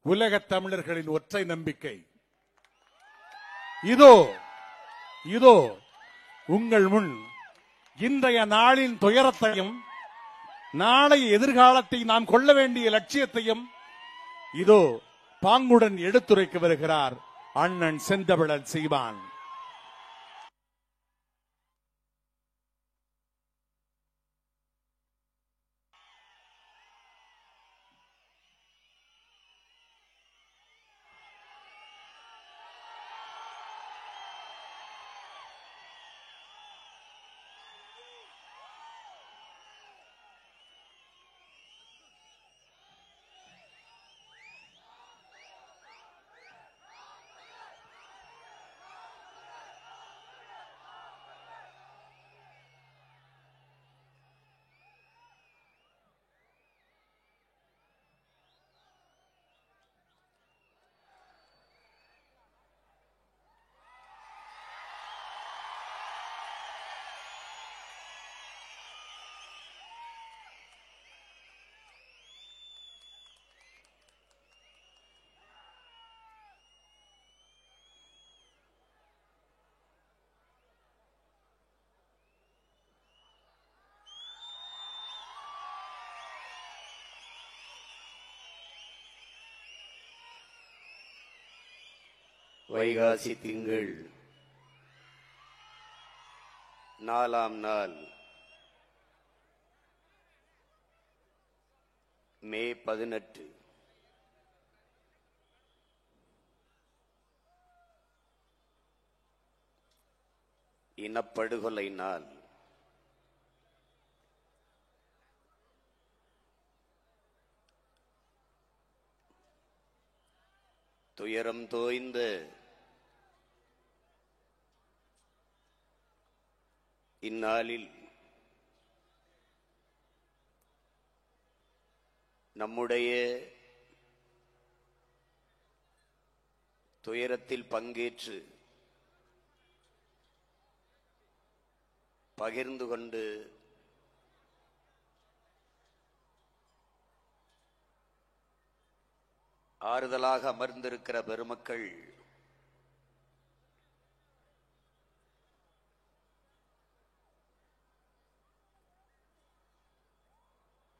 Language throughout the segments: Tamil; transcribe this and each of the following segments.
உலகத் தமிழர்களின் ஒற்றை நம்பிக்கை. இதோ இதோ உங்கள் முன் இன்றைய நாளின் துயரத்தையும் நாளைய எதிர்காலத்தை நாம் கொள்ள வேண்டிய லட்சியத்தையும் இதோ பாங்குடன் எடுத்துரைக்க வருகிறார் அண்ணன் செந்தமிழன் சீமான். வைகாசி திங்கள் 4ஆம் நாள் மே 18. இனப்படுகொலை நாள். துயரம் தோய்ந்த இந்நாளில் நம்முடைய துயரத்தில் பங்கேற்று பகிர்ந்து கொண்டு ஆறுதலாக அமர்ந்திருக்கிற பெருமக்கள்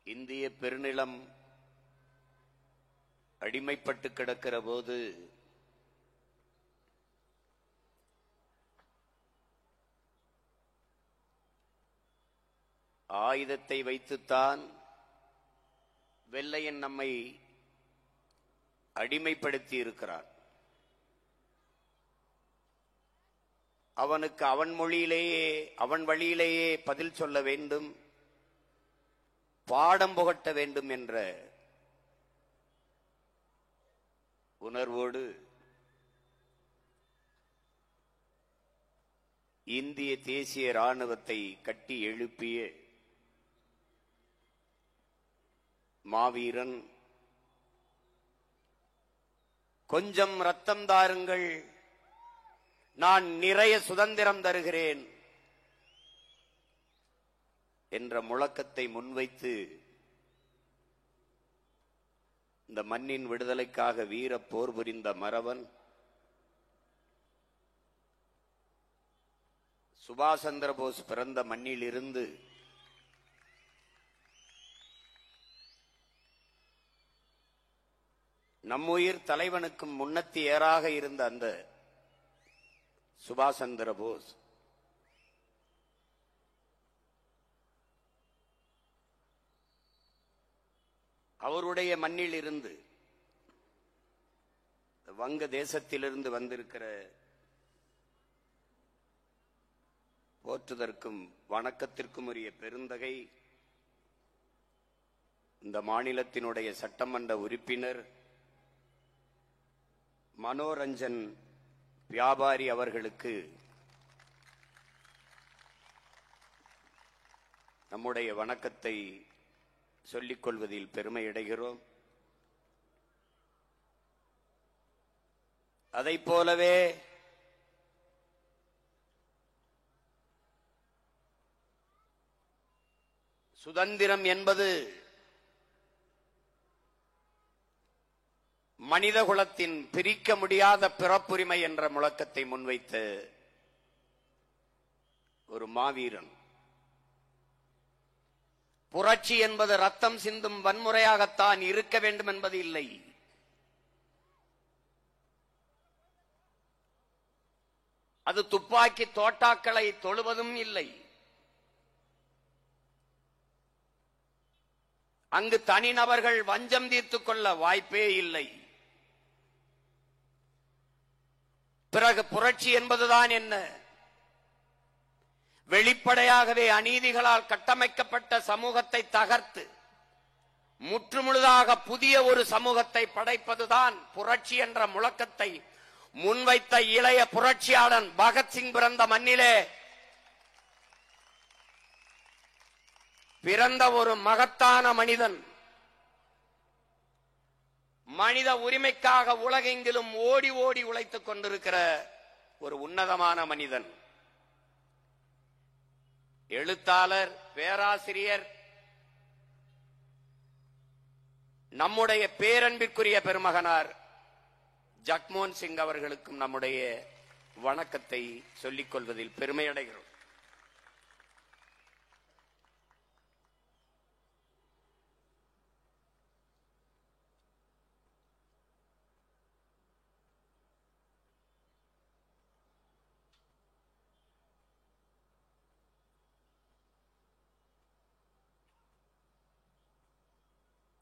இந்திய பெருநிலம் அடிமைப்பட்டு கிடக்கிற போது ஆயுதத்தை வைத்துத்தான் வெள்ளையன் நம்மை அடிமைப்படுத்தி இருக்கிறான். அவனுக்கு அவன் மொழியிலேயே அவன் வழியிலேயே பதில் சொல்ல வேண்டும், பாடம் புகட்ட வேண்டும் என்ற உணர்வோடு இந்திய தேசிய ராணுவத்தை கட்டி எழுப்பிய மாவீரன், கொஞ்சம் ரத்தம் தாருங்கள், நான் நிறைய சுதந்திரம் தருகிறேன் என்ற முழக்கத்தை முன்வைத்து இந்த மண்ணின் விடுதலைக்காக வீர போர் புரிந்த மறவன் சுபாஷ் சந்திர போஸ் பிறந்த மண்ணில் இருந்து நம்முயிர் தலைவனுக்கும் முன்னத்தி ஏறாக இருந்த அந்த சுபாஷ் சந்திர போஸ் அவருடைய மண்ணில் இருந்து வங்க தேசத்திலிருந்து வந்திருக்கிற போற்றுதற்கும் வணக்கத்திற்கும் உரிய பெருந்தகை இந்த மாநிலத்தினுடைய சட்டமன்ற உறுப்பினர் மனோரஞ்சன் வியாபாரி அவர்களுக்கு நம்முடைய வணக்கத்தை சொல்லிக் கொள்வதில் பெருமை அடைகிறோம். அதைப் போலவே சுதந்திரம் என்பது மனிதகுலத்தின் பிரிக்க முடியாத பிறப்புரிமை என்ற முழக்கத்தை முன்வைத்த ஒரு மாவீரன். புரட்சி என்பது ரத்தம் சிந்தும் வன்முறையாகத்தான் இருக்க வேண்டும் என்பது இல்லை. அது துப்பாக்கி தோட்டாக்களை தொழுவதும் இல்லை. அங்கு தனிநபர்கள் வஞ்சம் தீர்த்துக் கொள்ள வாய்ப்பே இல்லை. பிறகு புரட்சி என்பதுதான் என்ன? வெளிப்படையாகவே அநீதிகளால் கட்டமைக்கப்பட்ட சமூகத்தை தகர்த்து முற்றுமுழுதாக புதிய ஒரு சமூகத்தை படைப்பதுதான் புரட்சி என்ற முழக்கத்தை முன்வைத்த இளைய புரட்சியாளன் பகத்சிங் பிறந்த மண்ணிலே பிறந்த ஒரு மகத்தான மனிதன். மனித உரிமைக்காக உலகெங்கிலும் ஓடி ஓடி உழைத்துக் கொண்டிருக்கிற ஒரு உன்னதமான மனிதன். எழுத்தாளர், பேராசிரியர், நம்முடைய பேரன்பிற்குரிய பெருமகனார் ஜக்மோகன் சிங் அவர்களுக்கும் நம்முடைய வணக்கத்தை சொல்லிக் கொள்வதில் பெருமை அடைகிறோம்.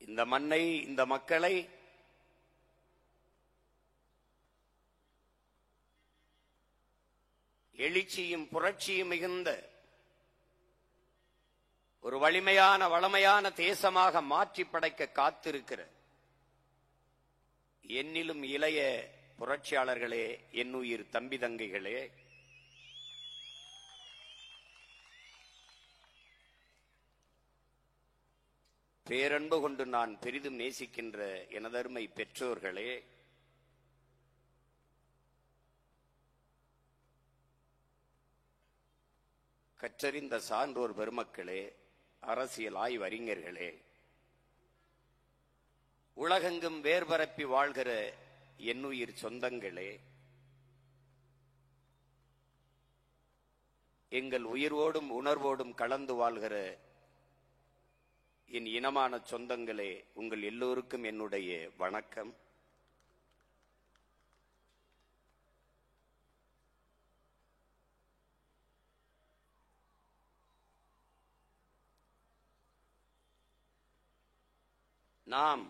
இந்த மண்ணை, இந்த மக்களை எழுச்சியும் புரட்சியும் மிகுந்த ஒரு வலிமையான வளமையான தேசமாக மாற்றி படைக்க காத்திருக்கிற என்னிலும் இளைய புரட்சியாளர்களே, என்னுயிர் தம்பி தங்கைகளே, பேரன்பு கொண்டு நான் பெரிதும் நேசிக்கின்ற எனதருமை பெற்றோர்களே, கற்றறிந்த சான்றோர் பெருமக்களே, அரசியல் ஆய்வறிஞர்களே, உலகெங்கும் வேர்பரப்பி வாழ்கிற என்னுயிர் சொந்தங்களே, எங்கள் உயிரோடும் உணர்வோடும் கலந்து வாழ்கிற என் இனமான சொந்தங்களே, உங்கள் எல்லோருக்கும் என்னுடைய வணக்கம். நாம்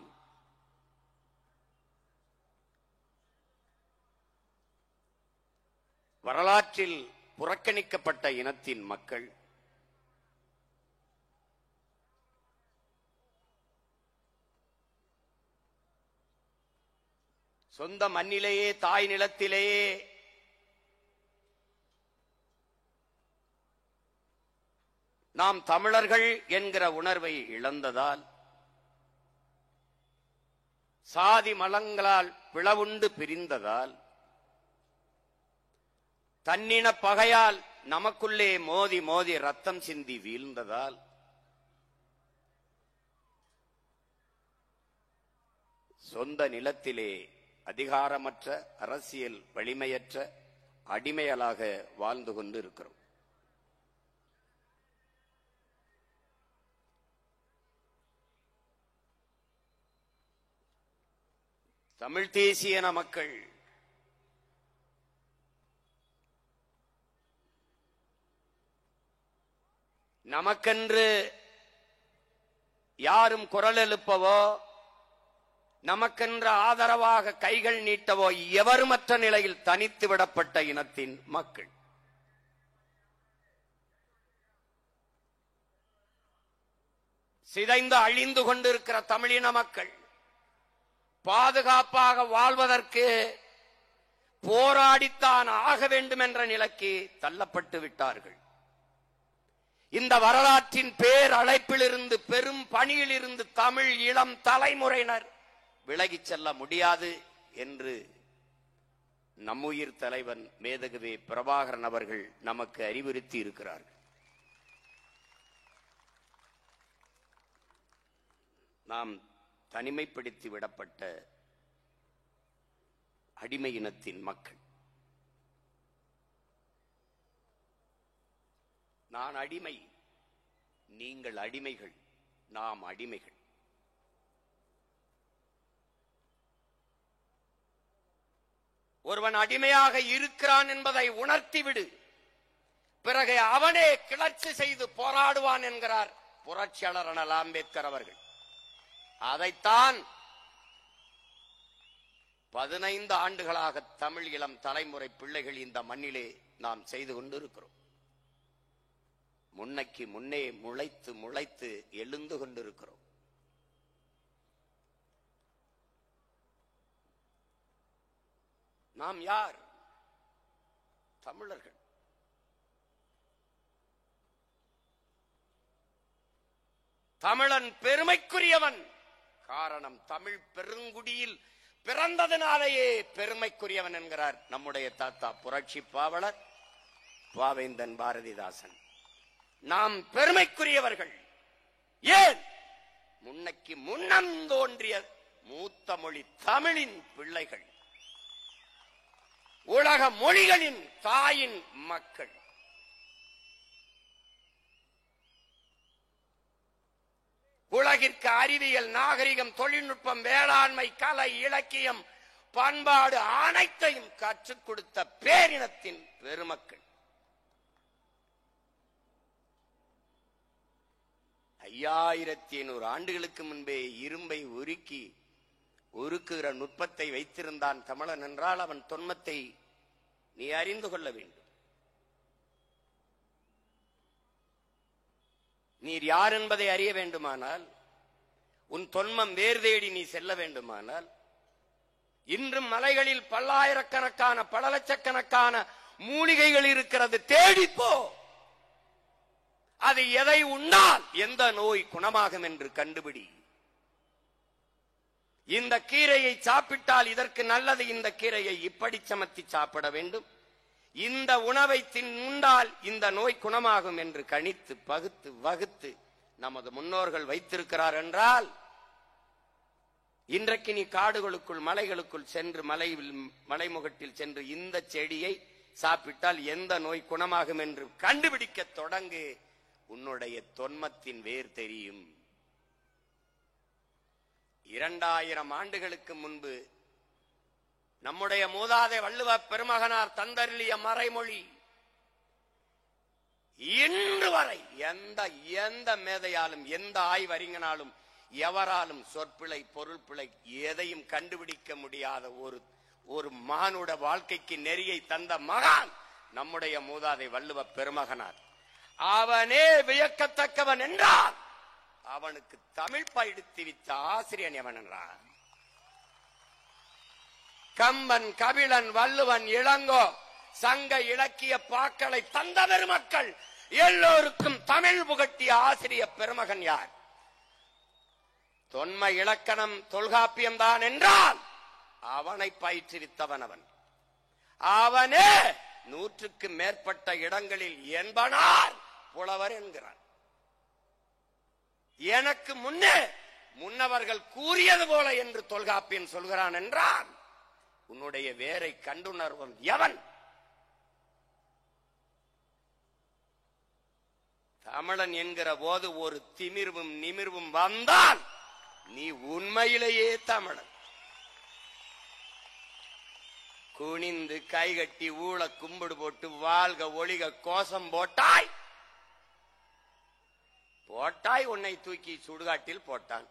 வரலாற்றில் புறக்கணிக்கப்பட்ட இனத்தின் மக்கள். சொந்த மண்ணிலேயே, தாய் நிலத்திலேயே நாம் தமிழர்கள் என்கிற உணர்வை இழந்ததால், சாதி மலங்களால் பிளவுண்டு பிரிந்ததால், தன்னின பகையால் நமக்குள்ளே மோதி மோதி ரத்தம் சிந்தி வீழ்ந்ததால், சொந்த நிலத்திலே அதிகாரமற்ற, அரசியல் வலிமையற்ற அடிமையலாக வாழ்ந்து கொண்டு இருக்கிறோம். தமிழ் தேசிய மக்கள் நமக்கென்று யாரும் குரல் எழுப்பவோ, நமக்கென்ற ஆதரவாக கைகள் நீட்டவோ எவருமற்ற நிலையில் தனித்து விடப்பட்ட இனத்தின் மக்கள். சிதைந்து அழிந்து கொண்டிருக்கிற தமிழின மக்கள் பாதுகாப்பாக வாழ்வதற்கு போராடித்தான் ஆக வேண்டும் என்ற நிலைக்கு தள்ளப்பட்டு விட்டார்கள். இந்த வரலாற்றின் பேர் அழைப்பிலிருந்து, பெரும் பணியில் இருந்து தமிழ் இளம் தலைமுறையினர் விலகிச் செல்ல முடியாது என்று நம்முயிர் தலைவன் மேதகுவே பிரபாகரன் அவர்கள் நமக்கு அறிவுறுத்தி இருக்கிறார்கள். நாம் தனிமைப்படுத்தி விடப்பட்ட அடிமை இனத்தின் மக்கள். நான் அடிமை, நீங்கள் அடிமைகள், நாம் அடிமைகள். ஒருவன் அடிமையாக இருக்கிறான் என்பதை உணர்த்திவிடு, பிறகு அவனே கிளர்ச்சி செய்து போராடுவான் என்கிறார் புரட்சியாளர் அண்ணல் அம்பேத்கர் அவர்கள். அதைத்தான் 15 ஆண்டுகளாக தமிழ் இளம் தலைமுறை பிள்ளைகள் இந்த மண்ணிலே நாம் செய்து கொண்டிருக்கிறோம். முன்னைக்கு முன்னே முளைத்து முளைத்து எழுந்து கொண்டிருக்கிறோம். நாம் யார்? தமிழர்கள். தமிழன் பெருமைக்குரியவன். காரணம், தமிழ் பெருங்குடியில் பிறந்ததினாலேயே பெருமைக்குரியவன் என்கிறார் நம்முடைய தாத்தா புரட்சி பாவலர் பாவேந்தன் பாரதிதாசன். நாம் பெருமைக்குரியவர்கள். ஏன்? முன்னைக்கு முன்னம் தோன்றிய மூத்த மொழி தமிழின் பிள்ளைகள், உலக மொழிகளின் தாயின் மக்கள். உலகிற்கு அறிவியல், நாகரிகம், தொழில்நுட்பம், வேளாண்மை, கலை, இலக்கியம், பண்பாடு அனைத்தையும் கற்றுக் கொடுத்த பேரினத்தின் பெருமக்கள். 5500 ஆண்டுகளுக்கு முன்பே இரும்பை உருக்குகிற நுட்பத்தை வைத்திருந்தான் தமிழன் என்றால் அவன் தொன்மத்தை நீ அறிந்து கொள்ள வேண்டும். நீர் யார் என்பதை அறிய வேண்டுமானால், உன் தொன்மம் வேர் தேடி நீ செல்ல வேண்டுமானால், இன்றும் மலைகளில் பல்லாயிரக்கணக்கான பல லட்சக்கணக்கான மூலிகைகள் இருக்கிறது, தேடிப்போ. அது எதை உண்ணால் எந்த நோய் குணமாகும் என்று கண்டுபிடி. இந்த கீரையை சாப்பிட்டால் இதற்கு நல்லது, இந்த கீரையை இப்படி சமத்தி சாப்பிட வேண்டும், இந்த உணவை உண்டால் இந்த நோய் குணமாகும் என்று கணித்து பகுத்து வகுத்து நமது முன்னோர்கள் வைத்திருக்கிறார் என்றால், இன்றைக்கு நீ காடுகளுக்குள் மலைகளுக்குள் சென்று மலைமுகட்டில் சென்று இந்த செடியை சாப்பிட்டால் எந்த நோய் குணமாகும் என்று கண்டுபிடிக்க தொடங்கு. உன்னுடைய தொன்மத்தின் வேர் தெரியும். 2000 ஆண்டுகளுக்கு முன்பு நம்முடைய மூதாதை வள்ளுவ பெருமகனார் தந்தருளிய மறைமொழி இன்று வரை எந்த மேதையாலும் எந்த ஆய்வறிஞனாலும் எவராலும் சொற்பிழை பொருள்பிழை எதையும் கண்டுபிடிக்க முடியாத ஒரு மானுட வாழ்க்கைக்கு நெறியை தந்த மகான் நம்முடைய மூதாதை வள்ளுவ பெருமகனார். அவனே வியக்கத்தக்கவன் என்றால் அவனுக்கு தமிழ் பயிடுத்தி வித்த ஆசிரியன் எவன் என்றார்? கம்பன், கபிலன், வள்ளுவன், இளங்கோ சங்க இலக்கிய பாக்களை தந்த பெருமக்கள் எல்லோருக்கும் தமிழ் புகட்டிய ஆசிரிய பெருமகன் யார்? தொன்ம இலக்கணம் தொல்காப்பியம் தான் என்றால் அவனை பயிற்றுவித்தவன் அவன். அவனே 100க்கு மேற்பட்ட இடங்களில் என்பனார் புலவர் என்கிறான். எனக்கு முன்னவர்கள் கூறியது போல என்று தொல்காப்பியன் சொல்கிறான் என்றால் உன்னுடைய வேரை கண்டுணர்வன் எவன்? தமிழன் என்கிற போது ஒரு திமிர்வும் நிமிர்வும் வந்தால் நீ உண்மையிலேயே தமிழன். குனிந்து கைகட்டி ஊழ கும்பிடு போட்டு வாழ்க ஒளிக கோஷம் போட்டாய் உன்னை தூக்கி சுடுகாட்டில் போட்டான்.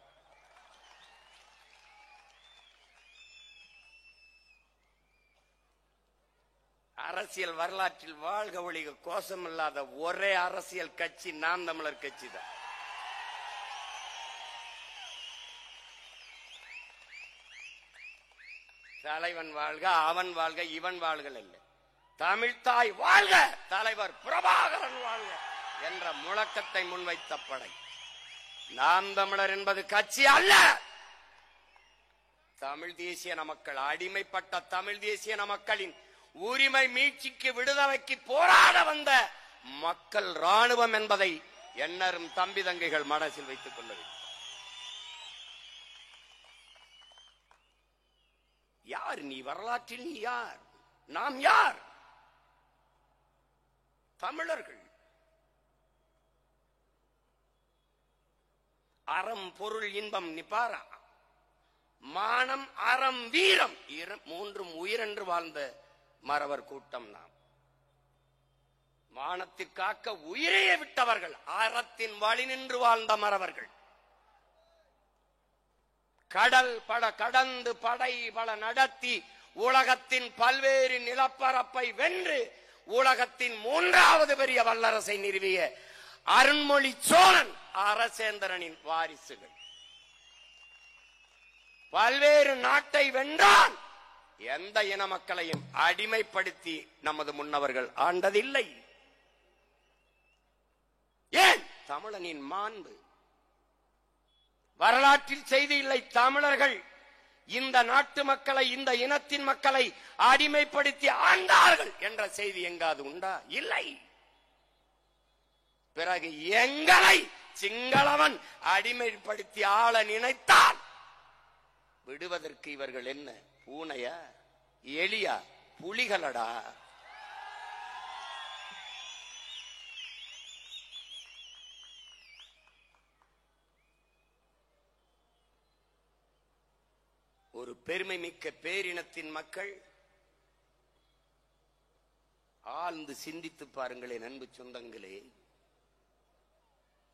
அரசியல் வரலாற்றில் வாழ்க ஒளிக கோஷம் இல்லாத ஒரே அரசியல் கட்சி நாம் தமிழர் கட்சி தான். தலைவன் வாழ்க, அவன் வாழ்க, இவன் வாழ்கள் இல்லை, தமிழ்தாய் வாழ்க, தலைவர் பிரபாகரன் வாழ்க என்ற முழக்கத்தை முன்வைத்த படை நாம் தமிழர் என்பது கட்சி அல்ல. தமிழ் தேசிய மக்கள், அடிமைப்பட்ட தமிழ் தேசிய மக்களின் உரிமை மீட்சிக்கு விடுதலைக்கு போராட வந்த மக்கள் ராணுவம் என்பதை எண்ணரும் தம்பி தங்கைகள் மனசில் வைத்துக் கொள்ள வேண்டும். யார் நீ? வரலாற்றில் நீ யார்? நாம் யார்? தமிழர்கள். அறம், பொருள், இன்பம், நிபாரா, மானம், அறம், வீரம் மூன்றும் உயிரென்று வாழ்ந்த மறவர் கூட்டம் நாம். மானத்திற்காக்க உயிரையே விட்டவர்கள், அறத்தின் வழி நின்று வாழ்ந்த மறவர்கள். கடல் பட கடந்து படை பல நடத்தி உலகத்தின் பல்வேறு நிலப்பரப்பை வென்று உலகத்தின் மூன்றாவது பெரிய வல்லரசை நிறுவிய அருண்மொழி சோழன் அரசேந்திரனின் வாரிசுகள். பல்வேறு நாட்டை வென்றான். எந்த இன மக்களையும் அடிமைப்படுத்தி நமது முன்னவர்கள் ஆண்டதில்லை. ஏன்? தமிழனின் மாண்பு. வரலாற்றில் செய்தி இல்லை. தமிழர்கள் இந்த நாட்டு மக்களை, இந்த இனத்தின் மக்களை அடிமைப்படுத்தி ஆண்டார்கள் என்ற செய்தி எங்காவது உண்டா? இல்லை. பிறகு எங்களை சிங்களவன் அடிமைப்படுத்தி ஆள நினைத்தால் விடுவதற்கு இவர்கள் என்ன பூனையா, எலியா, புலிகளடா? ஒரு பெருமை மிக்க பேரினத்தின் மக்கள். ஆழ்ந்து சிந்தித்து பாருங்களேன் அன்பு சொந்தங்களே.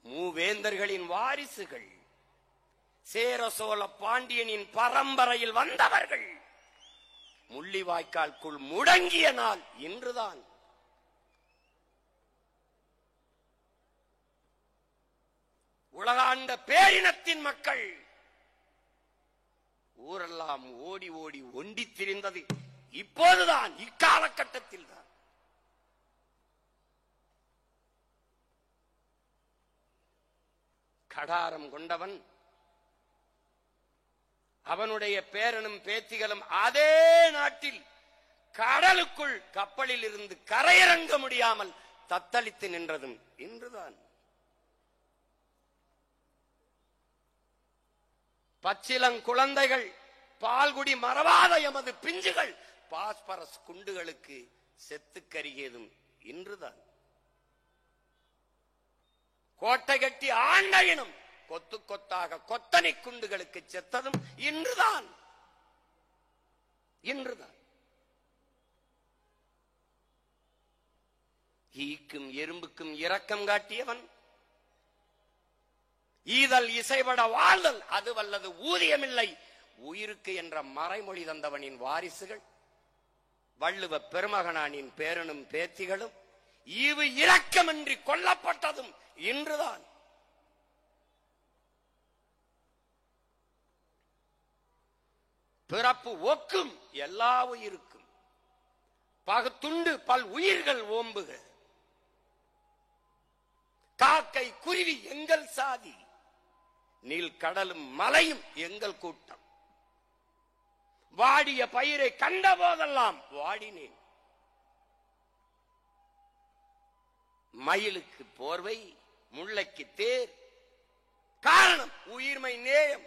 மூவேந்தர்களின் வாரிசுகள், சேர சோழ பாண்டியனின் பரம்பரையில் வந்தவர்கள். முள்ளிவாய்க்கால்குள் முடங்கிய நாள் இன்றுதான். உலகாண்ட பேரினத்தின் மக்கள். ஊரெல்லாம் ஓடி ஓடி ஒண்டி திரிந்தது இப்போதுதான், இக்காலகட்டத்தில் தான். கடாரம் கொண்டவன், அவனுடைய பேரனும் பேத்திகளும் அதே நாட்டில் கடலுக்குள் கப்பலில் இருந்து கரையிறங்க முடியாமல் தத்தளித்து நின்றதும் இன்றுதான். பச்சிலங்குழந்தைகள், பால்குடி மறவாத எமது பிஞ்சுகள் பாஸ்பரஸ் குண்டுகளுக்கு செத்து கருகியதும் இன்றுதான். கோட்டை கட்டி ஆண்ட இனம் கொத்து கொத்தாக கொத்தனை குண்டுகளுக்கு செத்ததும் இன்றுதான். இன்றுதான். ஈக்கும் எறும்புக்கும் இரக்கம் காட்டியவன், ஈதல் இசைபட வாழ்தல் அது வல்லது ஊதியமில்லை உயிருக்கு என்ற மறைமொழி தந்தவனின் வாரிசுகள், வள்ளுவ பெருமகனானின் பேரனும் பேத்திகளும் ஈவு இரக்கமின்றி கொல்லப்பட்டதும் இன்றுதான். பிறப்பு ஒக்கும் எல்லா உயிருக்கும், பகுத்துண்டு பல் உயிர்கள் ஓம்புக. காக்கை குருவி எங்கள் சாதி, நீல் கடலும் மலையும் எங்கள் கூட்டம். வாடிய பயிரை கண்ட போதெல்லாம் வாடினேன். மயிலுக்கு போர்வை, முல்லைக்கு தேர். காரணம் உயிர்மை நேயம்.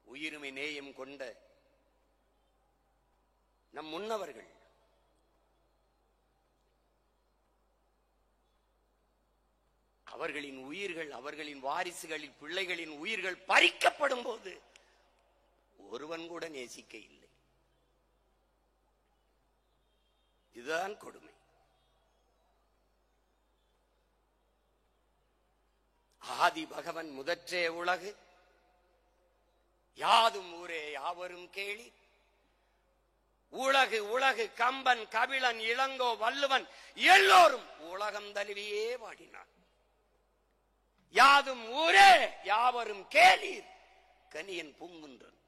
உயிர்மை நேயம் கொண்ட நம் முன்னவர்கள் அவர்களின் உயிர்கள், அவர்களின் வாரிசுகளின் பிள்ளைகளின் உயிர்கள் பறிக்கப்படும் போது ஒருவன் கூட நேசிக்க இல்லை. இதுதான் கொடுமை. ஆதி பகவன் முதற்றே உலகு, யாதும் ஊரே யாவரும் கேளி. உலகு உலகு கம்பன், கபிலன், இளங்கோ, வள்ளுவன் எல்லோரும் உலகம் தழுவியே வாடினார். யாதும் ஊரே யாவரும் கேளீர் கனியன் பூங்குன்றன்.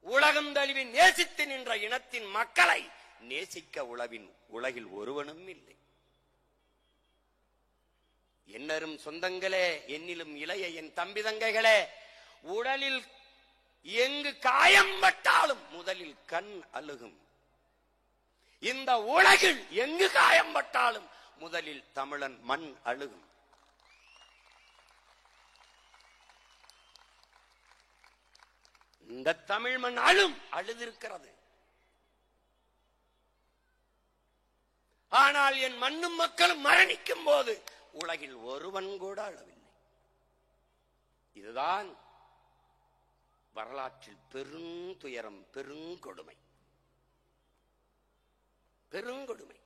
உலகம் தழுவி நேசித்து நின்ற இனத்தின் மக்களை நேசிக்க உலகில் ஒருவனும் இல்லை. என்னரும் சொந்தங்களே, என்னிலும் இளைய என் தம்பி தங்கைகளே, உடலில் எங்கு காயம் பட்டாலும் முதலில் கண் அழுகும். இந்த உலகில் எங்கு காயம் பட்டாலும் முதலில் தமிழன் மண் அழுகும். இந்த தமிழ் மண் அழுதிருக்கிறது. ஆனால் என் மண்ணும் மக்களும் மரணிக்கும் போது உலகில் ஒருவன் கூட அழவில்லை. இதுதான் வரலாற்றில் பெருந்துயரம், பெருங்கொடுமை, பெருங்கொடுமை.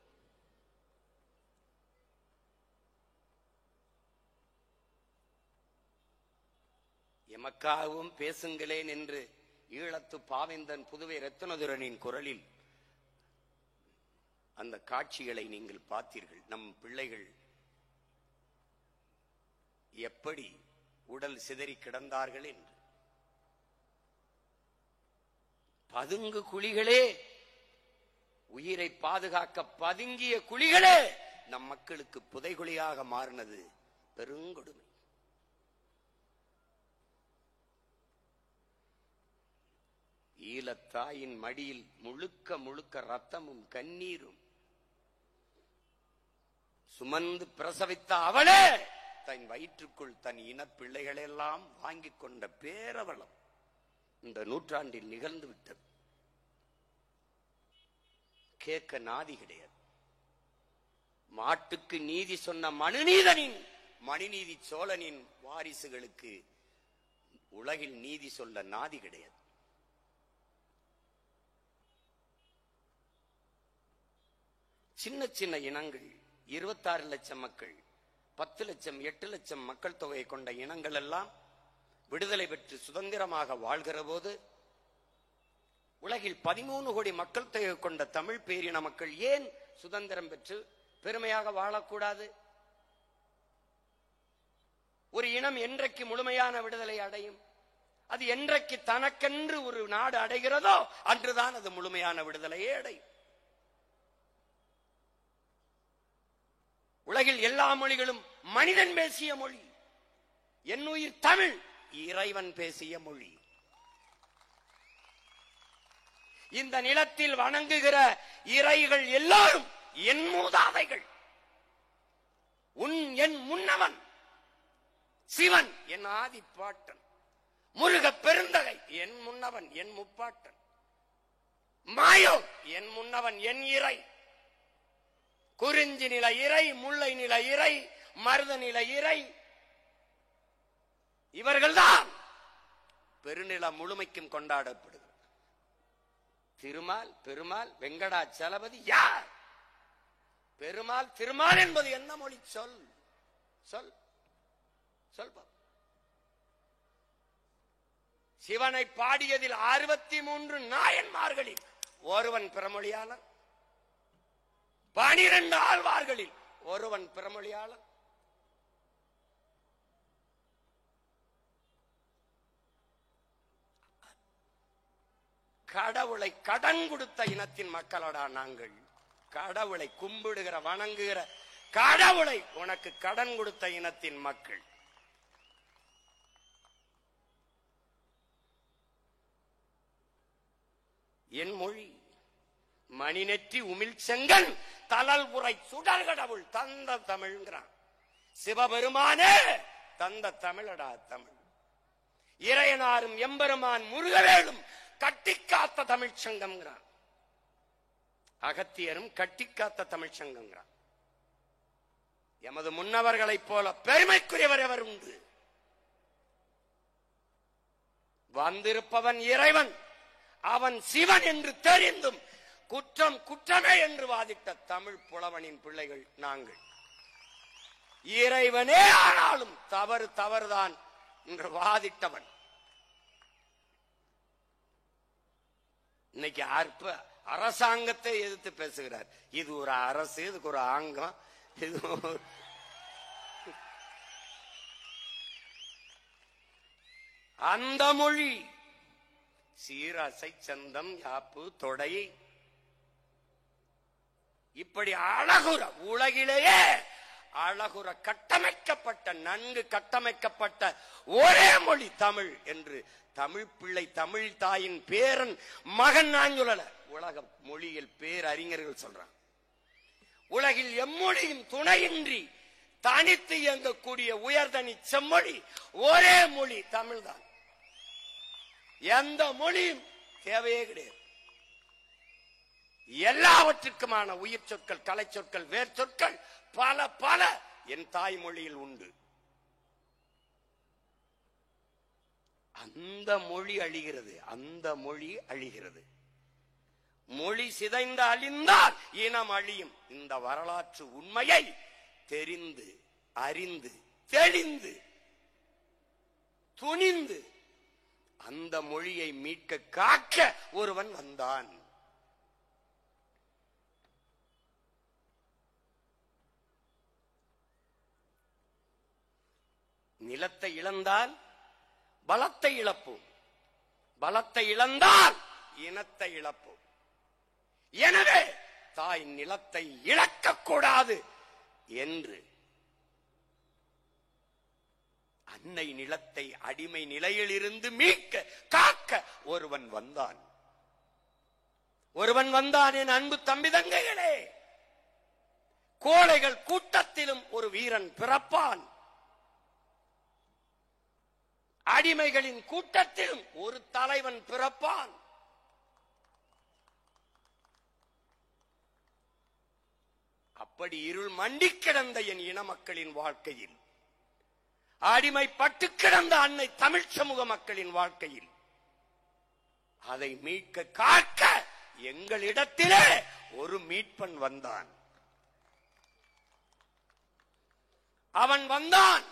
எமக்காகவும் பேசுங்களேன் என்று ஈழத்து பாவேந்தன் புதுவை ரத்னதுரனின் குரலில் அந்த காட்சிகளை நீங்கள் பார்த்தீர்கள். நம் பிள்ளைகள் எப்படி உடல் சிதறி கிடந்தார்கள் என்று. பதுங்கு குழிகளே, உயிரை பாதுகாக்க பதுங்கிய குழிகளே நம் மக்களுக்கு புதைகுழியாக மாறினது பெருங்கொடுமை. ஈழத்தாயின் மடியில் முழுக்க முழுக்க ரத்தமும் கண்ணீரும் சுமந்து பிரசவித்த அவளே தன் வயிற்றுக்குள் தன் இன பிள்ளைகளெல்லாம் வாங்கிக் கொண்ட பேரவலம் இந்த நூற்றாண்டில் நிகழ்ந்து விட்டது. கேட்க நாதி கிடையாது. மாட்டுக்கு நீதி சொன்ன மனுநீதனின், மணிநீதி சோழனின் வாரிசுகளுக்கு உலகில் நீதி சொல்ல நாதி கிடையாது. சின்ன சின்ன இனங்கள், 26 லட்சம் மக்கள், 10 லட்சம் 8 லட்சம் மக்கள் தொகையை கொண்ட இனங்கள் எல்லாம் விடுதலை பெற்று சுதந்திரமாக வாழ்கிற போது உலகில் 13 கோடி மக்கள் தொகை கொண்ட தமிழ் பேரின மக்கள் ஏன் சுதந்திரம் பெற்று பெருமையாக வாழக்கூடாது? ஒரு இனம் என்றைக்கு முழுமையான விடுதலை அடையும்? அது என்றைக்கு தனக்கென்று ஒரு நாடு அடைகிறதோ அன்றுதான் அது முழுமையான விடுதலையே அடையும். உலகில் எல்லா மொழிகளும் மனிதன் பேசிய மொழி. என் உயிர் தமிழ் இறைவன் பேசிய மொழி. இந்த நிலத்தில் வணங்குகிற இறைகள் எல்லாரும் என் மூதாதைகள். என் முன்னவன் சிவன் என் ஆதிப்பாட்டன், முருக பெருந்தகை என் முன்னவன் என் முப்பாட்டன், மாயோ என் முன்னவன் என் இறை, குறிஞ்சி நில இறை, முல்லை நில இறை, மருத நில இறை, இவர்கள்தான் பெருநில முழுமைக்கும் கொண்டாடப்படுகிறது. திருமால், பெருமாள், வெங்கடாச்சலபதி யார்? பெருமாள், திருமால் என்பது என்ன மொழி? சொல் சொல் சொல். சிவனை பாடியதில் 63 நாயன்மார்களில் ஒருவன் பிறமொழியாளன், 12 ஆழ்வார்களில் ஒருவன் பிறமொழியாளன். கடவுளை கடன் கொடுத்த இனத்தின் மக்களோட நாங்கள். கடவுளை கும்பிடுகிற வணங்குகிற கடவுளை உனக்கு கடன் கொடுத்த இனத்தின் மக்கள். என் மொழி மணிநெற்றி உமிழ் செங்கன் தலல் உரை சுடர் கடவுள் தந்த தமிழ்ங்கிறான். சிவபெருமானே தந்த தமிழடா தமிழ். இறையனாரும் எம்பெருமான் முருகவேலும் கட்டிக்காத்த தமிழ் சங்கம்ங்கிறான். அகத்தியரும் கட்டிக்காத்த தமிழ் சங்கம்ங்கிறான். எமது முன்னவர்களைப் போல பெருமைக்குரியவர் எவர் உண்டு? வந்திருப்பவன் இறைவன், அவன் சிவன் என்று தெரிந்தும் குற்றம் குற்றமே என்று வாதிட்ட தமிழ் புலவனின் பிள்ளைகள் நாங்கள். இறைவனே ஆனாலும் தவறு தவறுதான் என்று வாதிட்டவன். இன்னைக்கு அரசாங்கத்தை எதிர்த்து பேசுகிறார். இது ஒரு அரசு, இதுக்கு ஒரு ஆங்கம், இது அந்த மொழி சீரசை சந்தம் யாப்பு தொடை இப்படி அழகுற உலகிலேயே அழகுற கட்டமைக்கப்பட்ட, நன்கு கட்டமைக்கப்பட்ட ஒரே மொழி தமிழ் என்று தமிழ் பிள்ளை தமிழ் தாயின் பேரன் மகன் நான் சொல்லல, உலக மொழியில் பேரறிஞர்கள் சொல்றான். உலகில் எம்மொழியும் துணையின்றி தனித்து இயங்கக்கூடிய உயர்தனி செம்மொழி ஒரே மொழி தமிழ்தான். எந்த மொழியும் தேவையே கிடையாது. எல்லாவற்றுக்குமான உயிர் சொற்கள், கலை சொற்கள், வேர் சொற்கள் பல பல என் தாய்மொழியில் உண்டு. அந்த மொழி அழிகிறது, அந்த மொழி அழிகிறது. மொழி சிதைந்து அழிந்தால் இனம் அழியும். இந்த வரலாற்று உண்மையை தெரிந்து, அறிந்து, தெளிந்து, துணிந்து அந்த மொழியை மீட்க காக்க ஒருவன் வந்தான். நிலத்தை இழந்தால் பலத்தை இழப்போம், பலத்தை இழந்தால் இனத்தை இழப்போம். எனவே தாய் நிலத்தை இழக்கக்கூடாது என்று அன்னை நிலத்தை அடிமை நிலையில் இருந்து மீட்க காக்க ஒருவன் வந்தான். ஒருவன் வந்தான். என் அன்பு தம்பி தங்கைகளே, கோழைகள் கூட்டத்திலும் ஒரு வீரன் பிறப்பான். அடிமைகளின் கூட்டத்திலும் ஒரு தலைவன் பிறப்பான். அப்படி இருள் மண்டி கிடந்த என் இன மக்களின் வாழ்க்கையில், அடிமைப்பட்டு கிடந்த அன்னை தமிழ் சமூக மக்களின் வாழ்க்கையில் அதை மீட்க காக்க எங்களிடத்திலே ஒரு மீட்பன் வந்தான். அவன் வந்தான்.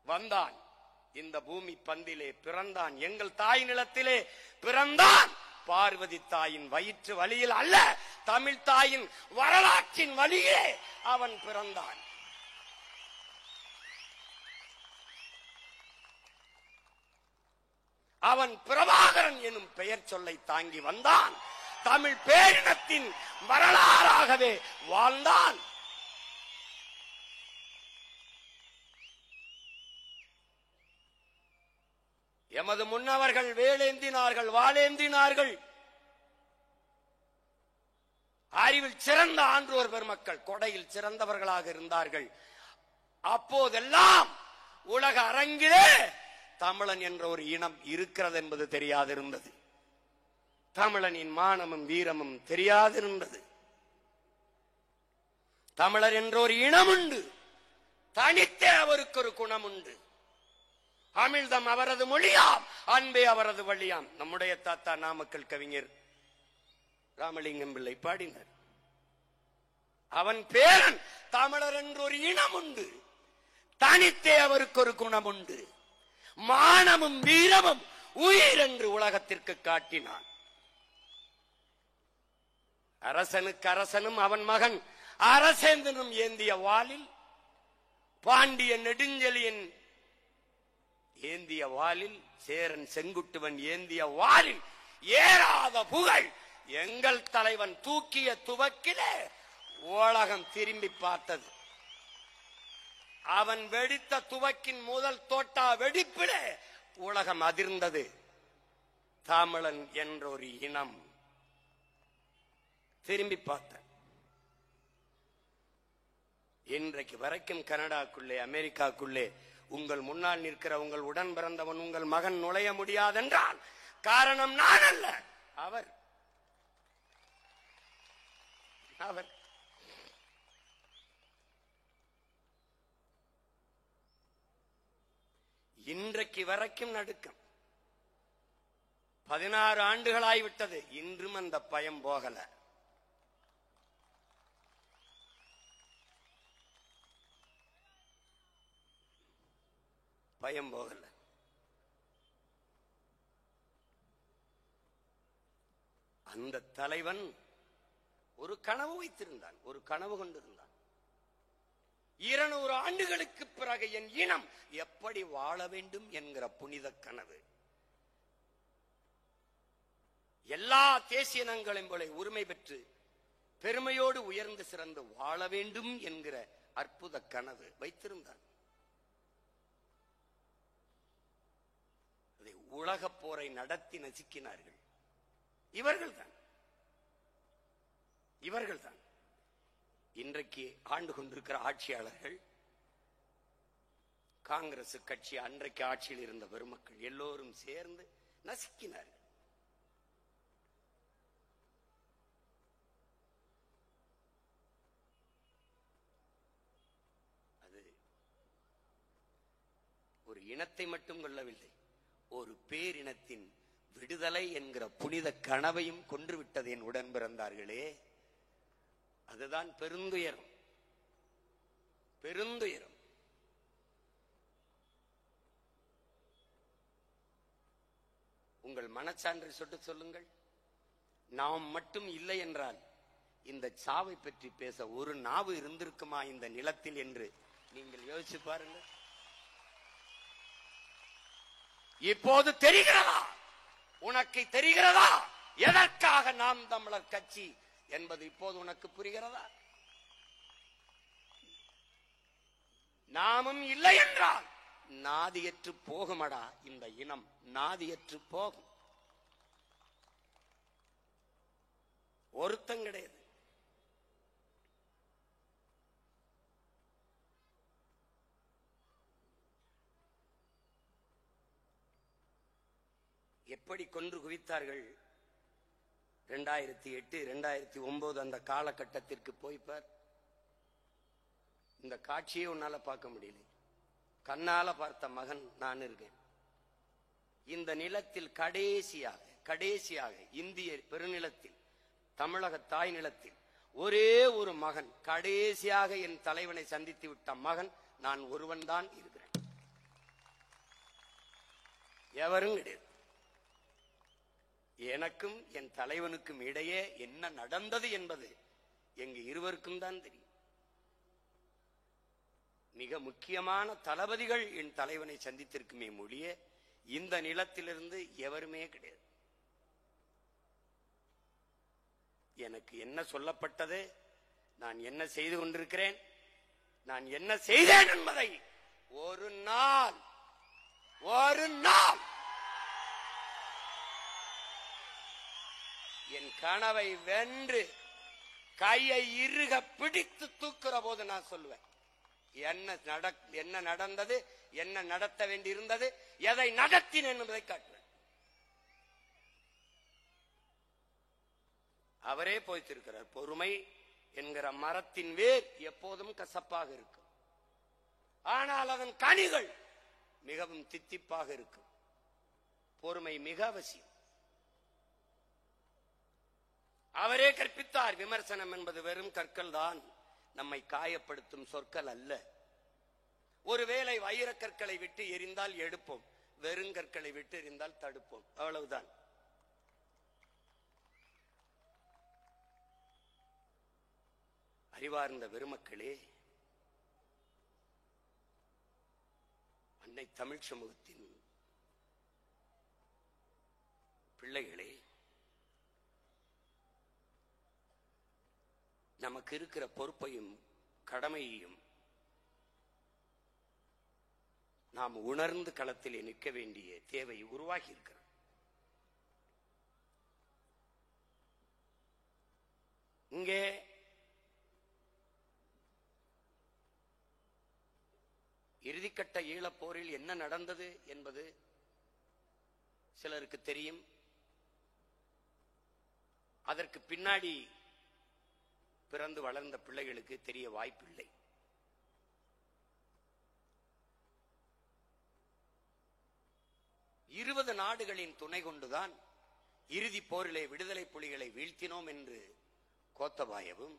வந்தான் இந்த பூமி பந்திலே பிறந்தான். எங்கள் தாய் நிலத்திலே பிறந்தான். பார்வதி தாயின் வயிற்று வழியில் அல்ல, தமிழ் தாயின் வரலாற்றின் வழியே அவன் பிறந்தான். அவன் பிரபாகரன் எனும் பெயர் சொல்லை தாங்கி வந்தான். தமிழ் பேரினத்தின் வரலாறாகவே வாழ்ந்தான். எமது முன்னவர்கள் வேலேந்தினார்கள், வாளேந்தினார்கள். அறிவில் சிறந்த ஆன்றோர் பெருமக்கள் கொடையில் சிறந்தவர்களாக இருந்தார்கள். அப்போதெல்லாம் உலக அரங்கிலே தமிழன் என்ற ஒரு இனம் இருக்கிறது என்பது தெரியாதிருந்தது. தமிழனின் மானமும் வீரமும் தெரியாதிருந்தது. தமிழர் என்ற ஒரு இனம் உண்டு. தனித்தே அவருக்கு ஒரு குணம் உண்டு. அமிழ்தம் அவரது மொழியாம், அன்பே அவரது வழியாம். நம்முடைய தாத்தா நாமக்கல் கவிஞர் ராமலிங்கம் பிள்ளை பாடினார். அவன் பேரன் தமிழர் என்று ஒரு இனம் உண்டு. தனித்தே அவருக்கு ஒரு குணம் உண்டு. மானமும் வீரமும் உயிர் என்று உலகத்திற்கு காட்டினான். அரசனுக்கு அரசனும் அவன் மகன் அரசேந்திரனும் ஏந்திய வாளில், பாண்டிய நெடுஞ்செழியன் ஏந்திய வாளில், சேரன் செங்குட்டுவன் ஏந்திய வாளில் ஏறாத புகழ் எங்கள் தலைவன் தூக்கிய துவக்கிலே உலகம் திரும்பி பார்த்தது. அவன் வெடித்த துவக்கின் முதல் தோட்டா வெடிப்பிலே உலகம் அதிர்ந்தது. தமிழன் என்ற ஒரு இனம் திரும்பி பார்த்த. இன்றைக்கு வரைக்கும் கனடாக்குள்ளே, அமெரிக்காக்குள்ளே உங்கள் முன்னால் நிற்கிற உங்கள் உடன் பிறந்தவன், உங்கள் மகன் நுழைய முடியாதென்றால் காரணம் நான் அல்ல, அவர். அவர் இன்றைக்கு வரைக்கும் நடுக்கம். 16 ஆண்டுகளாய்விட்டது. இன்றும் அந்த பயம் போகல. பயம் போகல. அந்த தலைவன் ஒரு கனவு வைத்திருந்தான், ஒரு கனவு கொண்டிருந்தான். 200 ஆண்டுகளுக்கு பிறகு என் இனம் எப்படி வாழ வேண்டும் என்கிற புனித கனவு. எல்லா தேசிய இனங்களையும் போல உரிமை பெற்று பெருமையோடு உயர்ந்து சிறந்து வாழ வேண்டும் என்கிற அற்புத கனவு வைத்திருந்தான். அதை உலகப் போரை நடத்தி நசுக்கினார்கள். இவர்கள்தான் இன்றைக்கு ஆண்டு கொண்டிருக்கிற ஆட்சியாளர்கள். காங்கிரஸ் கட்சி அன்றைக்கு ஆட்சியில் இருந்த பெருமக்கள் எல்லோரும் சேர்ந்து நசுக்கினார்கள். அது ஒரு இனத்தை மட்டும் கொள்ளவில்லை, ஒரு பேரினத்தின் விடுதலை என்கிற புனித கனவையும் கொன்றுவிட்டது என் உடன் பிறந்தார்களே. அதுதான் பெருந்துயரம், பெருந்துயரம். உங்கள் மனச்சான்றை சொட்டு சொல்லுங்கள். நாம் மட்டும் இல்லை என்றால் இந்த சாவை பற்றி பேச ஒரு நாவு இருந்திருக்குமா இந்த நிலத்தில் என்று நீங்கள் யோசிச்சு பாருங்கள். இப்போது தெரிகிறதா, உனக்கு தெரிகிறதா எதற்காக நாம் தமிழர் கட்சி என்பது இப்போது உனக்கு புரிகிறதா? நாமும் இல்லை என்றால் நாதியற்று போகுமடா இந்த இனம், நாதியற்று போகும். ஒருத்தம் கிடையாது. எப்படி கொன்று குவித்தார்கள் 2008 2009 அந்த காலகட்டத்திற்கு போய்ப்பார். இந்த காட்சியை உன்னால பார்க்க முடியல, கண்ணால பார்த்த மகன் நான் இருக்கேன். இந்த நிலத்தில் கடைசியாக இந்திய பெருநிலத்தில், தமிழக தாய் நிலத்தில் ஒரே ஒரு மகன், கடைசியாக என் தலைவனை சந்தித்து விட்ட மகன் நான் ஒருவன் தான் இருக்கிறேன், எவரும் கிடையாது. எனக்கும் என் தலைவனுக்கும் இடையே என்ன நடந்தது என்பது எங்க இருவருக்கும் தான் தெரியும். மிக முக்கியமான தளபதிகள் என் தலைவனை சந்தித்திருக்குமே மொழிய இந்த நிலத்திலிருந்து எவருமே கிடையாது. எனக்கு என்ன சொல்லப்பட்டது, நான் என்ன செய்து கொண்டிருக்கிறேன், நான் என்ன செய்தேன் என்பதை ஒரு நாள் என் கனவை வென்று கையை இறுக பிடித்து தூக்குற போது நான் சொல்லுவேன் என்ன நடந்தது, என்ன நடத்த வேண்டி இருந்தது, எதை நடத்தினேன் என்பதை காட்டுவேன். அவரே போய்த்திருக்கிறார். பொறுமை என்கிற மரத்தின் வேர் எப்போதும் கசப்பாக இருக்கும், ஆனால் அதன் கனிகள் மிகவும் தித்திப்பாக இருக்கும். பொறுமை மிக அவசியம். அவரே கற்பித்தார், விமர்சனம் என்பது வெறும் கற்கள் தான், நம்மை காயப்படுத்தும் சொற்கள் அல்ல. ஒருவேளை வைரக்கற்களை விட்டு எரிந்தால் எடுப்போம், வெறுங்கற்களை விட்டு எரிந்தால் தடுப்போம், அவ்வளவுதான். அறிவார்ந்த பெருமக்களே, அன்னை தமிழ் சமூகத்தின் பிள்ளைகளே, நமக்கு இருக்கிற பொறுப்பையும் கடமையையும் நாம் உணர்ந்து களத்தில் நிற்க வேண்டிய தேவை உருவாகி இருக்கிறது. இங்கே இறுதிக்கட்ட ஈழப்போரில் என்ன நடந்தது என்பது சிலருக்கு தெரியும். அதற்கு பின்னாடி பிறந்து வளர்ந்த பிள்ளைகளுக்கு தெரிய வாய்ப்பில்லை. இருபது நாடுகளின் துணை கொண்டுதான் இறுதி போரிலே விடுதலை புலிகளை வீழ்த்தினோம் என்று கோத்தபாயவும்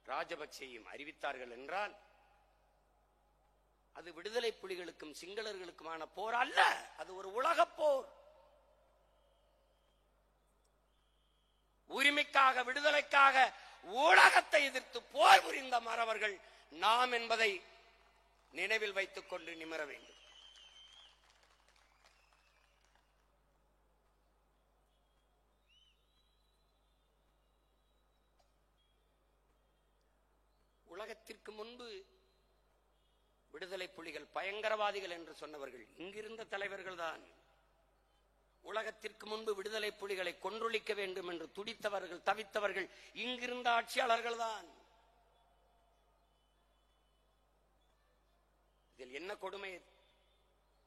ராஜபக்சேயும் அறிவித்தார்கள் என்றால் அது விடுதலை புலிகளுக்கும் சிங்களர்களுக்குமான போர் அல்ல, அது ஒரு உலக போர். உரிமைக்காக, விடுதலைக்காக உலகத்தை எதிர்த்து போர் புரிந்த மறவர்கள் நாம் என்பதை நினைவில் வைத்துக் கொண்டு நிமிர வேண்டும். உலகத்திற்கு முன்பு விடுதலை புலிகள் பயங்கரவாதிகள் என்று சொன்னவர்கள் இங்கிருந்த தலைவர்கள் தான். உலகத்திற்கு முன்பு விடுதலை புலிகளை கொன்றொழிக்க வேண்டும் என்று துடித்தவர்கள், தவித்தவர்கள் இங்கிருந்த ஆட்சியாளர்கள் தான். இதில் என்ன கொடுமை?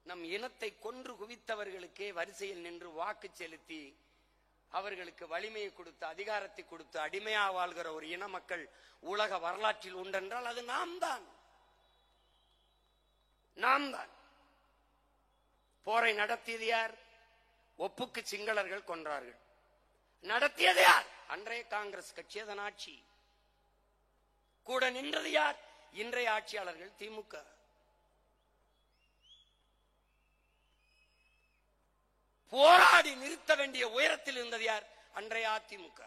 நம் இனத்தை கொன்று குவித்தவர்களுக்கே வரிசையில் நின்று வாக்கு செலுத்தி அவர்களுக்கு வலிமையை கொடுத்து அதிகாரத்தை கொடுத்து அடிமையாக வாழ்கிற ஒரு இன மக்கள் உலக வரலாற்றில் உண்டென்றால் அது நாம் தான். போரை நடத்தியது யார்? ஒப்புக்கு சிங்களர்கள் கொன்றார்கள். நடத்தியது யார்? அன்றைய காங்கிரஸ் கட்சி, அதன் ஆட்சி. கூட நின்றது யார்? இன்றைய ஆட்சியாளர்கள், திமுக. போராடி நிறுத்த வேண்டிய உயரத்தில் இருந்தது யார்? அன்றைய அதிமுக.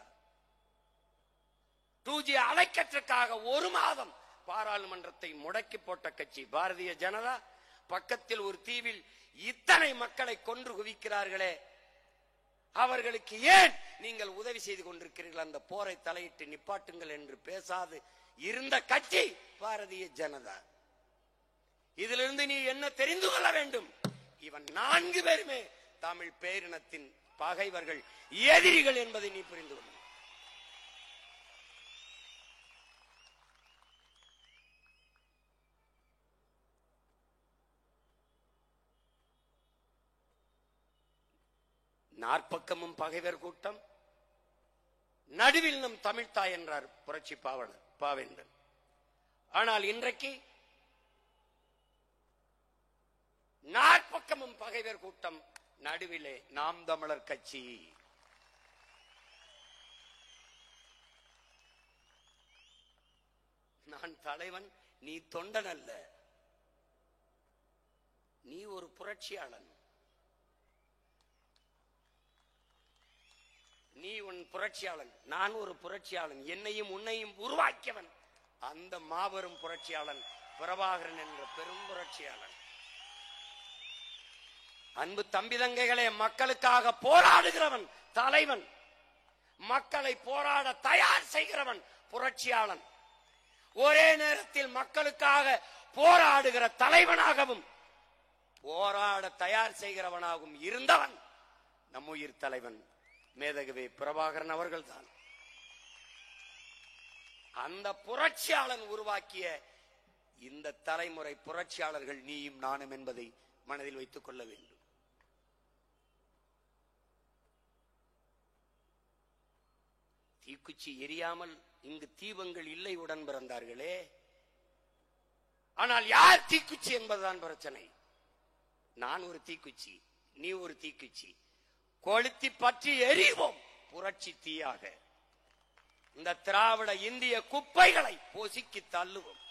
2G அலைக்கற்றுக்காக ஒரு மாதம் பாராளுமன்றத்தை முடக்கி போட்ட கட்சி பாரதிய ஜனதா. பக்கத்தில் ஒரு தீவில் இத்தனை மக்களை கொன்று குவிக்கிறார்களே, அவர்களுக்கு ஏன் நீங்கள் உதவி செய்து கொண்டிருக்கிறீர்கள்? அந்த போரை தலையிட்டு நிப்பாட்டுங்கள் என்று பேசாது இருந்த கட்சி பாரதிய ஜனதா. இதிலிருந்து நீ என்ன தெரிந்து கொள்ள வேண்டும்? இவன் 4 பேருமே தமிழ் பேரினத்தின் பகைவர்கள், எதிரிகள் என்பதை நீ புரிந்து கொள்ள. நாற்பக்கமும் பகைவர் கூட்டம், நடுவில் நம் தமிழ்தாய் என்றார் புரட்சி பாவேந்தன். ஆனால் இன்றைக்கு நாற்பக்கமும் பகைவர் கூட்டம், நடுவிலே நாம் தமிழர் கட்சி. நான் தலைவன், நீ தொண்டன் அல்ல, நீ ஒரு புரட்சியாளன். நீ உன் புரட்சியாளன், நான் ஒரு புரட்சியாளன். என்னையும் உன்னையும் உருவாக்கியவன் அந்த மாபெரும் புரட்சியாளன் பிரபாகரன் என்ற பெரும் புரட்சியாளன். அன்பு தம்பி தங்கைகளே, மக்களுக்காக போராடுகிறவன் தலைவன், மக்களை போராட தயார் செய்கிறவன் புரட்சியாளன். ஒரே நேரத்தில் மக்களுக்காக போராடுகிற தலைவனாகவும் போராட தயார் செய்கிறவனாகவும் இருந்தவன் நம் உயிர் தலைவன் மேதகவே பிரபாகரன் அவர்கள் தான். அந்த புரட்சியாளன் உருவாக்கிய இந்த தலைமுறை புரட்சியாளர்கள் நீயும் நானும் என்பதை மனதில் வைத்துக் கொள்ள வேண்டும். தீக்குச்சி எரியாமல் இங்கு தீபங்கள் இல்லை உடன் பிறந்தார்களே. ஆனால் யார் தீக்குச்சி என்பதுதான் பிரச்சனை. நான் ஒரு தீக்குச்சி, நீ ஒரு தீக்குச்சி. கொளுத்தி பற்றி எரிவோம் புரட்சி தீயாக. இந்த திராவிட இந்திய குப்பைகளை பொசுக்கி தள்ளுவோம்.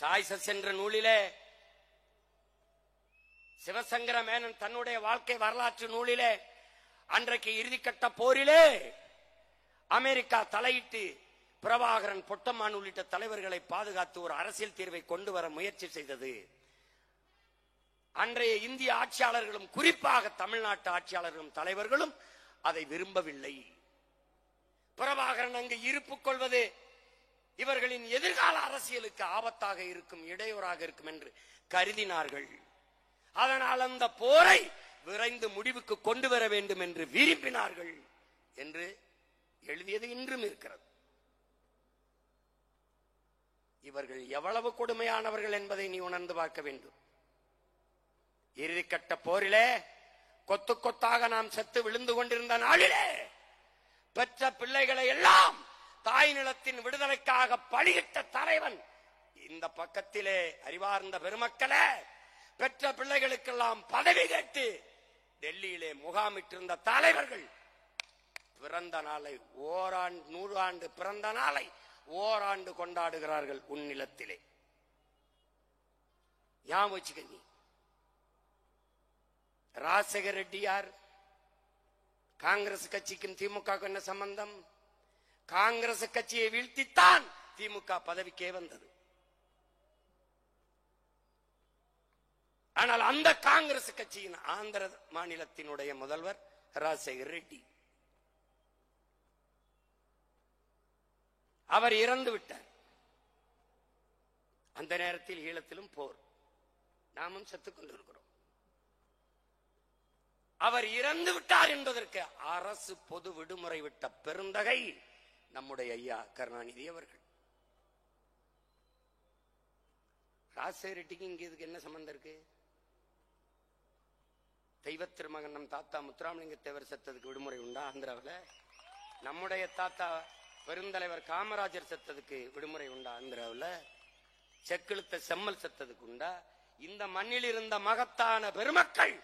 சாய்சஸ் என்ற நூலிலே சிவசங்கர மேனன் தன்னுடைய வாழ்க்கை வரலாற்று நூலிலே அன்றைக்கு இறுதிக்கட்ட போரிலே அமெரிக்கா தலையிட்டு பிரபாகரன், பொட்டம்மான் உள்ளிட்ட தலைவர்களை பாதுகாத்து ஒரு அரசியல் தீர்வை கொண்டு வர முயற்சி செய்தது. அன்றைய இந்திய ஆட்சியாளர்களும் குறிப்பாக தமிழ்நாட்டு ஆட்சியாளர்களும் தலைவர்களும் அதை விரும்பவில்லை. பிரபாகரன் அங்கு இருப்பு கொள்வது இவர்களின் எதிர்கால அரசியலுக்கு ஆபத்தாக இருக்கும், இடையூறாக இருக்கும் என்று கருதினார்கள். அதனால் அந்த போரை விரைந்து முடிவுக்கு கொண்டு வர வேண்டும் என்று விரும்பினார்கள் என்று எழுதியது இன்றும் இருக்கிறது. இவர்கள் எவ்வளவு கொடுமையானவர்கள் என்பதை நீ உணர்ந்து பார்க்க வேண்டும். இறுதிக்கட்ட போரிலே கொத்து கொத்தாக நாம் செத்து விழுந்து கொண்டிருந்த நாளிலே பெற்ற பிள்ளைகளை எல்லாம் தாய் நிலத்தின் விடுதலைக்காக பலியிட்ட தலைவன் இந்த பக்கத்திலே. அறிவார்ந்த பெருமக்களே, பெற்ற பிள்ளைகளுக்கெல்லாம் பதவி கேட்டு டெல்லியிலே முகாமிட்டிருந்த தலைவர்கள் பிறந்த நாளை 100 ஆண்டு பிறந்த நாளை ஓராண்டு கொண்டாடுகிறார்கள் உன் நிலத்திலே. ஞாபகம் வச்சுக்க. நீ ராஜசேகர ரெட்டி யார்? காங்கிரஸ் கட்சிக்கும் திமுக என்ன சம்பந்தம்? காங்கிரஸ் கட்சியை வீழ்த்தித்தான் திமுக பதவிக்கே வந்தது. ஆனால் அந்த காங்கிரஸ் கட்சியின் ஆந்திர மாநிலத்தினுடைய முதல்வர் ராஜசேகர ரெட்டி. அவர் இறந்து விட்டார். அந்த நேரத்தில் ஈழத்திலும் போர், நாமும் செத்துக் கொண்டிருக்கிறோம். அவர் இறந்து விட்டார் என்பதற்கு அரசு பொது விடுமுறை விட்ட பெருந்தகை நம்முடைய ஐயா கருணாநிதி அவர்கள். ராஜசேகர ரெட்டிக்கு இங்க இதுக்கு என்ன சம்பந்தம் இருக்கு? தெய்வ திருமகன் நம் தாத்தா முத்துராமலிங்க தேவர் செத்ததுக்கு விடுமுறை உண்டா ஆந்திராவில்? நம்முடைய தாத்தா பெருந்தலைவர் காமராஜர் செத்ததுக்கு விடுமுறை உண்டா ஆந்திராவில்? செக்கிழுத்த செம்மல் செத்ததுக்கு உண்டா? இந்த மண்ணில் இருந்த மகத்தான பெருமக்கள்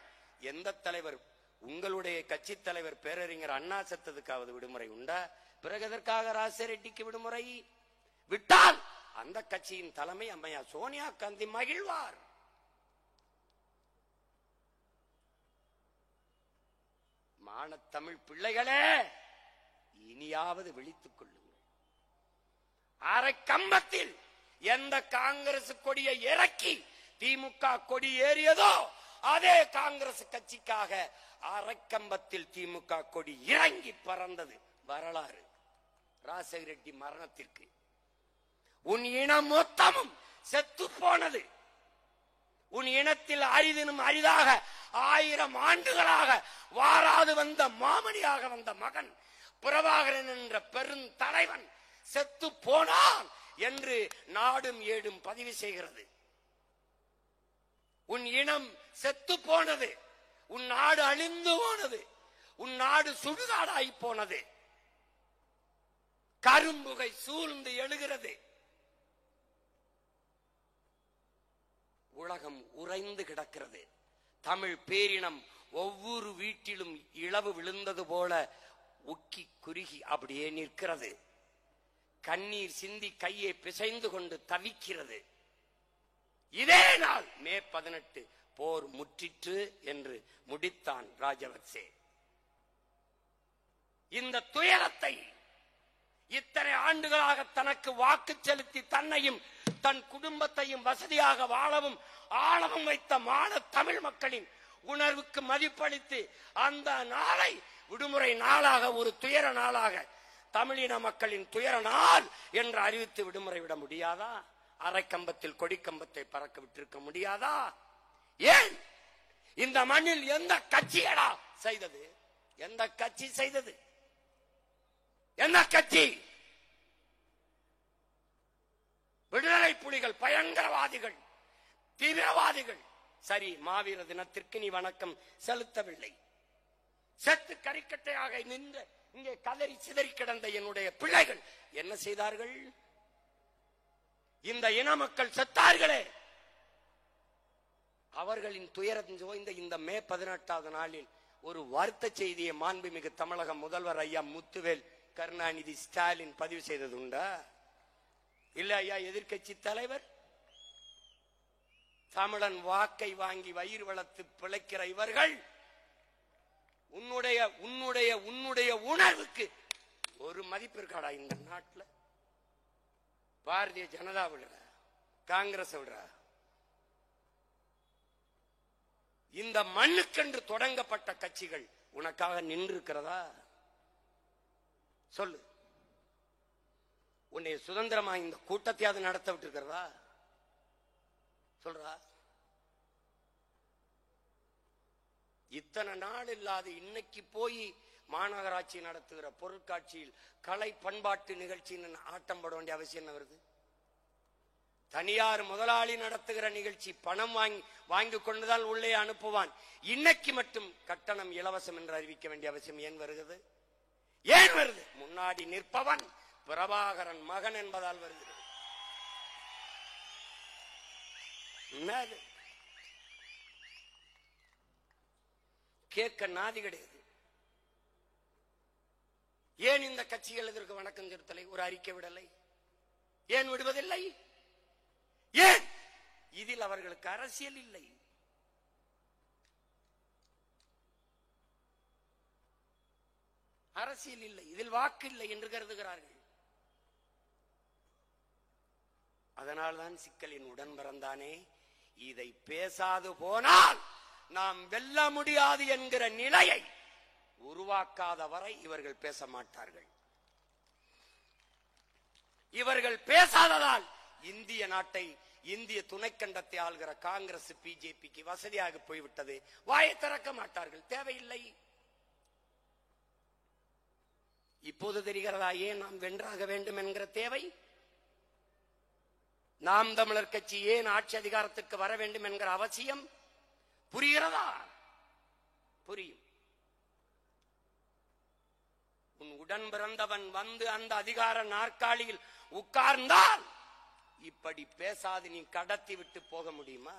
எந்த தலைவர், உங்களுடைய கட்சி தலைவர் பேரறிஞர் அண்ணா செத்ததுக்காவது விடுமுறை உண்டா? பிறகு எதற்காக ராஜசேகர ரெட்டிக்கு விடுமுறை? விட்டால் அந்த கட்சியின் தலைமை அம்மையா சோனியா காந்தி மகிழ்வார். மானத்தமிழ் பிள்ளைகளே, இனியாவது விழித்துக் கொள்ளுங்கள். அரை கம்பத்தில் எந்த காங்கிரஸ் கொடியை இறக்கி திமுக கொடி ஏறியதோ அதே காங்கிரஸ் கட்சிக்காக அரைக்கம்பத்தில் திமுக கொடி இறங்கி பறந்தது வரலாறு. ராஜசேகர ரெட்டி மரணத்திற்கு உன் இனம் மொத்தமும் செத்து போனது. உன் இனத்தில் அரிதினும் அரிதாக 1000 ஆண்டுகளாக வாராது வந்த மாமணியாக வந்த மகன் பிரபாகரன் என்ற பெருந்தலைவன் செத்து போனான் என்று நாடும் ஏடும் பதிவு செய்கிறது. உன் இனம் செத்து போனது, உன் நாடு அழிந்து போனது, உன் நாடு சுடுகாடாய் போனது, கரும்புகை சூழ்ந்து எழுகிறது, உலகம் உறைந்து கிடக்கிறது. தமிழ் பேரினம் ஒவ்வொரு வீட்டிலும் இழவு விழுந்தது போல உக்கி குறுகி அப்படியே நிற்கிறது. கண்ணீர் சிந்தி கையை பிசைந்து கொண்டு தவிக்கிறது. இதே நாள் மே 18 போர் முற்றிற்று என்று முடித்தான் ராஜபக்சே. இந்த துயரத்தை இத்தனை ஆண்டுகளாக தனக்கு வாக்கு செலுத்தி தன்னையும் தன் குடும்பத்தையும் வசதியாக வாழவும் ஆழவும் வைத்த மான தமிழ் மக்களின் உணர்வுக்கு மதிப்பளித்து அந்த நாளை விடுமுறை நாளாக, ஒரு துயர நாளாக, தமிழின மக்களின் துயர நாள் என்று அறிவித்து விடுமுறை விட முடியாதா? அரைக்கம்பத்தில் கொடிக்கம்பத்தை பறக்க விட்டிருக்க முடியாதா? ஏன் இந்த மண்ணில் எந்த கட்சியடா செய்தது? எந்த கட்சி செய்தது? என்ன கட்சி? விடுதலை புலிகள் பயங்கரவாதிகள், தீவிரவாதிகள். சரி, மாவீர தினத்திற்கு நீ வணக்கம் செலுத்தவில்லை. செத்து கரிக்கட்டையாக நின்ற இங்கே கதறி சிதறி கிடந்த என்னுடைய பிள்ளைகள் என்ன செய்தார்கள்? இந்த இன மக்கள் செத்தார்களே, அவர்களின் துயரம் சோய்ந்த இந்த மே 18வது நாளில் ஒரு வருத்த செய்தியை மாண்புமிகு தமிழக முதல்வர் ஐயா முத்துவேல் கருணாநிதி ஸ்டாலின் பதிவு செய்தது உண்டா? இல்ல ஐயா எதிர்கட்சி தலைவர், தமிழன் வாக்கை வாங்கி வயிறு வளர்த்து பிழைக்கிற இவர்கள் உன்னுடைய உணர்வுக்கு ஒரு மதிப்பு இருக்காடா இந்த நாட்டில்? பாரதிய ஜனதா விடுற, காங்கிரஸ் விடுற, இந்த மண்ணுக்கென்று தொடங்கப்பட்ட கட்சிகள் உனக்காக நின்று இருக்கிறதா? சொல்லு. உன்னை சுதந்திரமா இந்த கூட்டத்தையாவது நடத்த விட்டு இருக்கிறதா? சொல்றா. இத்தனை நாள் இல்லாத இன்னைக்கு போய் மாநகராட்சி நடத்துகிற பொருட்காட்சியில் கலை பண்பாட்டு நிகழ்ச்சின்னு ஆட்டம் போட வேண்டிய அவசியம் என்ன வருது? தனியார் முதலாளி நடத்துகிற நிகழ்ச்சி பணம் வாங்கி கொண்டுதான் உள்ளே அனுப்புவான். இன்னைக்கு மட்டும் கட்டணம் இலவசம் என்று அறிவிக்க வேண்டிய அவசியம் ஏன் வருகிறது? ஏன் வருது? முன்னாடி நிற்பவன் பிரபாகரன் மகன் என்பதால் வருகிறது. கேட்க நாதி கிடையாது. ஏன் இந்த கட்சிகள் இதற்கு வணக்கம் செலுத்தலை, ஒரு அறிக்கை விடலை? ஏன் விடுவதில்லை? ஏன்? இதில் அவர்களுக்கு அரசியல் இல்லை. அரசியல் இல்லை, இதில் வாக்கு இல்லை என்று கருதுகிறார்கள். அதனால்தான் சிக்கலின் உடன் பிறந்தானே, இதை பேசாது போனால் நாம் வெல்ல முடியாது என்கிற நிலையை உருவாக்காத வரை இவர்கள் பேச மாட்டார்கள். இவர்கள் பேசாததால் இந்திய நாட்டை, இந்திய துணைக்கண்டத்தை ஆள்கிற காங்கிரஸ் பிஜேபிக்கு வசதியாக போய்விட்டது. வாயை திறக்க மாட்டார்கள், தேவையில்லை. இப்போது தெரிகிறதா ஏன் நாம் வென்றாக வேண்டும் என்கிற தேவை? நாம் தமிழர் கட்சி ஏன் ஆட்சி அதிகாரத்துக்கு வர வேண்டும் என்கிற அவசியம் புரிகிறதா? புரியும். உன் உடன் பிறந்தவன் வந்து அந்த அதிகார நாற்காலியில் உட்கார்ந்தால் இப்படி பேசாது நீ கடத்தி விட்டு போக முடியுமா?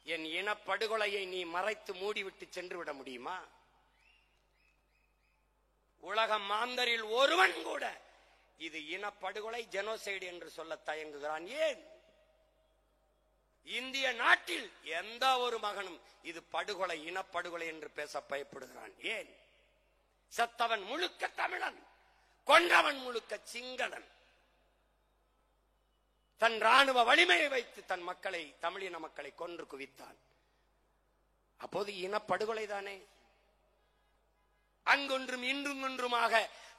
என் இனப்படுகொலையை நீ மறைத்து மூடிவிட்டு சென்று விட முடியுமா? உலக மாந்தரில் ஒருவன் கூட இது இனப்படுகொலை, ஜெனோசைடு என்று சொல்ல தயங்குகிறான். ஏன்? இந்திய நாட்டில் எந்த ஒரு மகனும் இது படுகொலை, இனப்படுகொலை என்று பேச பயப்படுகிறான். ஏன்? செத்தவன் முழுக்க தமிழன், கொன்றவன் முழுக்க சிங்களன். தன் ராணுவ வலிமையை வைத்து தன் மக்களை, தமிழின மக்களை கொன்று குவித்தான். அப்போது இனப்படுகொலை தானே. அங்கொன்றும் இன்றும் ஒன்றுமாக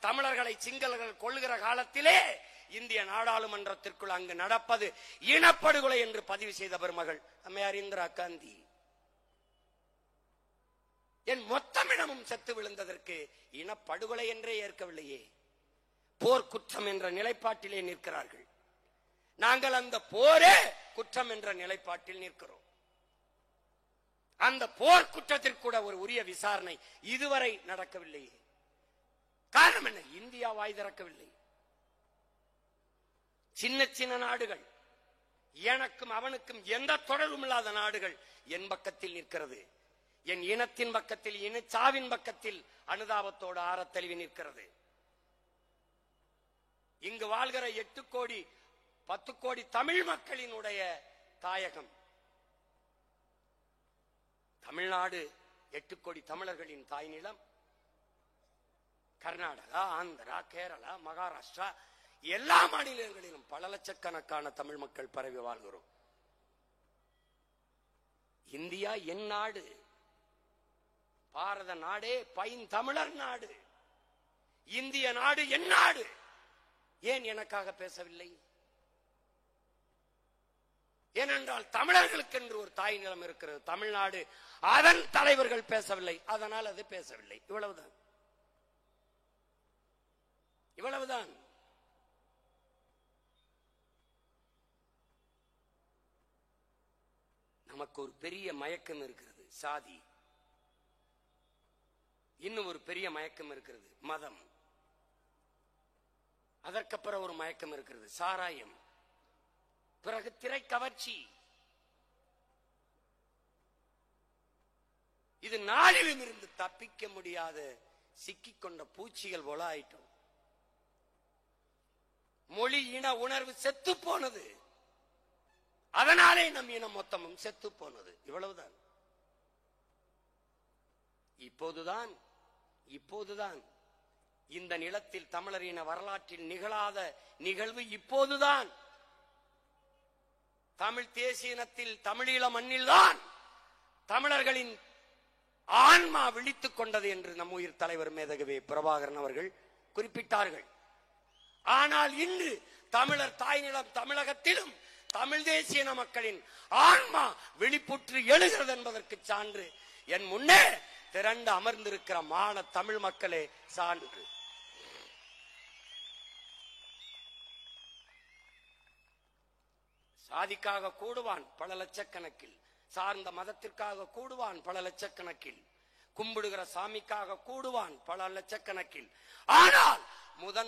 தமிழர்களை சிங்களர்கள் கொள்ளுகிற காலத்திலே இந்திய நாடாளுமன்றத்திற்குள் அங்கு நடப்பது இனப்படுகொலை என்று பதிவு செய்த பெருமகள் அம்மையார் இந்திரா காந்தி. என் மொத்தமிடமும் செத்து விழுந்ததற்கு இனப்படுகொலை என்றே ஏற்கவில்லையே, போர்க்குற்றம் என்ற நிலைப்பாட்டிலே நிற்கிறார்கள். நாங்கள் அந்த போரே குற்றம் என்ற நிலைப்பாட்டில் நிற்கிறோம். அந்த போர் குற்றத்திற்கு கூட ஒரு உரிய விசாரணை இதுவரை நடக்கவில்லையே. காரணம் என்ன? இந்தியா வாய் திறக்கவில்லை. சின்ன சின்ன நாடுகள், எனக்கும் அவனுக்கும் எந்த தொடர்பும் இல்லாத நாடுகள் என் பக்கத்தில் நிற்கிறது. என் இனத்தின் பக்கத்தில், இனச்சாவின் பக்கத்தில் அனுதாபத்தோடு ஆரத்தழுவி நிற்கிறது. இங்கு வாழ்கிற 8 கோடி 10 கோடி தமிழ் மக்களினுடைய தாயகம் தமிழ்நாடு. 8 கோடி தமிழர்களின் தாய் நிலம். கர்நாடகா, ஆந்திரா, கேரளா, மகாராஷ்டிரா எல்லா மாநிலங்களிலும் பல லட்சக்கணக்கான தமிழ் மக்கள் பரவி வாழ்கிறோம். இந்தியா என் நாடு, பாரத நாடே பைந்தமிழர் நாடு. இந்திய நாடு என் நாடு. ஏன் எனக்காக பேசவில்லை? ஏனென்றால் தமிழர்களுக்கு என்று ஒரு தாய் நிலம் இருக்கிறது, தமிழ்நாடு. அதன் தலைவர்கள் பேசவில்லை, அதனால் அது பேசவில்லை. இவ்வளவுதான், இவ்வளவுதான். நமக்கு ஒரு பெரிய மயக்கம் இருக்கிறது, சாதி. இன்னும் ஒரு பெரிய மயக்கம் இருக்கிறது, மதம். அதற்கப்புறம் ஒரு மயக்கம் இருக்கிறது, சாராயம். பிறகு திரை கவர்ச்சி. இது நாளிலும் இருந்து தப்பிக்க முடியாத சிக்கிக்கொண்ட பூச்சிகள் போல ஆயிட்டோம். மொழி இன உணர்வு செத்து போனது. அதனாலே நம் இனம் மொத்தமும் செத்து போனது. இவ்வளவுதான். இப்போதுதான் இந்த நிலத்தில் தமிழரின வரலாற்றில் நிகழாத நிகழ்வு இப்போதுதான். தமிழ் தேசிய இனத்தில், தமிழீழ மண்ணில்தான் தமிழர்களின் ஆன்மா விழித்துக் கொண்டது என்று நம் உயிர் தலைவர் மேதகவே பிரபாகரன் அவர்கள் குறிப்பிட்டார்கள். ஆனால் இன்று தமிழர் தாய் நிலம் தமிழகத்திலும் தமிழ் தேசிய மக்களின் ஆன்மா வெளிப்புற்று எழுகிறது என்பதற்கு சான்று என் முன்னே திரண்டு அமர்ந்திருக்கிற மான தமிழ் மக்களே சான்று. சாதிக்காக கூடுவான் பல லட்சக்கணக்கில், சார்ந்த மதத்திற்காக கூடுவான் பல லட்சக்கணக்கில், கும்பிடுகிற சாமிக்காக கூடுவான் பல லட்சக்கணக்கில். ஆனால்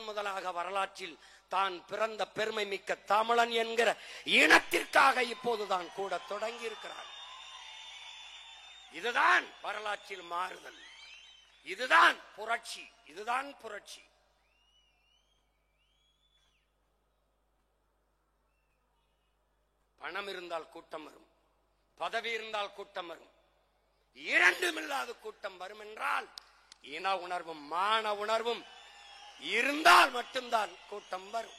முதலாக வரலாற்றில் தான் பிறந்த பெருமை மிக்க தமிழன் என்கிற இனத்திற்காக இப்போதுதான் கூட தொடங்கி இருக்கிறார். இதுதான் வரலாற்றில் மாறுதல். இதுதான் புரட்சி. இதுதான் புரட்சி. பணம் இருந்தால் கூட்டம் வரும், பதவி இருந்தால் கூட்டம் வரும். இரண்டும் இல்லாத கூட்டம் வரும் என்றால் இன உணர்வும் மான உணர்வும் இருந்தால் மட்டும்தான் கூட்டம் வரும்.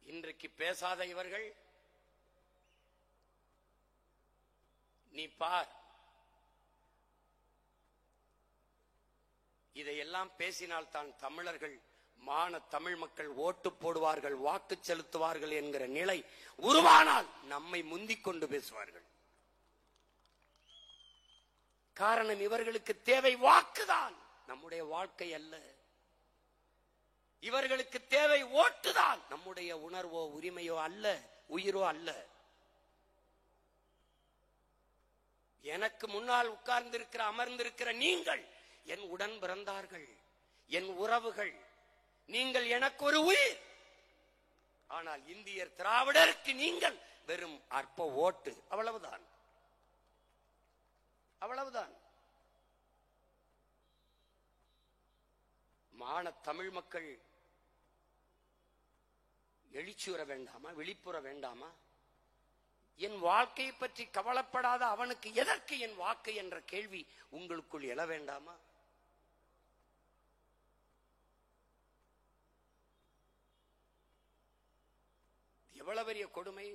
இன்றைக்கு பேசாத இவர்கள் நீ பார், இதையெல்லாம் பேசினால் தான் தமிழர்கள், மான தமிழ் மக்கள் ஓட்டு போடுவார்கள், வாக்கு செலுத்துவார்கள் என்கிற நிலை உருவானால் நம்மை முந்திக் கொண்டு பேசுவார்கள். காரணம், இவர்களுக்கு தேவை வாக்குதான், நம்முடைய வாழ்க்கை அல்ல. இவர்களுக்கு தேவை ஓட்டுதான், நம்முடைய உணர்வோ உரிமையோ அல்ல, உயிரோ அல்ல. எனக்கு முன்னால் உட்கார்ந்திருக்கிற அமர்ந்திருக்கிற நீங்கள் என் உடன் பிறந்தார்கள், என் உறவுகள். நீங்கள் எனக்கு ஒரு உயிர். ஆனால் இந்தியர் திராவிடருக்கு நீங்கள் வெறும் அற்ப ஓட்டு. அவ்வளவுதான், அவ்வளவுதான். மான தமிழ் மக்கள் எழுச்சியுற வேண்டாமா? விழிப்புற வேண்டாமா? என் வாழ்க்கையை பற்றி கவலைப்படாத அவனுக்கு எதற்கு என் வாக்கு என்ற கேள்வி உங்களுக்குள் எழ வேண்டாமா? எவ்வளவு பெரிய கொடுமை!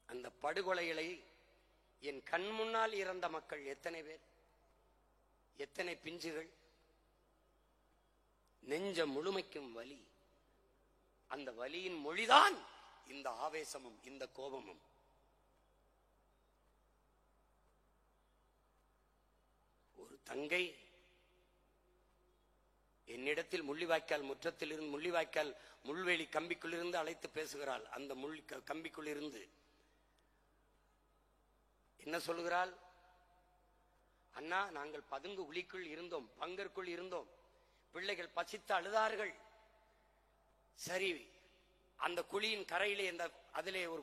அந்த படுகொலைகளை என் கண் முன்னால் இறந்த மக்கள் எத்தனை பேர், எத்தனை பிஞ்சுகள், நெஞ்ச முழுமைக்கும் வலி. அந்த வலியின் மொழிதான் இந்த ஆவேசமும் இந்த கோபமும். ஒரு தங்கை என்னிடத்தில் முள்ளிவாய்க்கால் முற்றத்தில் இருந்து, முள்ளிவாய்க்கால் முள்வேலி கம்பிக்குள் இருந்து அழைத்து பேசுகிறாள். அந்த முள் கம்பிக்குள் இருந்து என்ன சொல்லுகிறாள்? அண்ணா, நாங்கள் பதுங்கு உளிக்குள் இருந்தோம், பங்கருக்குள் இருந்தோம், பிள்ளைகள் பசித்து அழுதார்கள். சரி, அந்த குழியின் கரையிலே அதிலே ஒரு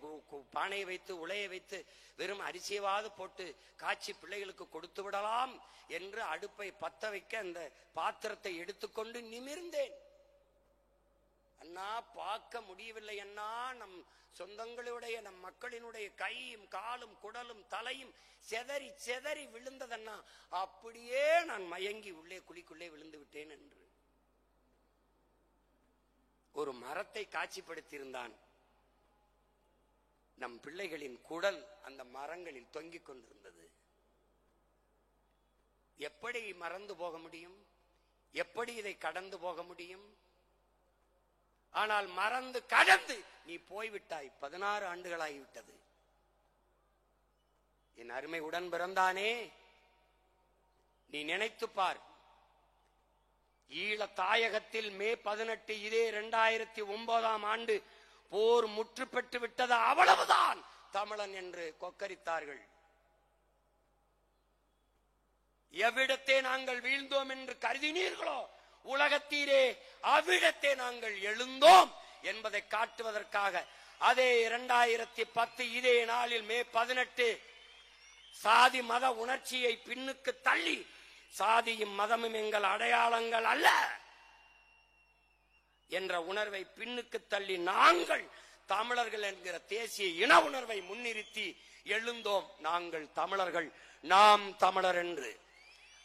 பானையை வைத்து உலையை வைத்து வெறும் அரிசியவாது போட்டு காய்ச்சி பிள்ளைகளுக்கு கொடுத்து விடலாம் என்று அடுப்பை பத்த வைக்க அந்த பாத்திரத்தை எடுத்துக்கொண்டு நிமிர்ந்தேன். அண்ணா, பார்க்க முடியவில்லை அண்ணா, நம் சொந்தங்களுடைய நம் மக்களினுடைய கையும் காலும் குடலும் தலையும் செதறி செதறி விழுந்ததண்ணா. அப்படியே நான் மயங்கி உள்ளே குழிக்குள்ளே விழுந்து விட்டேன் என்று ஒரு மரத்தை காட்சிப்படுத்தியிருந்தான். நம் பிள்ளைகளின் குடல் அந்த மரங்களில் தொங்கிக் கொண்டிருந்தது. எப்படி மறந்து போக முடியும்? எப்படி இதை கடந்து போக முடியும்? ஆனால் மறந்து கடந்து நீ போய்விட்டாய். 16 ஆண்டுகளாகிவிட்டது. என் அருமை உடன் பிறந்தானே, நீ நினைத்து பார். ஈழ தாயகத்தில் மே 18 இதே 2009ஆம் ஆண்டு போர் முற்று பெற்று விட்டது. அவ்வளவுதான் தமிழன் என்று கொக்கரித்தார்கள். எவ்விடத்தே நாங்கள் வீழ்ந்தோம் என்று கருதினீர்களோ, உலகத்தீரே அவ்விடத்தே நாங்கள் எழுந்தோம் என்பதை காட்டுவதற்காக அதே 2010 இதே நாளில் மே 18 சாதி மத உணர்ச்சியை பின்னுக்கு தள்ளி, சாதியும் மதமும் எங்கள் அடையாளங்கள் அல்ல என்ற உணர்வை பின்னுக்கு தள்ளி நாங்கள் தமிழர்கள் என்கிற தேசிய இன உணர்வை முன்னிறுத்தி எழுந்தோம். நாங்கள் தமிழர்கள், நாம் தமிழர் என்று.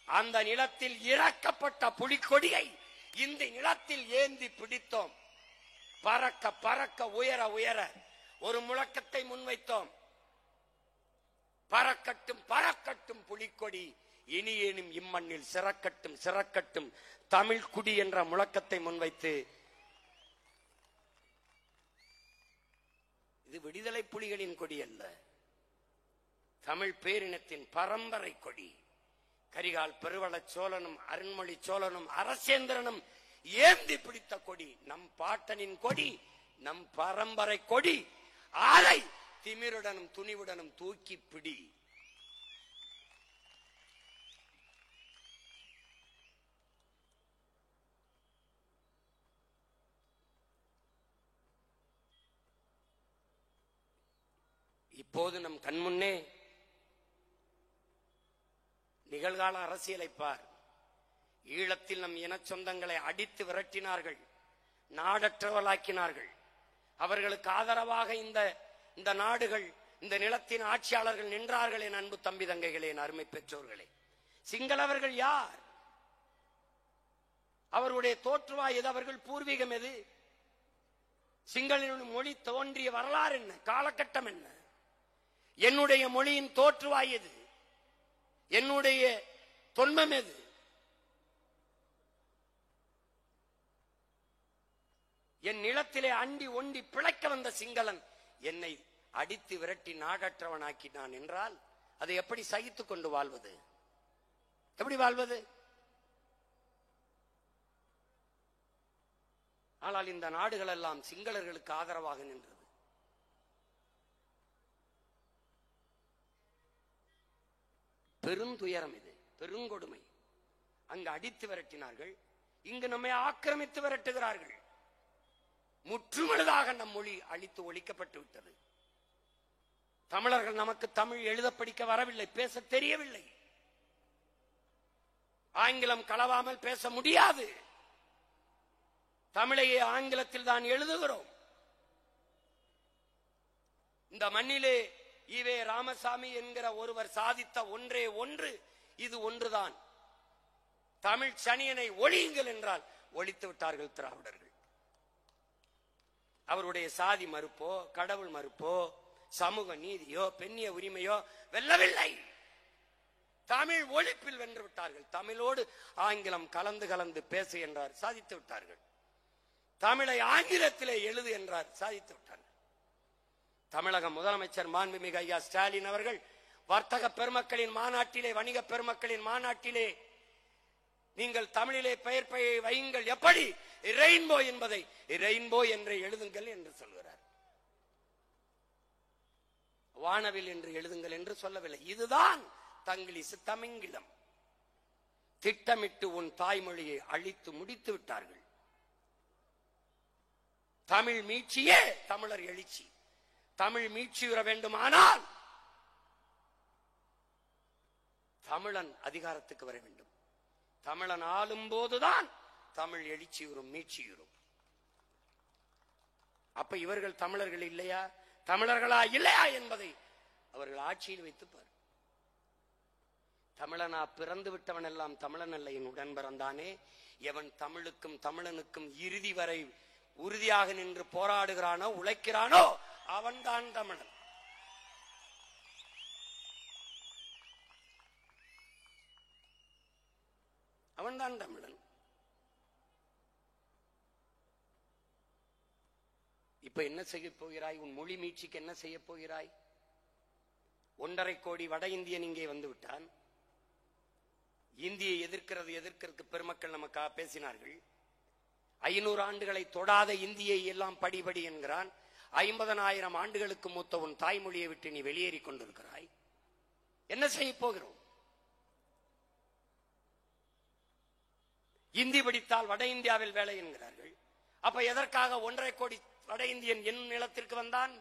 அந்த நிலத்தில் இறக்கப்பட்ட புலிக்கொடியை இந்த நிலத்தில் ஏந்தி பிடித்தோம். பறக்க பறக்க உயர உயர ஒரு முழக்கத்தை முன்வைத்தோம். பறக்கட்டும் பறக்கட்டும் புலிக்கொடி, இனியேனும் இம்மண்ணில் சிறக்கட்டும் சிறக்கட்டும் தமிழ் குடி என்ற முழக்கத்தை முன்வைத்து, இது விடுதலை புலிகளின் கொடி அல்ல, தமிழ் பேரினத்தின் பரம்பரை கொடி. கரிகால் பெருவள சோழனும் அருண்மொழி சோழனும் அரசேந்திரனும் ஏந்தி பிடித்த கொடி, நம் பாட்டனின் கொடி, நம் பரம்பரை கொடி. அதை திமிருடனும் துணிவுடனும் தூக்கி பிடி. இப்போது நம் கண்முன்னே நிகழ்கால அரசியலை பார். ஈழத்தில் நம் இன சொந்தங்களை அடித்து விரட்டினார்கள், நாடற்றவர்களாக்கினார்கள். அவர்களுக்கு ஆதரவாக இந்த நாடுகள், இந்த நிலத்தின் ஆட்சியாளர்கள் நின்றார்கள். என் அன்பு தம்பி தங்கைகளே, என் அருமை பெற்றோர்களே, சிங்களவர்கள் யார்? அவருடைய தோற்றுவாய் எது? அவர்கள் பூர்வீகம் எது? சிங்களின் மொழி தோன்றிய வரலாறு என்ன? காலகட்டம் என்ன? என்னுடைய மொழியின் தோற்றுவாய் எது? என்னுடைய தொன்மம் எது? என் நிலத்திலே அண்டி ஒண்டி பிழைக்க வந்த சிங்களன் என்னை அடித்து விரட்டி நாடற்றவனாக்கினான் என்றால் அதை எப்படி சகித்துக் கொண்டு வாழ்வது? எப்படி வாழ்வது? ஆனால் இந்த நாடுகள் எல்லாம் சிங்களர்களுக்கு ஆதரவாக நின்றது. பெருந்துயரம் இது, பெருங்கொடுமை. அங்கு அடித்து விரட்டினார்கள், இங்கு நம்மை ஆக்கிரமித்து விரட்டுகிறார்கள். முற்றுமுழுதாக நம் மொழி அழித்து ஒழிக்கப்பட்டு விட்டது. தமிழர்கள் நமக்கு தமிழ் எழுத படிக்க வரவில்லை, பேச தெரியவில்லை. ஆங்கிலம் கலவாமல் பேச முடியாது. தமிழையே ஆங்கிலத்தில் தான் எழுதுகிறோம். இந்த மண்ணிலே ஈவே ராமசாமி என்கிற ஒருவர் சாதித்த ஒன்றே ஒன்று, இது ஒன்றுதான். தமிழ் சனியனை ஒழியுங்கள் என்றால் ஒழித்து விட்டார்கள் திராவிடர்கள். அவருடைய சாதி மறுப்போ, கடவுள் மறுப்போ, சமூக நீதியோ, பெண்ணிய உரிமையோ வெல்லவில்லை. தமிழ் ஒழிப்பில் வென்று விட்டார்கள். தமிழோடு ஆங்கிலம் கலந்து கலந்து பேசு என்றார், சாதித்து விட்டார்கள். தமிழை ஆங்கிலத்திலே எழுது என்றார், சாதித்து விட்டார்கள். தமிழக முதலமைச்சர் மாண்புமிகு ஐயா ஸ்டாலின் அவர்கள் வர்த்தக பெருமக்களின் மாநாட்டிலே, வணிக பெருமக்களின் மாநாட்டிலே, நீங்கள் தமிழிலே பெயர் வையுங்கள், எப்படி ரெயின்போ என்பதை ரெயின்போ என்று எழுதுங்கள் என்று சொல்கிறார். வானவில் என்று எழுதுங்கள் என்று சொல்லவில்லை. இதுதான் தங்கிலீசு, தமிங்கிலம். திட்டமிட்டு உன் தாய்மொழியை அழித்து முடித்து விட்டார்கள். தமிழ் மீட்சியே தமிழர் எழுச்சி. தமிழ் மீட்சியுற வேண்டுமானால் தமிழன் அதிகாரத்துக்கு வர வேண்டும். தமிழன் ஆளும் போதுதான் தமிழ் எழுச்சியுறும், மீட்சியுறும். அப்ப இவர்கள் தமிழர்கள் இல்லையா, தமிழர்களா இல்லையா என்பதை அவர்கள் ஆட்சியில் வைத்துப்பார். தமிழனா பிறந்து விட்டவன் எல்லாம் தமிழன் அல்ல, என் உடன் பிறந்தானே. எவன் தமிழுக்கும் தமிழனுக்கும் இறுதி வரை உறுதியாக நின்று போராடுகிறானோ, உழைக்கிறானோ, அவன்தான் தமிழன். அவன்தான் தமிழன். இப்ப என்ன செய்ய போகிறாய்? உன் மொழி மீட்சிக்கு என்ன செய்ய போகிறாய்? 1.5 கோடி வட இந்தியன் இங்கே வந்து விட்டான். இந்தியை எதிர்க்கிறது பெருமக்கள் நமக்காக பேசினார்கள். 500 ஆண்டுகளை தொடாத இந்தியை எல்லாம் படிபடி என்கிறான். 50,000 ஆண்டுகளுக்கு மூத்த உன் தாய்மொழியை விட்டு நீ வெளியேறி கொண்டிருக்கிறாய். என்ன செய்ய போகிறோம்? இந்தி படித்தால் வட இந்தியாவில் வேலை என்கிறார்கள். அப்ப எதற்காக 1.5 கோடி வட இந்தியன் என் நிலத்திற்கு வந்தான்?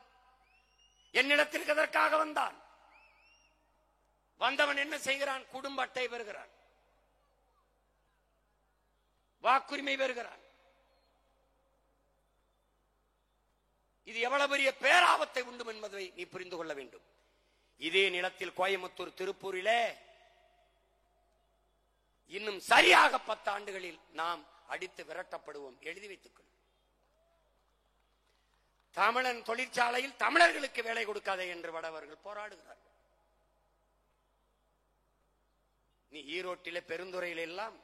என் நிலத்திற்கு எதற்காக வந்தான்? வந்தவன் என்ன செய்கிறான்? குடும்ப அட்டை பெறுகிறான், வாக்குரிமை பெறுகிறான். இது எவ்வளவு பெரிய பேராபத்தை உண்டும் என்பதை நீ புரிந்து கொள்ள வேண்டும். இதே நிலத்தில் கோயம்புத்தூர், திருப்பூரிலே இன்னும் சரியாக 10 ஆண்டுகளில் நாம் அடித்து விரட்டப்படுவோம். எழுதி வைத்துக் கொள். தமிழன் தொழிற்சாலையில் தமிழர்களுக்கு வேலை கொடுக்காதே என்று வடவர்கள் போராடுகிறார்கள். நீ ஈரோட்டிலே, பெருந்துறையில் எல்லாம்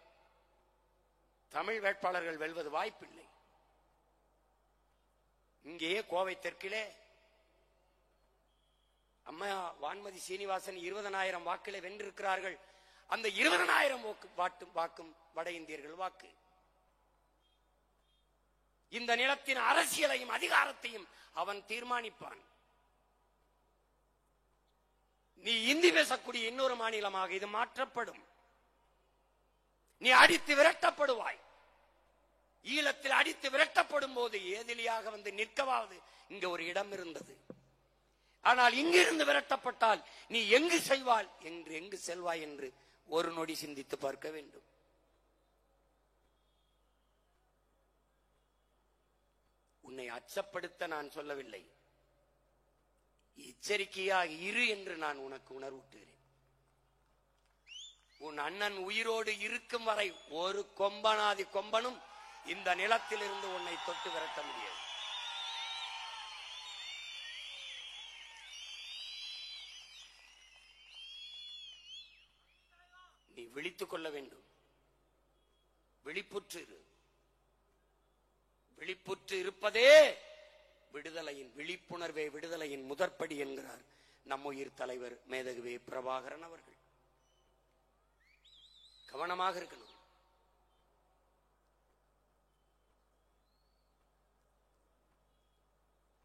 தமிழ் வேட்பாளர்கள் வெல்வது வாய்ப்பில்லை. இங்கே கோவை தெற்கிலே அம்மா வான்மதி சீனிவாசன் 20,000 வாக்கிலே வென்றிருக்கிறார்கள். அந்த 20,000 வாக்கும் வட இந்தியர்கள் வாக்கு. இந்த நிலத்தின் அரசியலையும் அதிகாரத்தையும் அவன் தீர்மானிப்பான். நீ இந்தி பேசக்கூடிய இன்னொரு மாநிலமாக இது மாற்றப்படும். நீ அடித்து விரட்டப்படுவாய். ஈழத்தில் அடித்து விரட்டப்படும் போது ஏதிலியாக வந்து நிற்கவாவது இங்க ஒரு இடம் இருந்தது. ஆனால் இங்கிருந்து விரட்டப்பட்டால் நீ எங்கு செல்வாய் என்று, எங்கு செல்வாய் என்று ஒரு நொடி சிந்தித்து பார்க்க வேண்டும். உன்னை அச்சப்படுத்த நான் சொல்லவில்லை, எச்சரிக்கையாக இரு என்று நான் உனக்கு உணர்வூட்டுகிறேன். உன் அண்ணன் உயிரோடு இருக்கும் வரை ஒரு கொம்பனாதி கொம்பனும் இந்த நிலத்தில் இருந்து உன்னை தொட்டு விரட்ட முடியாது. நீ விழித்துக் கொள்ள வேண்டும். விழிப்புற்று இருப்பதே விடுதலையின் விழிப்புணர்வே விடுதலையின் முதற்படி என்கிறார் நம்முயிர் தலைவர் மேதகுவே பிரபாகரன் அவர்கள். கவனமாக இருக்கணும்.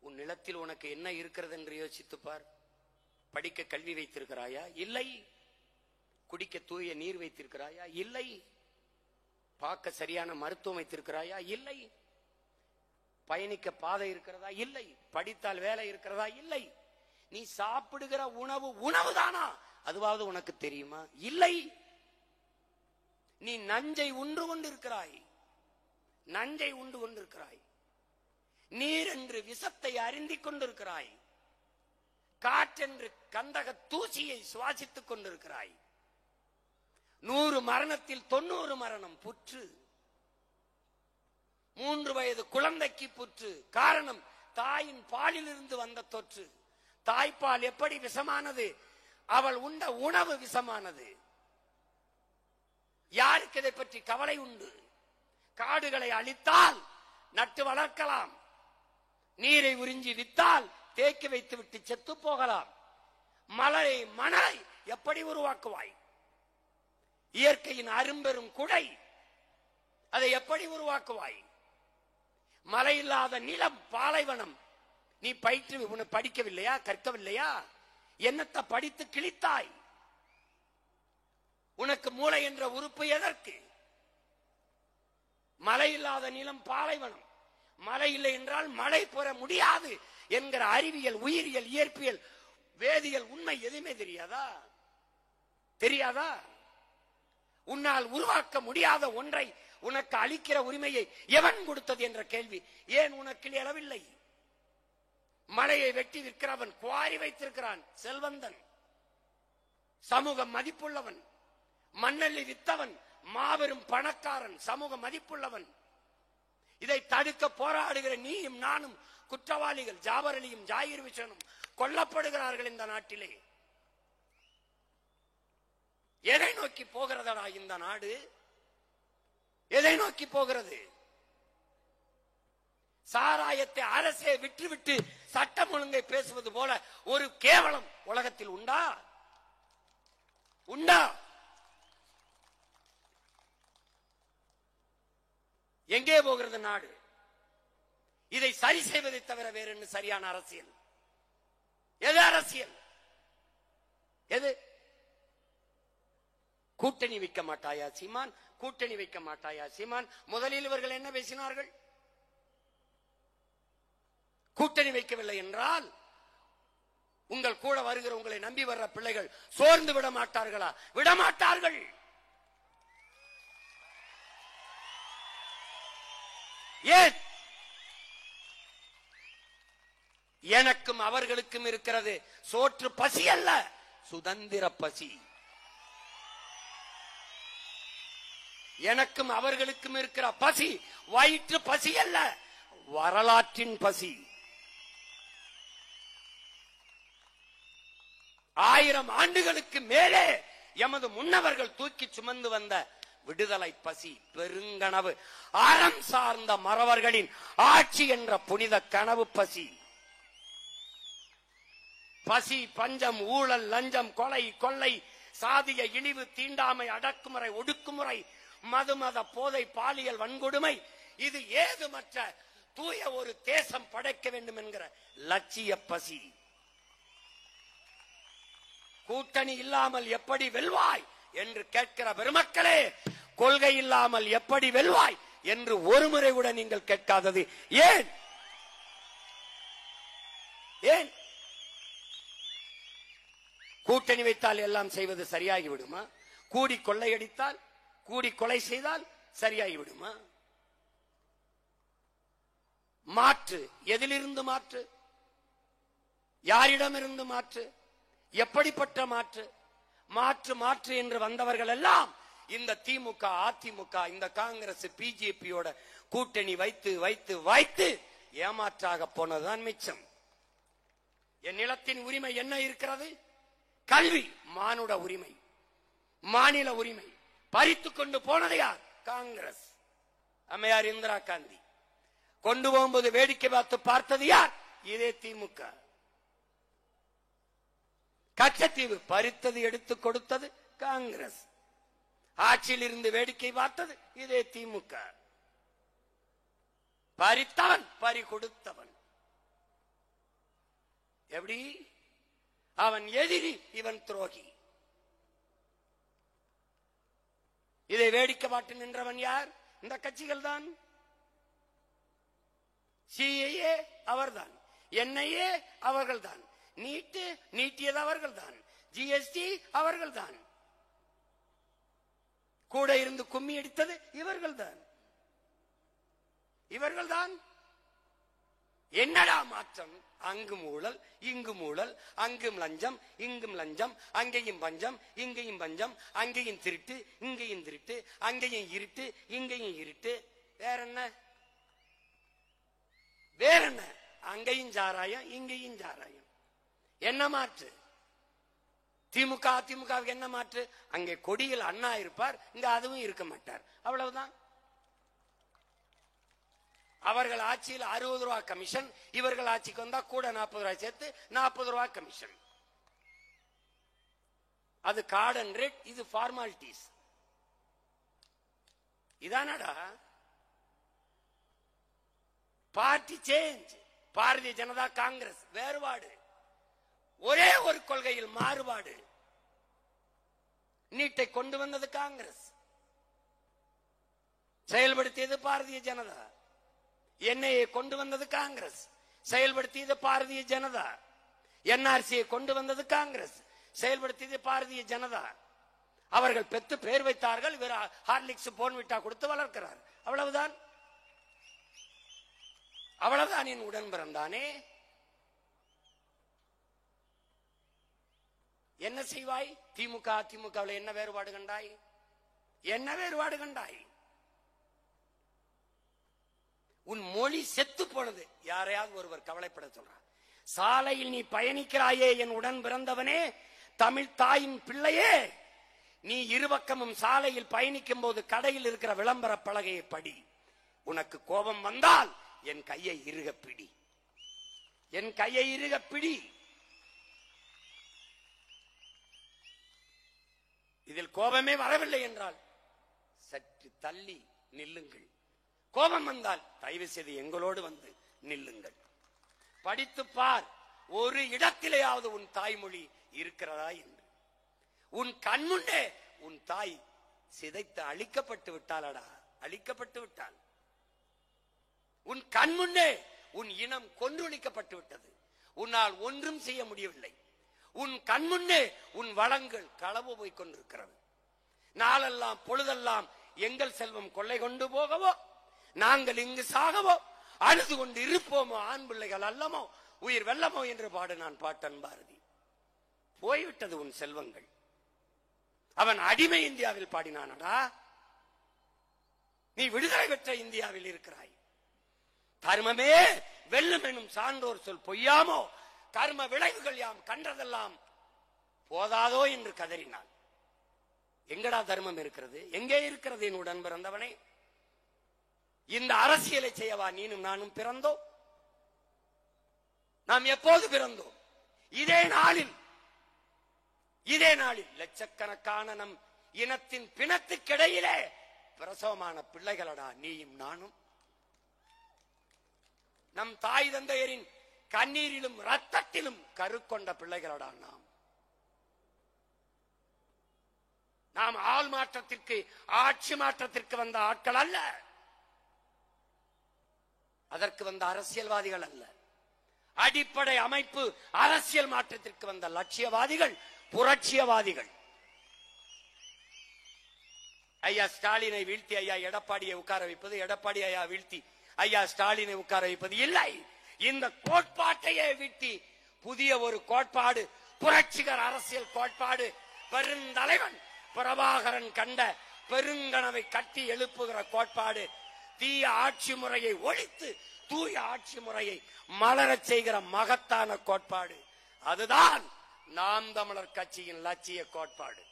உன் நிலத்தில் உனக்கு என்ன இருக்கிறது என்று யோசித்துப்பார். படிக்க கல்வி வைத்திருக்கிறாயா? இல்லை. குடிக்க தூய நீர் வைத்திருக்கிறாயா? இல்லை. பார்க்க சரியான மருத்துவம் வைத்திருக்கிறாயா? இல்லை. பயணிக்க பாதை இருக்கிறதா? இல்லை. படித்தால் வேலை இருக்கிறதா? இல்லை. நீ சாப்பிடுகிற உணவு உணவுதானா? அதுவாவது உனக்கு தெரியுமா? இல்லை. நீ நஞ்சை உண்டு கொண்டிருக்கிறாய். நஞ்சை உண்டு கொண்டிருக்கிறாய். நீர் என்று விஷத்தை அருந்திக் கொண்டிருக்கிறாய். காற்றென்று கந்தக தூசியை சுவாசித்துக் கொண்டிருக்கிறாய். 100 மரணத்தில் 90 மரணம் புற்று. 3 வயது குழந்தைக்கு புற்று. காரணம், தாயின் பாலில் இருந்து வந்த தொற்று. தாய்ப்பால் எப்படி விஷமானது? அவள் உண்ட உணவு விஷமானது. யாருக்கு இதை பற்றி கவலை உண்டு? காடுகளை அழித்தால் நட்டு வளர்க்கலாம். நீரை உறிஞ்சி வித்தால் தேக்கி வைத்து விட்டு செத்து போகலாம். மணலை எப்படி உருவாக்குவாய்? இயற்கையின் அரும்பெரும் குடை, அதை எப்படி உருவாக்குவாய்? மழை இல்லாத நிலம், பாலைவனம். நீ படிக்கவில்லையா? கற்கவில்லையா? என்னத்தை படித்து கிழித்தாய்? உனக்கு மூளை என்ற உறுப்பு எதற்கு? மழை இல்லாத நிலம், பாலைவனம். மழை இல்லை என்றால் மழை பெற முடியாது என்கிற அறிவியல், உயிரியல், இயற்பியல், வேதியியல் உண்மை எதுவுமே தெரியாதா? தெரியாதா? உன்னால் உருவாக்க முடியாத ஒன்றை உனக்கு அளிக்கிற உரிமையை எவன் கொடுத்தது என்ற கேள்வி ஏன் உனக்கு எழவில்லை? மலையை வெட்டி விற்கிறவன், குவாரி வைத்திருக்கிறான், செல்வந்தன், சமூக மதிப்புள்ளவன். மண்ணள்ளி வித்தவன் மாபெரும் பணக்காரன், சமூக மதிப்புள்ளவன். இதை தடுக்க போராடுகிற நீயும் நானும் குற்றவாளிகள். ஜாபர் அலியும் ஜாகிர் ஹுசைனும் கொல்லப்படுகிறார்கள் இந்த நாட்டிலே. எதை நோக்கி போகிறதா இந்த நாடு? எதை நோக்கி போகிறது? சாராயத்தை அரசே விட்டுவிட்டு சட்டம் ஒழுங்கை பேசுவது போல ஒரு கேவலம் உலகத்தில் உண்டா? உண்டா? எங்கே போகிறது நாடு? இதை சரி செய்வதை தவிர வேற என்ன சரியான அரசியல்? எது அரசியல்? எது? கூட்டணி வைக்க மாட்டாயா சீமான்? கூட்டணி வைக்க மாட்டாயா சீமான்? முதலில் இவர்கள் என்ன பேசினார்கள்? கூட்டணி வைக்கவில்லை என்றால் உங்கள் கூட வருகிற, உங்களை நம்பி வர்ற பிள்ளைகள் சோர்ந்து விட மாட்டார்களா? விடமாட்டார்கள். ஏன்? எனக்கும் அவர்களுக்கும் இருக்கிறது சோற்று பசி அல்ல, சுதந்திர பசி. எனக்கும் அவர்களுக்கும் இருக்கிற பசி வயிற்று பசி அல்ல, வரலாற்றின் பசி. 1000 ஆண்டுகளுக்கு மேலே எமது முன்னவர்கள் தூக்கி சுமந்து வந்த விடுதலை பசி, பெருங்கனவு, அறம் சார்ந்த மறவர்களின் ஆட்சி என்ற புனித கனவு பசி. பசி, பஞ்சம், ஊழல், லஞ்சம், கொலை, கொள்ளை, சாதிய இழிவு, தீண்டாமை, அடக்குமுறை, ஒடுக்குமுறை, மதுமத போதை, பாலியல் வன்கொடுமை, இது ஏதுமற்ற தூய ஒரு தேசம் படைக்க வேண்டும் என்கிற லட்சிய பசி. கூட்டணி இல்லாமல் எப்படி வெல்வாய் என்று கேட்கிற பெருமக்களே, கொள்கை இல்லாமல் எப்படி வெல்வாய் என்று ஒரு முறை கூட நீங்கள் கேட்காதது ஏன்? ஏன்? கூட்டணி வைத்தால் எல்லாம் செய்வது சரியாகி விடுமா? கூடி கொள்ளையடித்தால், கூடி கொலை செய்தால் சரியாகி விடுமா? மாற்று. எதிலிருந்து மாற்று? யாரிடமிருந்து மாற்று? எப்படிப்பட்ட மாற்று? மாற்று மாற்று என்று வந்தவர்கள் எல்லாம் இந்த திமுக, அதிமுக, இந்த காங்கிரஸ், பிஜேபியோட கூட்டணி வைத்து வைத்து வைத்து ஏமாற்றாக போனதுதான் மிச்சம். என் நிலத்தின் உரிமை என்ன இருக்கிறது? கல்வி, மானுட உரிமை, மாநில உரிமை. பறித்துக் கொண்டு போனது யார்? காங்கிரஸ், அம்மையார் இந்திரா காந்தி. கொண்டு போகும்போது வேடிக்கை பார்த்தது யார்? இதே திமுக. கச்சத்தீவு பறித்தது எடுத்து கொடுத்தது காங்கிரஸ். ஆட்சியில் இருந்து வேடிக்கை பார்த்தது இதே திமுக. பறித்தவன் பறி கொடுத்தவன். எப்படி? அவன் எதிரி, இவன் துரோகி. இதை வேடிக்கை பார்த்து நின்றவன் யார்? இந்த கட்சிகள் தான். சிஏஏ அவர்தான், என்ஐஏ அவர்கள்தான், நீட்டியது அவர்கள்தான், ஜிஎஸ்டி அவர்கள்தான், கூட இருந்து கும்மி அடித்தது இவர்கள்தான். என்னடா மாற்றம்? அங்கும் ஊழல், இங்கும் ஊழல், அங்கும் லஞ்சம், இங்கும் லஞ்சம், அங்கேயும் பஞ்சம், இங்கேயும் பஞ்சம், அங்கேயும் திருட்டு, இங்கேயும் திருட்டு, அங்கேயும் இருட்டு, இங்கேயும் இருட்டு. வேற என்ன? அங்கேயும் சாராயம், இங்கேயும் சாராயம். என்ன மாற்று? திமுக அதிமுகவுக்கு என்ன மாற்று? அங்கே கொடியில் அண்ணா இருப்பார், இங்க அதுவும் இருக்க மாட்டார். அவ்வளவுதான். அவர்கள் ஆட்சியில் 60 ரூபாய் கமிஷன், இவர்கள் ஆட்சிக்கு வந்தா கூட 40 ரூபாய் சேர்த்து 40 ரூபாய் கமிஷன். அது கார்டு அண்ட் ரேட், இது ஃபார்மாலிட்டிஸ். இதானடா பார்ட்டி சேஞ்ச். பாரதிய ஜனதா காங்கிரஸ் வேறுபாடு, ஒரே ஒரு கொள்கையில் மாறுபாடு. நீட்டை கொண்டு வந்தது காங்கிரஸ், செயல்படுத்தியது பாரதிய ஜனதா. என்ஐஏ கொண்டு வந்தது காங்கிரஸ், செயல்படுத்தியது பாரதிய ஜனதா. என்ஆர்சியை கொண்டு வந்தது காங்கிரஸ், செயல்படுத்தியது பாரதிய ஜனதா. அவர்கள் பெற்று பேர் வைத்தார்கள், இவர் ஹார்லிக்ஸ் போன்விட்டா கொடுத்து வளர்க்கிறார். அவ்வளவுதான். அவ்வளவுதான். என் உடன் பிறந்தானே. என்ன செய்வாய்? திமுக அதிமுகவில் என்ன வேறுபாடு கண்டாய்? என்ன வேறுபாடு கண்டாய்? உன் மொழி செத்து போனது. யாரையாவது ஒருவர் கவலைப்பட சொல்றார். சாலையில் நீ பயணிக்கிறாயே என் உடன் பிறந்தவனே, தமிழ் தாயின் பிள்ளையே, நீ இருபக்கமும் சாலையில் பயணிக்கும் போது கடையில் இருக்கிற விளம்பர பலகையை படி. உனக்கு கோபம் வந்தால் என் கையை இறுக பிடி, என் கையை இறுக பிடி. இதில் கோபமே வரவில்லை என்றால் சற்று தள்ளி நில்லுங்கள். கோபம் வந்தால் தயவு செய்து எங்களோடு வந்து நில்லுங்கள். படித்து பார், ஒரு இடத்திலேயாவது உன் தாய்மொழி இருக்கிறதா என்று. உன் கண்முன்னே உன் தாய் சிதைத்து அழிக்கப்பட்டு விட்டாளடா, அழிக்கப்பட்டு விட்டாள். உன் கண்முன்னே உன் இனம் கொன்றொழிக்கப்பட்டு விட்டது. உன்னால் ஒன்றும் செய்ய முடியவில்லை. உன் கண்முன்னே உன் வளங்கள் களவு போய் கொண்டிருக்கிறது. நாளெல்லாம் பொழுதெல்லாம் எங்கள் செல்வம் கொள்ளை கொண்டு போகவோ, நாங்கள் இங்கு சாகவோ, அழுது கொண்டு இருப்போமோ, ஆண் பிள்ளைகள் அல்லமோ, உயிர் வெல்லமோ என்று பாடு நான் பாட்டன் பாரதி. போய்விட்டது உன் செல்வங்கள். அவன் அடிமை இந்தியாவில் பாடினானடா, நீ விடுதலை பெற்ற இந்தியாவில் இருக்கிறாய். தர்மமே வெல்லும் எனும் சான்றோர் சொல் பொய்யாமோ, கர்ம விளைவுகள் யாம் கண்டதெல்லாம் போதாதோ என்று கதறினான். எங்கடா தர்மம் இருக்கிறது? எங்கே இருக்கிறது என் உடன் பிறந்தவனே? இந்த அரசியலை செய்யவா நீனும் நானும் பிறந்தோம்? நாம் எப்போது பிறந்தோம்? இதே நாளில் லட்சக்கணக்கான நம் இனத்தின் பிணத்துக்கிடையிலே பிரசவமான பிள்ளைகளடா நீயும் நானும். நம் தாய் தந்தையரின் கண்ணீரிலும் ரத்தத்திலும் கருக்கொண்ட பிள்ளைகளடா நாம் ஆள் மாற்றத்திற்கு, ஆட்சி மாற்றத்திற்கு வந்த ஆட்கள் அல்ல. அதற்கு வந்த அரசியல்வாதிகள் அல்ல. அடிப்படை அமைப்பு அரசியல் மாற்றத்திற்கு வந்த லட்சியவாதிகள், புரட்சியவாதிகள். ஐயா ஸ்டாலினை வீழ்த்தி ஐயா எடப்பாடியை உட்கார வைப்பது, எடப்பாடி ஐயா வீழ்த்தி ஐயா ஸ்டாலினை உட்கார வைப்பது இல்லை. இந்த கோட்பாட்டையே வீழ்த்தி புதிய ஒரு கோட்பாடு, புரட்சிகர அரசியல் கோட்பாடு, பெருந்தலைவன் பிரபாகரன் கண்ட பெருங்கனவை கட்டி எழுப்புகிற கோட்பாடு, தீய ஆட்சி முறையை ஒழித்து தூய ஆட்சி முறையை மலரச் செய்கிற மகத்தான கோட்பாடு. அதுதான் நாம் தமிழர் கட்சியின் லட்சிய கோட்பாடு.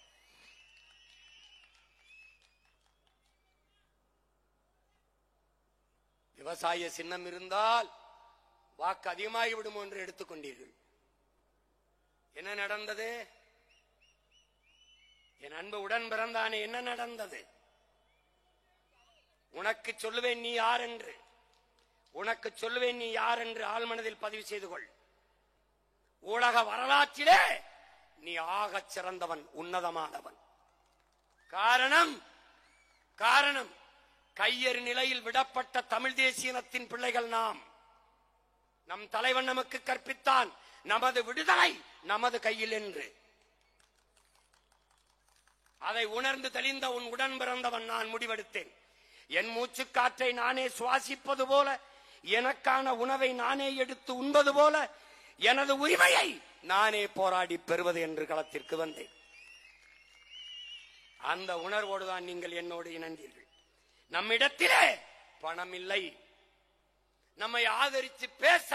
விவசாய சின்னம் இருந்தால் வாக்கு அதிகமாகி விடும் என்று எடுத்துக்கொண்டீர்கள். என்ன நடந்தது? என் அன்பு உடன் பிறந்தானே, என்ன நடந்தது? உனக்கு சொல்லுவேன் நீ யார் என்று, உனக்கு சொல்லுவேன் நீ யார் என்று ஆழ்மனதில் பதிவு செய்து கொள். உலக வரலாற்றிலே நீ ஆகச் சிறந்தவன், உன்னதமானவன். காரணம் காரணம் கையறு நிலையில் விடப்பட்ட தமிழ் தேசியனத்தின் பிள்ளைகள் நாம். நம் தலைவன் நமக்கு கற்பித்தான், நமது விடுதலை நமது கையில் என்று. அதை உணர்ந்து தெளிந்த உன் உடன் பிறந்தவன் நான் முடிவெடுத்தேன். என் மூச்சு காற்றை நானே சுவாசிப்பது போல, எனக்கான உணவை நானே எடுத்து உண்பது போல, எனது உரிமையை நானே போராடி பெறுவது என்று களத்திற்கு வந்தேன். அந்த உணர்வோடுதான் நீங்கள் என்னோடு இணைந்தீர்கள். நம்மிடத்திலே பணம் இல்லை, நம்மை ஆதரித்து பேச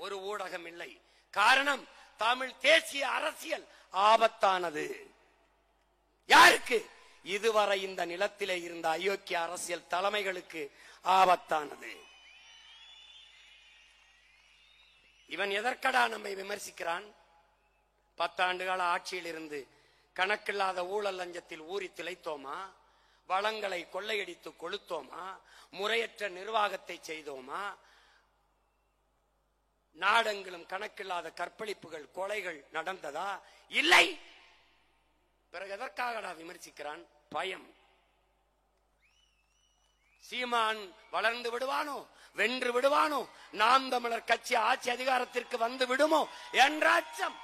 ஒரு ஊடகம் இல்லை. காரணம், தமிழ் தேசிய அரசியல் ஆபத்தானது. யாருக்கு? இதுவரை இந்த நிலத்திலே இருந்த அயோக்கிய அரசியல் தலைமைகளுக்கு ஆபத்தானது. இவன் எதற்கடா நம்மை விமர்சிக்கிறான்? 10 ஆண்டுகால ஆட்சியில் இருந்து கணக்கில்லாத ஊழல் லஞ்சத்தில் ஊறி திளைத்தோமா? வளங்களை கொள்ளையடித்து கொளுத்தோமா? முறையற்ற நிர்வாகத்தை செய்தோமா? நாடெங்கிலும் கணக்கில்லாத கற்பழிப்புகள், கொலைகள் நடந்ததா? இல்லை. பிறகு எதற்காக விமர்சிக்கிறான்? பயம். சீமான் வளர்ந்து விடுவானோ, வென்று விடுவானோ, நாம் தமிழர் கட்சி ஆட்சி அதிகாரத்திற்கு வந்து விடுமோ என்ற அச்சம்.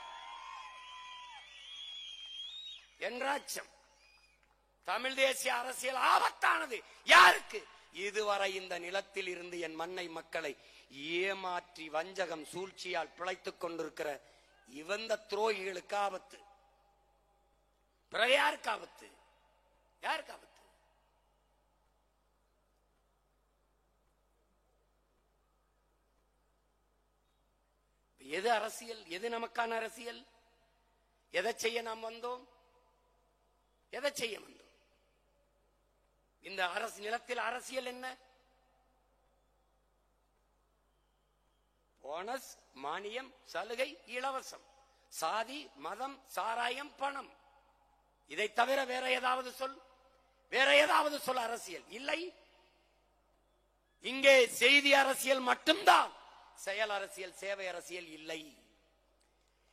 தமிழ் தேசிய அரசியல் ஆபத்தானது. யாருக்கு? இதுவரை இந்த நிலத்தில் இருந்து என் மண்ணை மக்களை ஏமாற்றி வஞ்சகம் சூழ்ச்சியால் பிழைத்துக் கொண்டிருக்கிற இவந்த துரோகிகளுக்கு ஆபத்து. பிறகு யாருக்கு ஆபத்து? யாருக்கு ஆபத்து? எது அரசியல்? எது நமக்கான அரசியல்? எதை செய்ய நாம் வந்தோம்? எதை செய்ய வந்தோம்? இந்த அரசு நிலத்தில் அரசியல் என்ன? போனஸ், மானியம், சலுகை, இலவசம், சாதி, மதம், சாராயம், பணம். இதை தவிர வேற ஏதாவது சொல், வேற ஏதாவது சொல் அரசியல் இல்லை. இங்கே செய்தி அரசியல் மட்டும்தான், செயல் அரசியல், சேவை அரசியல் இல்லை.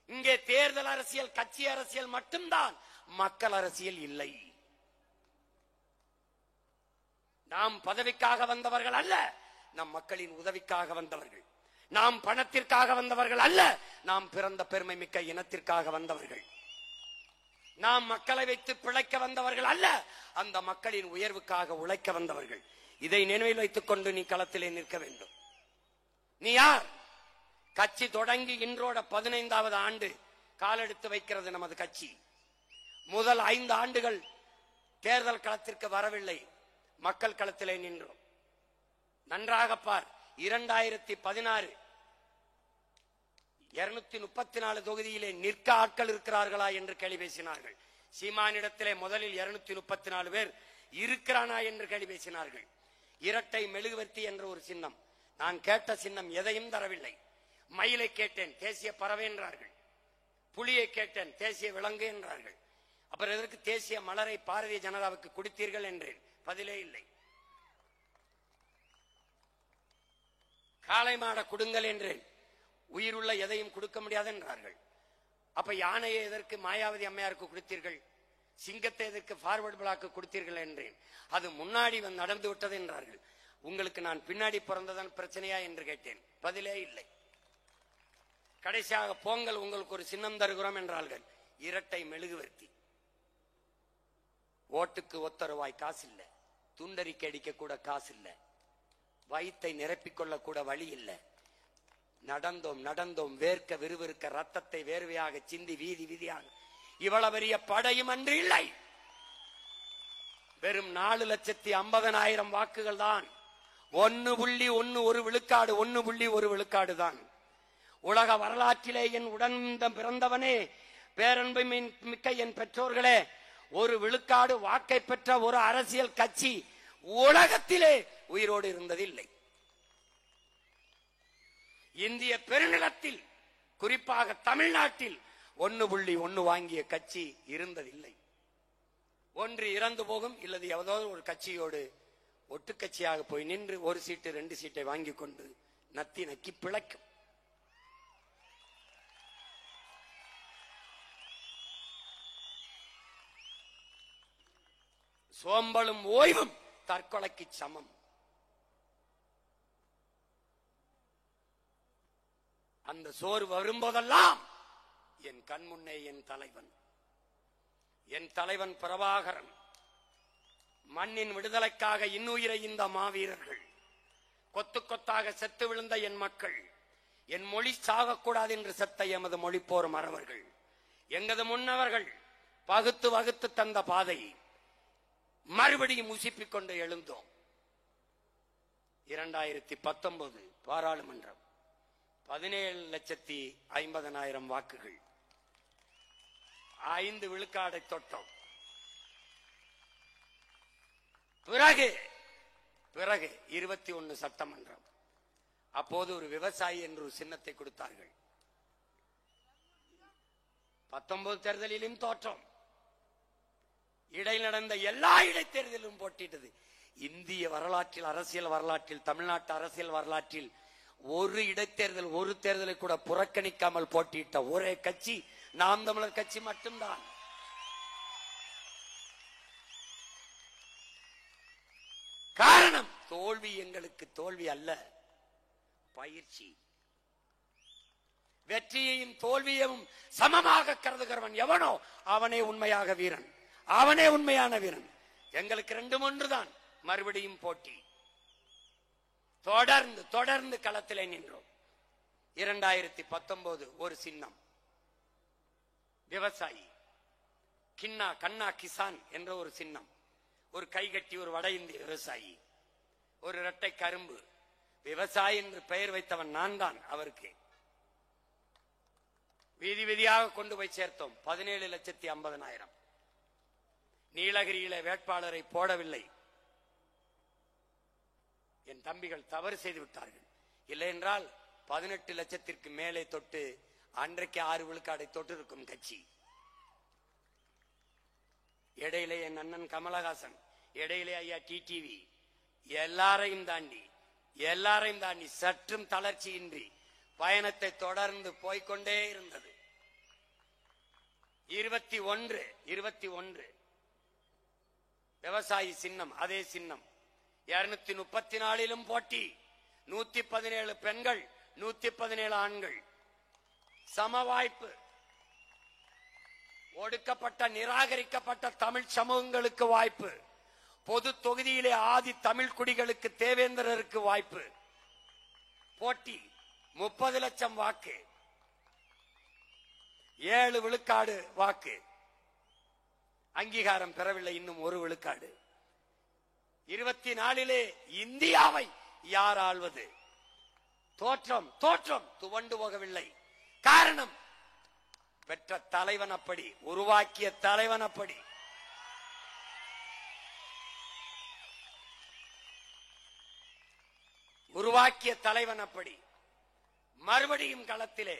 இங்கே தேர்தல் அரசியல், கட்சி அரசியல் மட்டும்தான், மக்கள் அரசியல் இல்லை. நாம் பதவிக்காக வந்தவர்கள் அல்ல, நம் மக்களின் உதவிக்காக வந்தவர்கள். நாம் பணத்திற்காக வந்தவர்கள் அல்ல, நாம் பிறந்த பெருமை மிக்க இனத்திற்காக வந்தவர்கள். நாம் மக்களை வைத்து பிழைக்க வந்தவர்கள் அல்ல, அந்த மக்களின் உயர்வுக்காக உழைக்க வந்தவர்கள். இதை நினைவில் வைத்துக் கொண்டு நீ களத்திலே நிற்க வேண்டும். நீ யார்? கட்சி தொடங்கி இன்றோட 15வது ஆண்டு காலெடுத்து வைக்கிறது நமது கட்சி. முதல் 5 ஆண்டுகள் தேர்தல் களத்திற்கு வரவில்லை, மக்கள் களத்திலே நின்றோம். நன்றாக பார். 2016 234 தொகுதியிலே நிற்க ஆட்கள் இருக்கிறார்களா என்று கேள்வி பேசினார்கள். சீமானிடத்திலே முதலில் 234 பேர் இருக்கிறானா என்று கேள்வி பேசினார்கள். இரட்டை மெழுகுவர்த்தி என்ற ஒரு சின்னம், நான் கேட்ட சின்னம் எதையும் தரவில்லை. மயிலை கேட்டேன், தேசிய பறவை என்றார்கள். புலியை கேட்டேன், தேசிய விலங்கு என்றார்கள். அப்புறம் எதற்கு தேசிய மலரை பாரதிய ஜனதாவுக்கு கொடுத்தீர்கள் என்றேன். பதிலே இல்லை. காளை மாட கொடுங்கள் என்றேன், உயிருள்ள எதையும் கொடுக்க முடியாது என்றார்கள். அப்ப யானையை எதற்கு மாயாவதி அம்மையாருக்கு கொடுத்தீர்கள், சிங்கத்தை எதற்கு ஃபார்வர்ட் பிளாக்கு கொடுத்தீர்கள் என்றேன். அது முன்னாடி நடந்து விட்டது என்றார்கள். உங்களுக்கு நான் பின்னாடி பிறந்ததான் பிரச்சனையா என்று கேட்டேன். பதிலே இல்லை. கடைசியாக போங்கள் உங்களுக்கு ஒரு சின்னம் தருகிறோம் என்றார்கள். இரட்டை மெழுகுவர்த்தி. ஓட்டுக்கு ஒத்த ரூபாய் காசு இல்ல, துண்டறிக்கை அடிக்க கூட காசு இல்ல, வயிற்றை நிரப்பிக்கொள்ள கூட வழி இல்லை. நடந்தோம் நடந்தோம், வேர்க்க விறுவிறுக்க ரத்தத்தை வேர்வையாக சிந்தி வீதி வீதியாக. இவ்வளவு பெரிய படையும் அன்று இல்லை. வெறும் 4,50,000 வாக்குகள் தான். 1.1 விழுக்காடு, 1.1 விழுக்காடு தான். உலக வரலாற்றிலே என் உடன் பிறந்தவனே, பேரன்பு மிக்க என் பெற்றோர்களே, 1 விழுக்காடு வாக்கை பெற்ற ஒரு அரசியல் கட்சி உலகத்திலே உயிரோடு இருந்ததில்லை. இந்திய பெருநிலத்தில் குறிப்பாக தமிழ்நாட்டில் 1.1 வாங்கிய கட்சி இருந்ததில்லை. ஒன்று இறந்து போகும், இல்லது எவதோ ஒரு கட்சியோடு ஒட்டுக்கட்சியாக போய் நின்று 1 சீட்டு 2 சீட்டை வாங்கி கொண்டு நத்தி நக்கி பிழைக்கும். சோம்பலும் ஓய்வும் தற்கொலைக்கு சமம். அந்த சோறு வரும்போதெல்லாம் என் கண்முன்னே என் தலைவன் பிரபாகரன், மண்ணின் விடுதலைக்காக இன்னுயிரை இந்த மாவீரர்கள், கொத்து கொத்தாக செத்து விழுந்த என் மக்கள், என் மொழி சாகக்கூடாது என்று செத்த எமது மொழிப்போர் மறவர்கள், எங்கது முன்னவர்கள் பகுத்து வகுத்து தந்த பாதையை மறுபடியும் உசிப்பிக் கொண்டு எழுந்தோம். 2019 பாராளுமன்றம் 17,50,000 வாக்குகள், 5 விழுக்காடை தொட்டோம். பிறகு 21 சட்டமன்றம். அப்போது ஒரு விவசாயி என்று ஒரு சின்னத்தை கொடுத்தார்கள். 19 தேர்தலிலும் தோற்றோம். இடையில் நடந்த எல்லா இடைத்தேர்தலிலும் போட்டிட்டது. இந்திய வரலாற்றில், அரசியல் வரலாற்றில், தமிழ்நாட்டு அரசியல் வரலாற்றில் ஒரு இடைத்தேர்தல், ஒரு தேர்தலை கூட புறக்கணிக்காமல் போட்டியிட்ட ஒரே கட்சி நாம் தமிழர் கட்சி மட்டும்தான். காரணம், தோல்வி எங்களுக்கு தோல்வி அல்ல, பயிற்சி. வெற்றியையும் தோல்வியையும் சமமாக கருதுகிறவன் எவனோ அவனே உண்மையாக வீரன், அவனே உண்மையான வீரன். எங்களுக்கு 2-1 தான். மறுபடியும் போட்டி. தொடர்ந்து களத்திலே நின்றோம். 2019 ஒரு சின்னம் விவசாயி, கண்ணா கிசான் என்ற ஒரு சின்னம். ஒரு கைகட்டி ஒரு வட இந்திய விவசாயி, ஒரு இரட்டை கரும்பு விவசாயி என்று பெயர் வைத்தவன் நான் தான். அவருக்கு வீதி வீதியாக கொண்டு போய் சேர்த்தோம். 17,50,000. நீலகிரியில வேட்பாளரை போடவில்லை. என் தம்பிகள் தவறு செய்து விட்டார்கள். இல்லை என்றால் 18 லட்சத்திற்கு மேலே தொட்டு அன்றைக்கு 6 விழுக்காடை தொட்டு இருக்கும் கட்சி. இடையிலே என் அண்ணன் கமலஹாசன், இடையிலே ஐயா டிடிவி, எல்லாரையும் தாண்டி சற்றும் தளர்ச்சியின்றி பயணத்தை தொடர்ந்து போய்கொண்டே இருந்தது. 21 விவசாயி சின்னம், அதே சின்னம். 234 போட்டி, 117 பெண்கள், 117 ஆண்கள், சம வாய்ப்பு. ஒடுக்கப்பட்ட நிராகரிக்கப்பட்ட தமிழ் சமூகங்களுக்கு வாய்ப்பு, பொது தொகுதியிலே ஆதி தமிழ் குடிகளுக்கு தேவேந்திரருக்கு வாய்ப்பு. போட்டி 30 லட்சம் வாக்கு, 7 விழுக்காடு வாக்கு. அங்கீகாரம் பெறவில்லை, இன்னும் 1 விழுக்காடு. 24 இந்தியாவை யார் ஆள்வது? தோற்றம் துவண்டு போகவில்லை. காரணம், பெற்ற தலைவன் அப்படி, உருவாக்கிய தலைவன் அப்படி. மறுபடியும் களத்திலே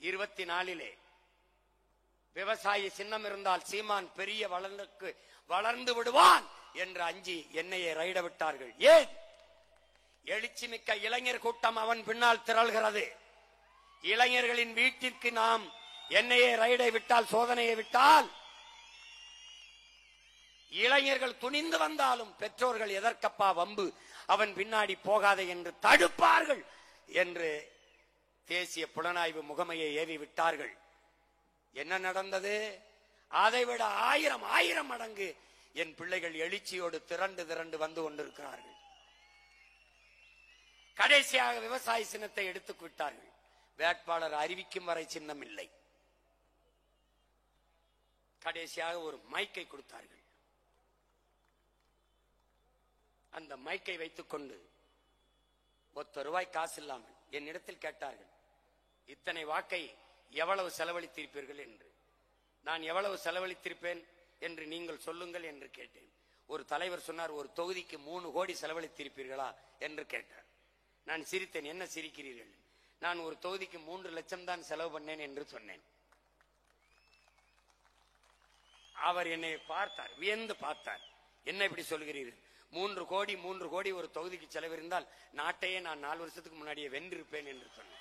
24 விவசாயி சின்னம் இருந்தால் சீமான் பெரிய வளர்ந்து விடுவான் என்று அஞ்சி என்னையே ரைட விட்டார்கள். ஏன்? எழுச்சி மிக்க இளைஞர் கூட்டம் அவன் பின்னால் திரள்கிறது. இளைஞர்களின் வீட்டிற்கு நாம் என்னையே ரைடை விட்டால், சோதனையை விட்டால், இளைஞர்கள் துணிந்து வந்தாலும் பெற்றோர்கள் எதற்கப்பா வம்பு, அவன் பின்னாடி போகாதே என்று தடுப்பார்கள் என்று தேசிய புலனாய்வு முகமையை ஏவி விட்டார்கள். என்ன நடந்தது? அதைவிட 1000 மடங்கு என் பிள்ளைகள் எழுச்சியோடு திரண்டு வந்து கொண்டிருக்கிறார்கள். கடைசியாக விவசாய சின்னத்தை எடுத்துக் விட்டார்கள். வேட்பாளர் அறிவிக்கும் வரை சின்னம் இல்லை. கடைசியாக ஒரு மைக்கை கொடுத்தார்கள். அந்த மைக்கை வைத்துக் கொண்டு ₹1 காசு இல்லாமல் என்னிடத்தில் கேட்டார்கள், இத்தனை வாக்கை எவ்வளவு செலவழித்திருப்பீர்கள் என்று. நான் எவ்வளவு செலவழித்திருப்பேன் என்று நீங்கள் சொல்லுங்கள் என்று கேட்டேன். ஒரு தலைவர் சொன்னார், ஒரு தொகுதிக்கு 3 கோடி செலவழித்திருப்பீர்களா என்று கேட்டார். நான் சிரித்தேன். என்ன சிரிக்கிறீர்கள்? நான் ஒரு தொகுதிக்கு 3 லட்சம் தான் செலவு பண்ணேன் என்று சொன்னேன். அவர் என்னை பார்த்தார், வியந்து பார்த்தார். என்ன இப்படி சொல்கிறீர்கள்? 3 கோடி ஒரு தொகுதிக்கு செலவிருந்தால் நாட்டையே நான் 4 வருஷத்துக்கு முன்னாடியே வென்றிருப்பேன் என்று சொன்னேன்.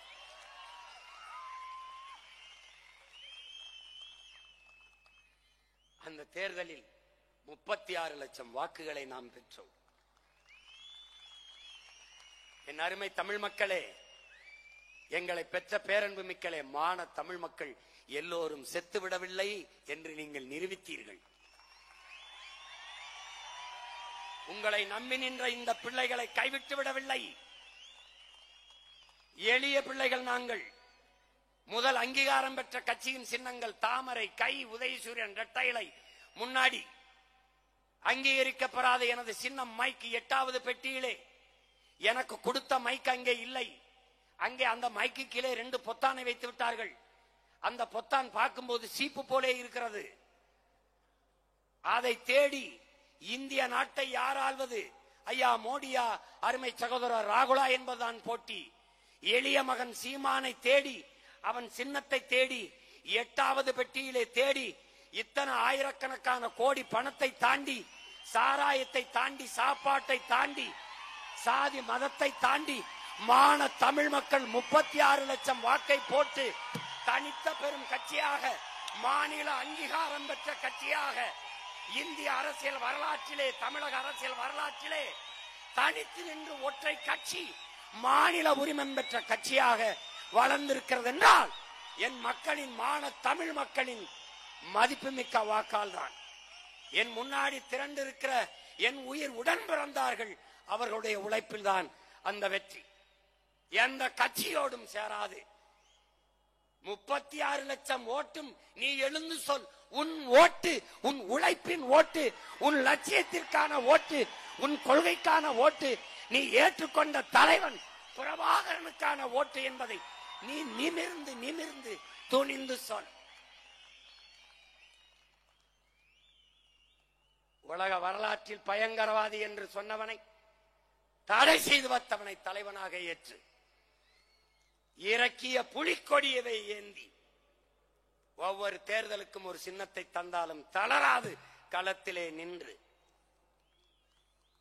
அந்த தேர்தலில் 36 லட்சம் வாக்குகளை நாம் பெற்றோம். என் அருமை தமிழ் மக்களே, எங்களை பெற்ற பேரன்பு மிக்களே, மான தமிழ் மக்கள் எல்லோரும் செத்துவிடவில்லை என்று நீங்கள் நிரூபித்தீர்கள். உங்களை நம்பி நின்ற இந்த பிள்ளைகளை கைவிட்டு விடவில்லை. எளிய பிள்ளைகள் நாங்கள். முதல் அங்கீகாரம் பெற்ற கட்சியின் சின்னங்கள் தாமரை, கை, உதயசூரியன், இரட்டை இலை. முன்னாடி அங்கீகரிக்கப்படாத எனது சின்னம் மைக் 8வது பெட்டியிலே. எனக்கு கொடுத்த மைக் அங்கே இல்லை. அங்கே அந்த மைக்கு கீழே 2 பொத்தானை வைத்து விட்டார்கள். அந்த பொத்தான் பார்க்கும்போது சீப்பு போலே இருக்கிறது. அதை தேடி இந்திய நாட்டை யார் ஆள்வது? ஐயா மோடியா, அருமை சகோதரர் ராகுலா என்பதுதான் போட்டி. எளிய மகன் சீமானை தேடி, அவன் சின்னத்தை தேடி, 8வது பெட்டியிலே தேடி, இத்தனை ஆயிரக்கணக்கான கோடி பணத்தை தாண்டி, சாராயத்தை தாண்டி, சாப்பாட்டை தாண்டி, சாதி மதத்தை தாண்டி மான தமிழ் மக்கள் 36 லட்சம் வாக்கை போட்டு தனித்த பெரும் கட்சியாக, மாநில அங்கீகாரம் பெற்ற கட்சியாக, இந்திய அரசியல் வரலாற்றிலே, தமிழக அரசியல் வரலாற்றிலே தனித்து நின்று ஒற்றை கட்சி மாநில உரிமம் பெற்ற கட்சியாக வளர்ந்திருக்கிறது என்றால் என் மக்களின், மான தமிழ் மக்களின் மதிப்புமிக்க வாக்கால் தான். என் முன்னாடி திரண்டிருக்கிற என் உயிர் உடன் பிறந்தார்கள், அவர்களுடைய உழைப்பில் தான் அந்த வெற்றி. எந்த கட்சியோடும் சேராது. 36 லட்சம் ஓட்டும் நீ எழுந்து சொல். உன் ஓட்டு, உன் உழைப்பின் ஓட்டு, உன் லட்சியத்திற்கான ஓட்டு, உன் கொள்கைக்கான ஓட்டு, நீ ஏற்றுக்கொண்ட தலைவன் பிரபாகரனுக்கான ஓட்டு என்பதை நீ நிமிர்ந்து நிமிர்ந்து துணிந்து சொல். உலக வரலாற்றில் பயங்கரவாதி என்று சொன்னவனை, தடை செய்து வந்தவனை தலைவனாக ஏற்று இறக்கிய புலிக்கொடியவை ஏந்தி ஒவ்வொரு தேர்தலுக்கும் ஒரு சின்னத்தை தந்தாலும் தளராது களத்திலே நின்று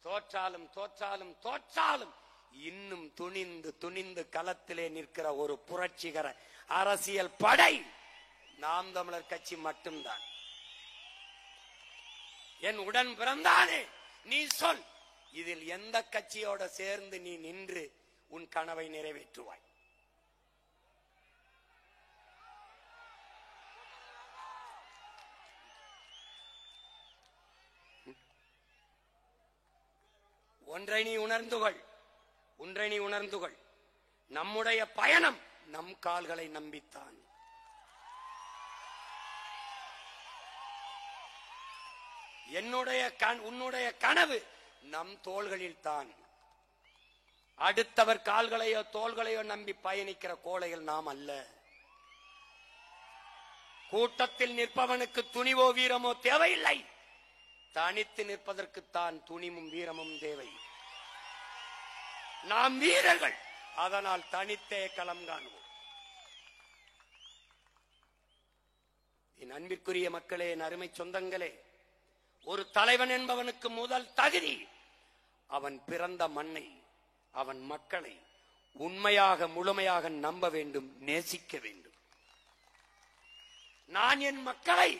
தோற்றாலும் தோற்றாலும் தோற்றாலும் இன்னும் துணிந்து துணிந்து களத்திலே நிற்கிற ஒரு புரட்சிகர அரசியல் படை நாம் தமிழர் கட்சி மட்டும்தான். என் உடன் பிறந்தானே, நீ சொல், இதில் எந்த கட்சியோட சேர்ந்து நீ நின்று உன் கனவை நிறைவேற்றுவாய்? ஒன்றை நீ உணர்ந்துகொள், நம்முடைய பயணம் நம் கால்களை நம்பித்தான். உன்னுடைய கனவு நம் தோள்களில் தான். அடுத்தவர் கால்களையோ தோள்களையோ நம்பி பயணிக்கிற கோழைகள் நாம் அல்ல. கூட்டத்தில் நிற்பவனுக்கு துணிவோ வீரமோ தேவையில்லை, தனித்து நிற்பதற்குத்தான் துணிவும் வீரமும் தேவை. நாம் வீரர்கள், அதனால் தனித்தே களம் காணுவோம். என் அன்பிற்குரிய மக்களே, என் அருமை சொந்தங்களே, ஒரு தலைவன் என்பவனுக்கு முதல் தகுதி அவன் பிறந்த மண்ணை, அவன் மக்களை உண்மையாக முழுமையாக நம்ப வேண்டும், நேசிக்க வேண்டும். நான் என் மக்களை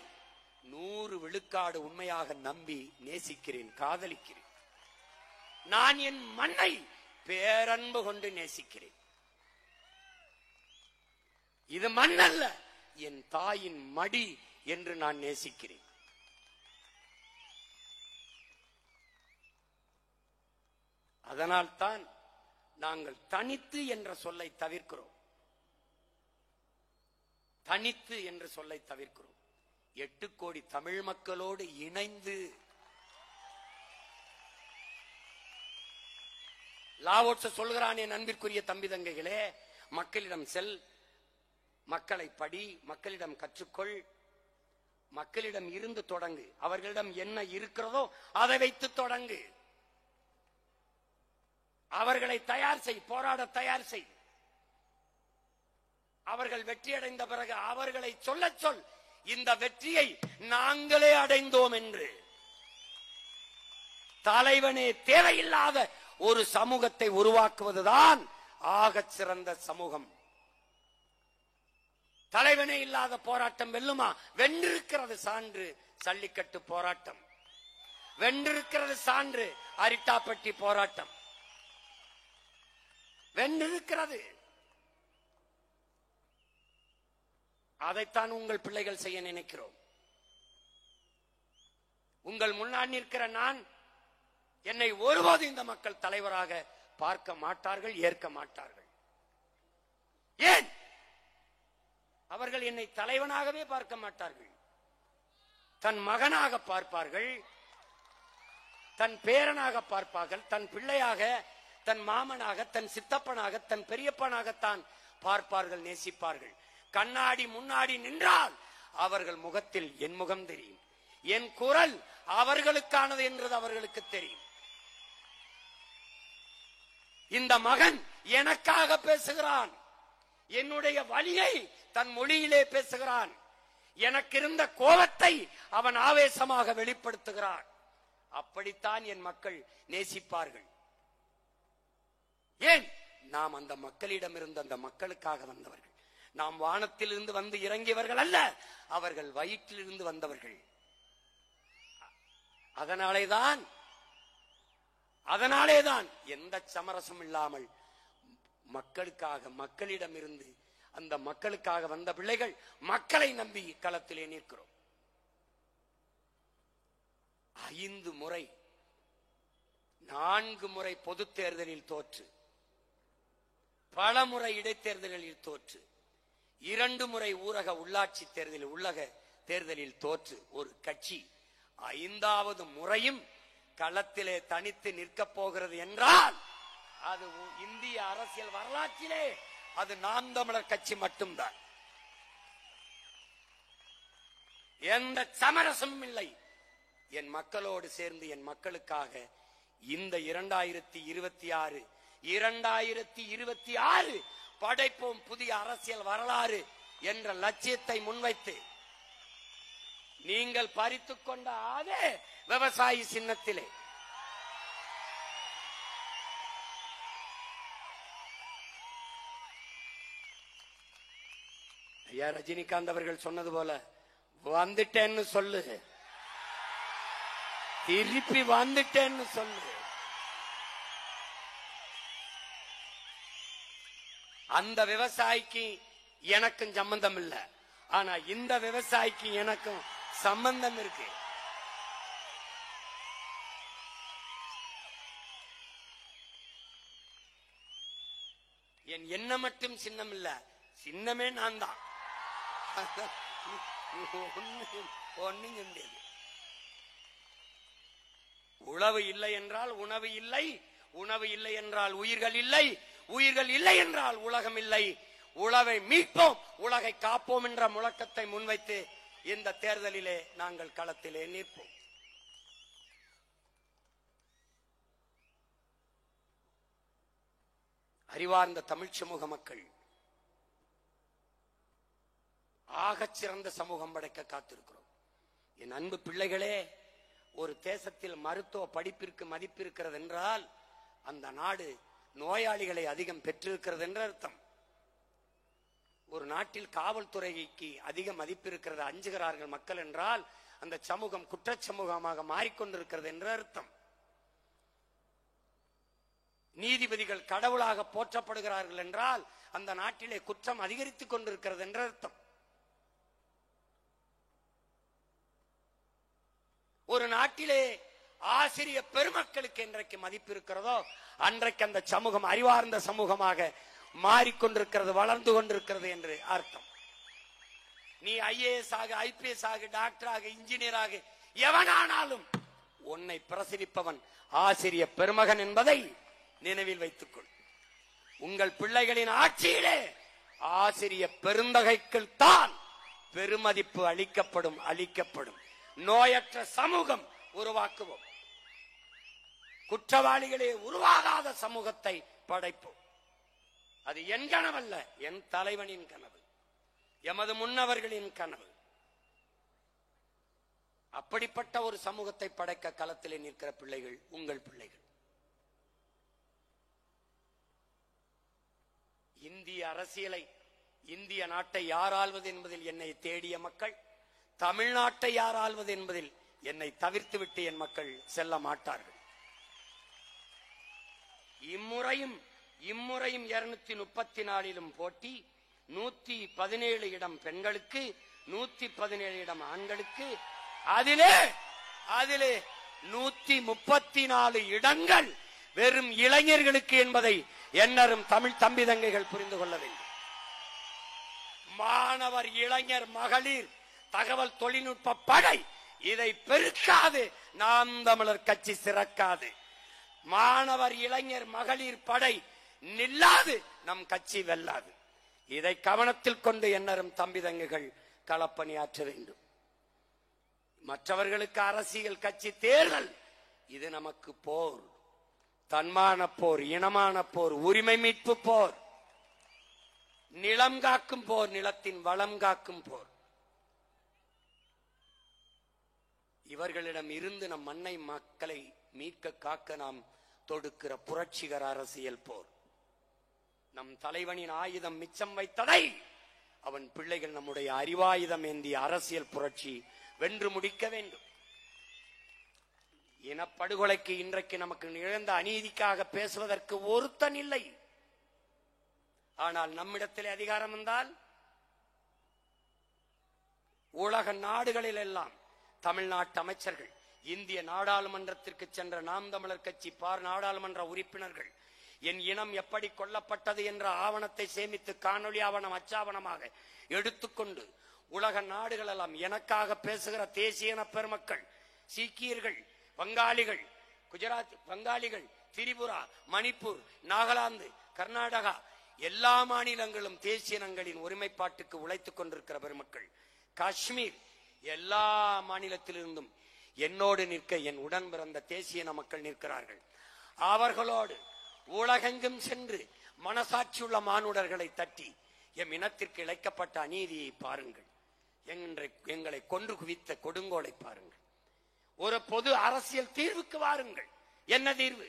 100 விழுக்காடு உண்மையாக நம்பி நேசிக்கிறேன், காதலிக்கிறேன். நான் என் மண்ணை பேரன்பு கொண்டு நேசிக்கிறேன். இது மண் அல்ல, என் தாயின் மடி என்று நான் நேசிக்கிறேன். அதனால்தான் நாங்கள் தனித்து என்ற சொல்லை தவிர்க்கிறோம். தனித்து என்ற சொல்லை தவிர்க்கிறோம். 8 கோடி தமிழ் மக்களோடு இணைந்து லாவோட்ஸ் சொல்கிறான், என் அன்பிற்குரிய தம்பி தங்கைகளே, மக்களிடம் செல், மக்களை படி, மக்களிடம் கற்றுக்கொள், மக்களிடம் இருந்து தொடங்கு. அவர்களிடம் என்ன இருக்கிறதோ அதை வைத்து தொடங்கு. அவர்களை தயார் செய், போராட தயார் செய். அவர்கள் வெற்றி அடைந்த பிறகு அவர்களை சொல்ல சொல், இந்த வெற்றியை நாங்களே அடைந்தோம் என்று. தலைவனே தேவையில்லாத ஒரு சமூகத்தை உருவாக்குவதுதான் ஆகச் சிறந்த சமூகம். தலைவனே இல்லாத போராட்டம் வெல்லுமா? வென்றிருக்கிறது சான்று சல்லிக்கட்டு போராட்டம், வென்றிருக்கிறது சான்று அரிட்டாப்பட்டி போராட்டம், வென்றிருக்கிறது. அதைத்தான் உங்கள் பிள்ளைகள் செய்ய நினைக்கிறோம். உங்கள் முன்னால் நிற்கிற நான், என்னை ஒருபோது இந்த மக்கள் தலைவராக பார்க்க மாட்டார்கள், ஏற்க மாட்டார்கள். ஏன்? அவர்கள் என்னை தலைவனாகவே பார்க்க மாட்டார்கள். தன் மகனாக பார்ப்பார்கள், தன் பேரனாக பார்ப்பார்கள், தன் பிள்ளையாக, தன் மாமனாக, தன் சித்தப்பனாக, தன் பெரியப்பனாகத்தான் பார்ப்பார்கள், நேசிப்பார்கள். கண்ணாடி முன்னாடி நின்றால் அவர்கள் முகத்தில் என் முகம் தெரியும், என் குரல் அவர்களுக்கானது என்றது அவர்களுக்கு தெரியும். இந்த மகன் எனக்காக பேசுகிறான், என்னுடைய வலியை தன் மொழியிலே பேசுகிறான், எனக்கு இருந்த கோபத்தை அவன் ஆவேசமாக வெளிப்படுத்துகிறான். அப்படித்தான் என் மக்கள் நேசிப்பார்கள். ஏன்? நாம் அந்த மக்களிடம் இருந்து அந்த மக்களுக்காக வந்தவர்கள். நாம் வானத்திலிருந்து வந்து இறங்கியவர்கள் அல்ல, அவர்கள் வயிற்றிலிருந்து வந்தவர்கள். அதனாலேதான் எந்த சமரசம் இல்லாமல் மக்களுக்காக, மக்களிடம் இருந்து அந்த மக்களுக்காக வந்த பிள்ளைகள் மக்களை நம்பி களத்திலே நிற்கிறோம். 5 முறை 4 முறை பொது தேர்தலில் தோற்று, பல முறை இடைத்தேர்தலில் தோற்று, 2 முறை ஊரக உள்ளாட்சி தேர்தலில், உள்ளக தேர்தலில் தோற்று ஒரு கட்சி 5வது முறையும் களத்திலே தனித்து நிற்கப் போகிறது என்றால் அது இந்திய அரசியல் வரலாற்றிலே அது நாம் தமிழர் கட்சி மட்டும்தான். எந்த சமரசமும் இல்லை. என் மக்களோடு சேர்ந்து என் மக்களுக்காக இந்த 2026 படைப்போம் புதிய அரசியல் வரலாறு என்ற லட்சியத்தை முன்வைத்து நீங்கள் பறித்துக் கொண்ட அதே விவசாயி சின்னத்திலே ஐயா ரஜினிகாந்த் அவர்கள் சொன்னது போல வந்துட்டேன்னு சொல்லு, திருப்பி வந்துட்டேன்னு சொல்லு. அந்த விவசாயிக்கு எனக்கும் சம்பந்தம் இல்ல, ஆனா இந்த விவசாயிக்கு எனக்கும் சம்பந்தம் இருக்கு. என் என்ன மட்டும் சின்னம் இல்ல, சின்னமே நான் தான். ஒன்னும் உழவு இல்லை என்றால் உணவு இல்லை, உணவு இல்லை என்றால் உயிர்கள் இல்லை, உயிர்கள் இல்லை என்றால் உலகம் இல்லை. உழவை மீட்போம், உலகை காப்போம் என்ற முழக்கத்தை முன்வைத்து இந்த தேர்தலிலே நாங்கள் களத்திலே நிற்போம். அறிவார்ந்த தமிழ் சமூக மக்கள் ஆகச் சிறந்த சமூகம் படைக்க காத்திருக்கிறோம். என் அன்பு பிள்ளைகளே, ஒரு தேசத்தில் மருத்துவ படிப்பிற்கு மதிப்பு இருக்கிறது என்றால் அந்த நாடு நோயாளிகளை அதிகம் பெற்றிருக்கிறது என்ற அர்த்தம். ஒரு நாட்டில் காவல்துறைக்கு அதிக மதிப்பு இருக்கிறது, அஞ்சுகிறார்கள் மக்கள் என்றால் அந்த சமூகம் குற்ற சமூகமாக மாறிக்கொண்டிருக்கிறது என்ற அர்த்தம். நீதிபதிகள் கடவுளாக போற்றப்படுகிறார்கள் என்றால் அந்த நாட்டிலே குற்றம் அதிகரித்துக் கொண்டிருக்கிறது என்ற அர்த்தம். ஒரு நாட்டிலே ஆசிரிய பெருமக்களுக்கு என்றைக்கு மதிப்பு இருக்கிறதோ அன்றைக்கு அந்த சமூகம் அறிவார்ந்த சமூகமாக மாறிக்கொண்டிருக்கிறது, வளர்ந்து கொண்டிருக்கிறது என்று அர்த்தம். நீ IAS ஆக, IPS ஆக, டாக்டர் ஆக, இன்ஜினியர் ஆக, எவனானாலும் உன்னை பிரசவிப்பவன் ஆசிரிய பெருமகன் என்பதை நினைவில் வைத்துக்கொள். உங்கள் பிள்ளைகளின் ஆட்சியிலே ஆசிரிய பெருந்தகைகள் தான் பெருமதிப்பு அளிக்கப்படும். நோயற்ற சமூகம் உருவாக்குவோம். குற்றவாளிகளே உருவாகாத சமூகத்தை படைப்போம். அது என் கனவல்ல, என் தலைவனின் கனவு. எமது முன்னவர்களின் கனவு. அப்படிப்பட்ட ஒரு சமூகத்தை படைக்க களத்திலே நிற்கிற பிள்ளைகள் உங்கள் பிள்ளைகள். இந்திய அரசியலை, இந்திய நாட்டை யார் ஆள்வது என்பதில் என்னை தேடிய மக்கள், தமிழ்நாட்டை யார் ஆள்வது என்பதில் என்னை தவிர்த்துவிட்டு என் மக்கள் செல்ல மாட்டார்கள். இம்முறையும் 234 போட்டி, 117 இடம் பெண்களுக்கு, 117 இடம் ஆண்களுக்கு, அதிலே 134 இடங்கள் வெறும் இளைஞர்களுக்கு என்பதை எண்ணரும் தமிழ் தம்பி தங்கைகள் புரிந்து கொள்ள வேண்டும். மாணவர், இளைஞர், மகளிர், தகவல் தொழில்நுட்ப படை இதை பெருக்காது நாம் தமிழர் கட்சி சிறக்காது. மாணவர், இளைஞர், மகளிர் படை நில்லாது நம் கட்சி வெல்லாது. இதை கவனத்தில் கொண்டு எண்ணரும் தம்பி தங்கைகள் களப்பணியாற்ற வேண்டும். மற்றவர்களுக்கு அரசியல் கட்சி தேர்தல், இது நமக்கு போர், தன்மான போர், இனமான போர், உரிமை மீட்பு போர், நிலம் காக்கும் போர், நிலத்தின் வளம் காக்கும் போர். இவர்களிடம் இருந்து நம் மண்ணை, மக்களை மீட்க காக்க நாம் தொடுக்கிற புரட்சிகர அரசியல் போர். நம் தலைவனின் ஆயுதம் மிச்சம் வைத்ததை அவன் பிள்ளைகள் நம்முடைய அறிவாயுதம் ஏந்திய அரசியல் புரட்சி வென்று முடிக்க வேண்டும். இனப்படுகொலைக்கு இன்றைக்கு நமக்கு நிகழ்ந்த அநீதிக்காக பேசுவதற்கு ஒருத்தன் இல்லை. ஆனால் நம்மிடத்தில் அதிகாரம் வந்தால் உலக நாடுகளில் எல்லாம் தமிழ்நாட்டு அமைச்சர்கள், இந்திய நாடாளுமன்றத்திற்கு சென்ற நாம் தமிழர் கட்சி நாடாளுமன்ற உறுப்பினர்கள் என் இனம் எப்படி கொல்லப்பட்டது என்ற ஆவணத்தை சேமித்து காணொலி ஆவணம், அச்சாவணமாக எடுத்துக்கொண்டு உலக நாடுகள் எல்லாம் எனக்காக பேசுகிற தேசிய இன பெருமக்கள், சீக்கியர்கள், வங்காளிகள், குஜராத் வங்காளிகள், திரிபுரா, மணிப்பூர், நாகாலாந்து, கர்நாடகா, எல்லா மாநிலங்களும் தேசிய இனங்களின் ஒருமைப்பாட்டுக்கு உழைத்துக் கொண்டிருக்கிற பெருமக்கள், காஷ்மீர், எல்லா மாநிலத்திலிருந்தும் என்னோடு நிற்க என் உடன் பிறந்த தேசிய இன மக்கள் நிற்கிறார்கள். அவர்களோடு உலகெங்கும் சென்று மனசாட்சியுள்ள மானுடர்களை தட்டி எம் இனத்திற்கு இழைக்கப்பட்ட அநீதியை பாருங்கள், எங்களை கொன்று குவித்த கொடுங்கோலை பாருங்கள். ஒரு பொது அரசியல் தீர்வுக்கு வாருங்கள். என்ன தீர்வு?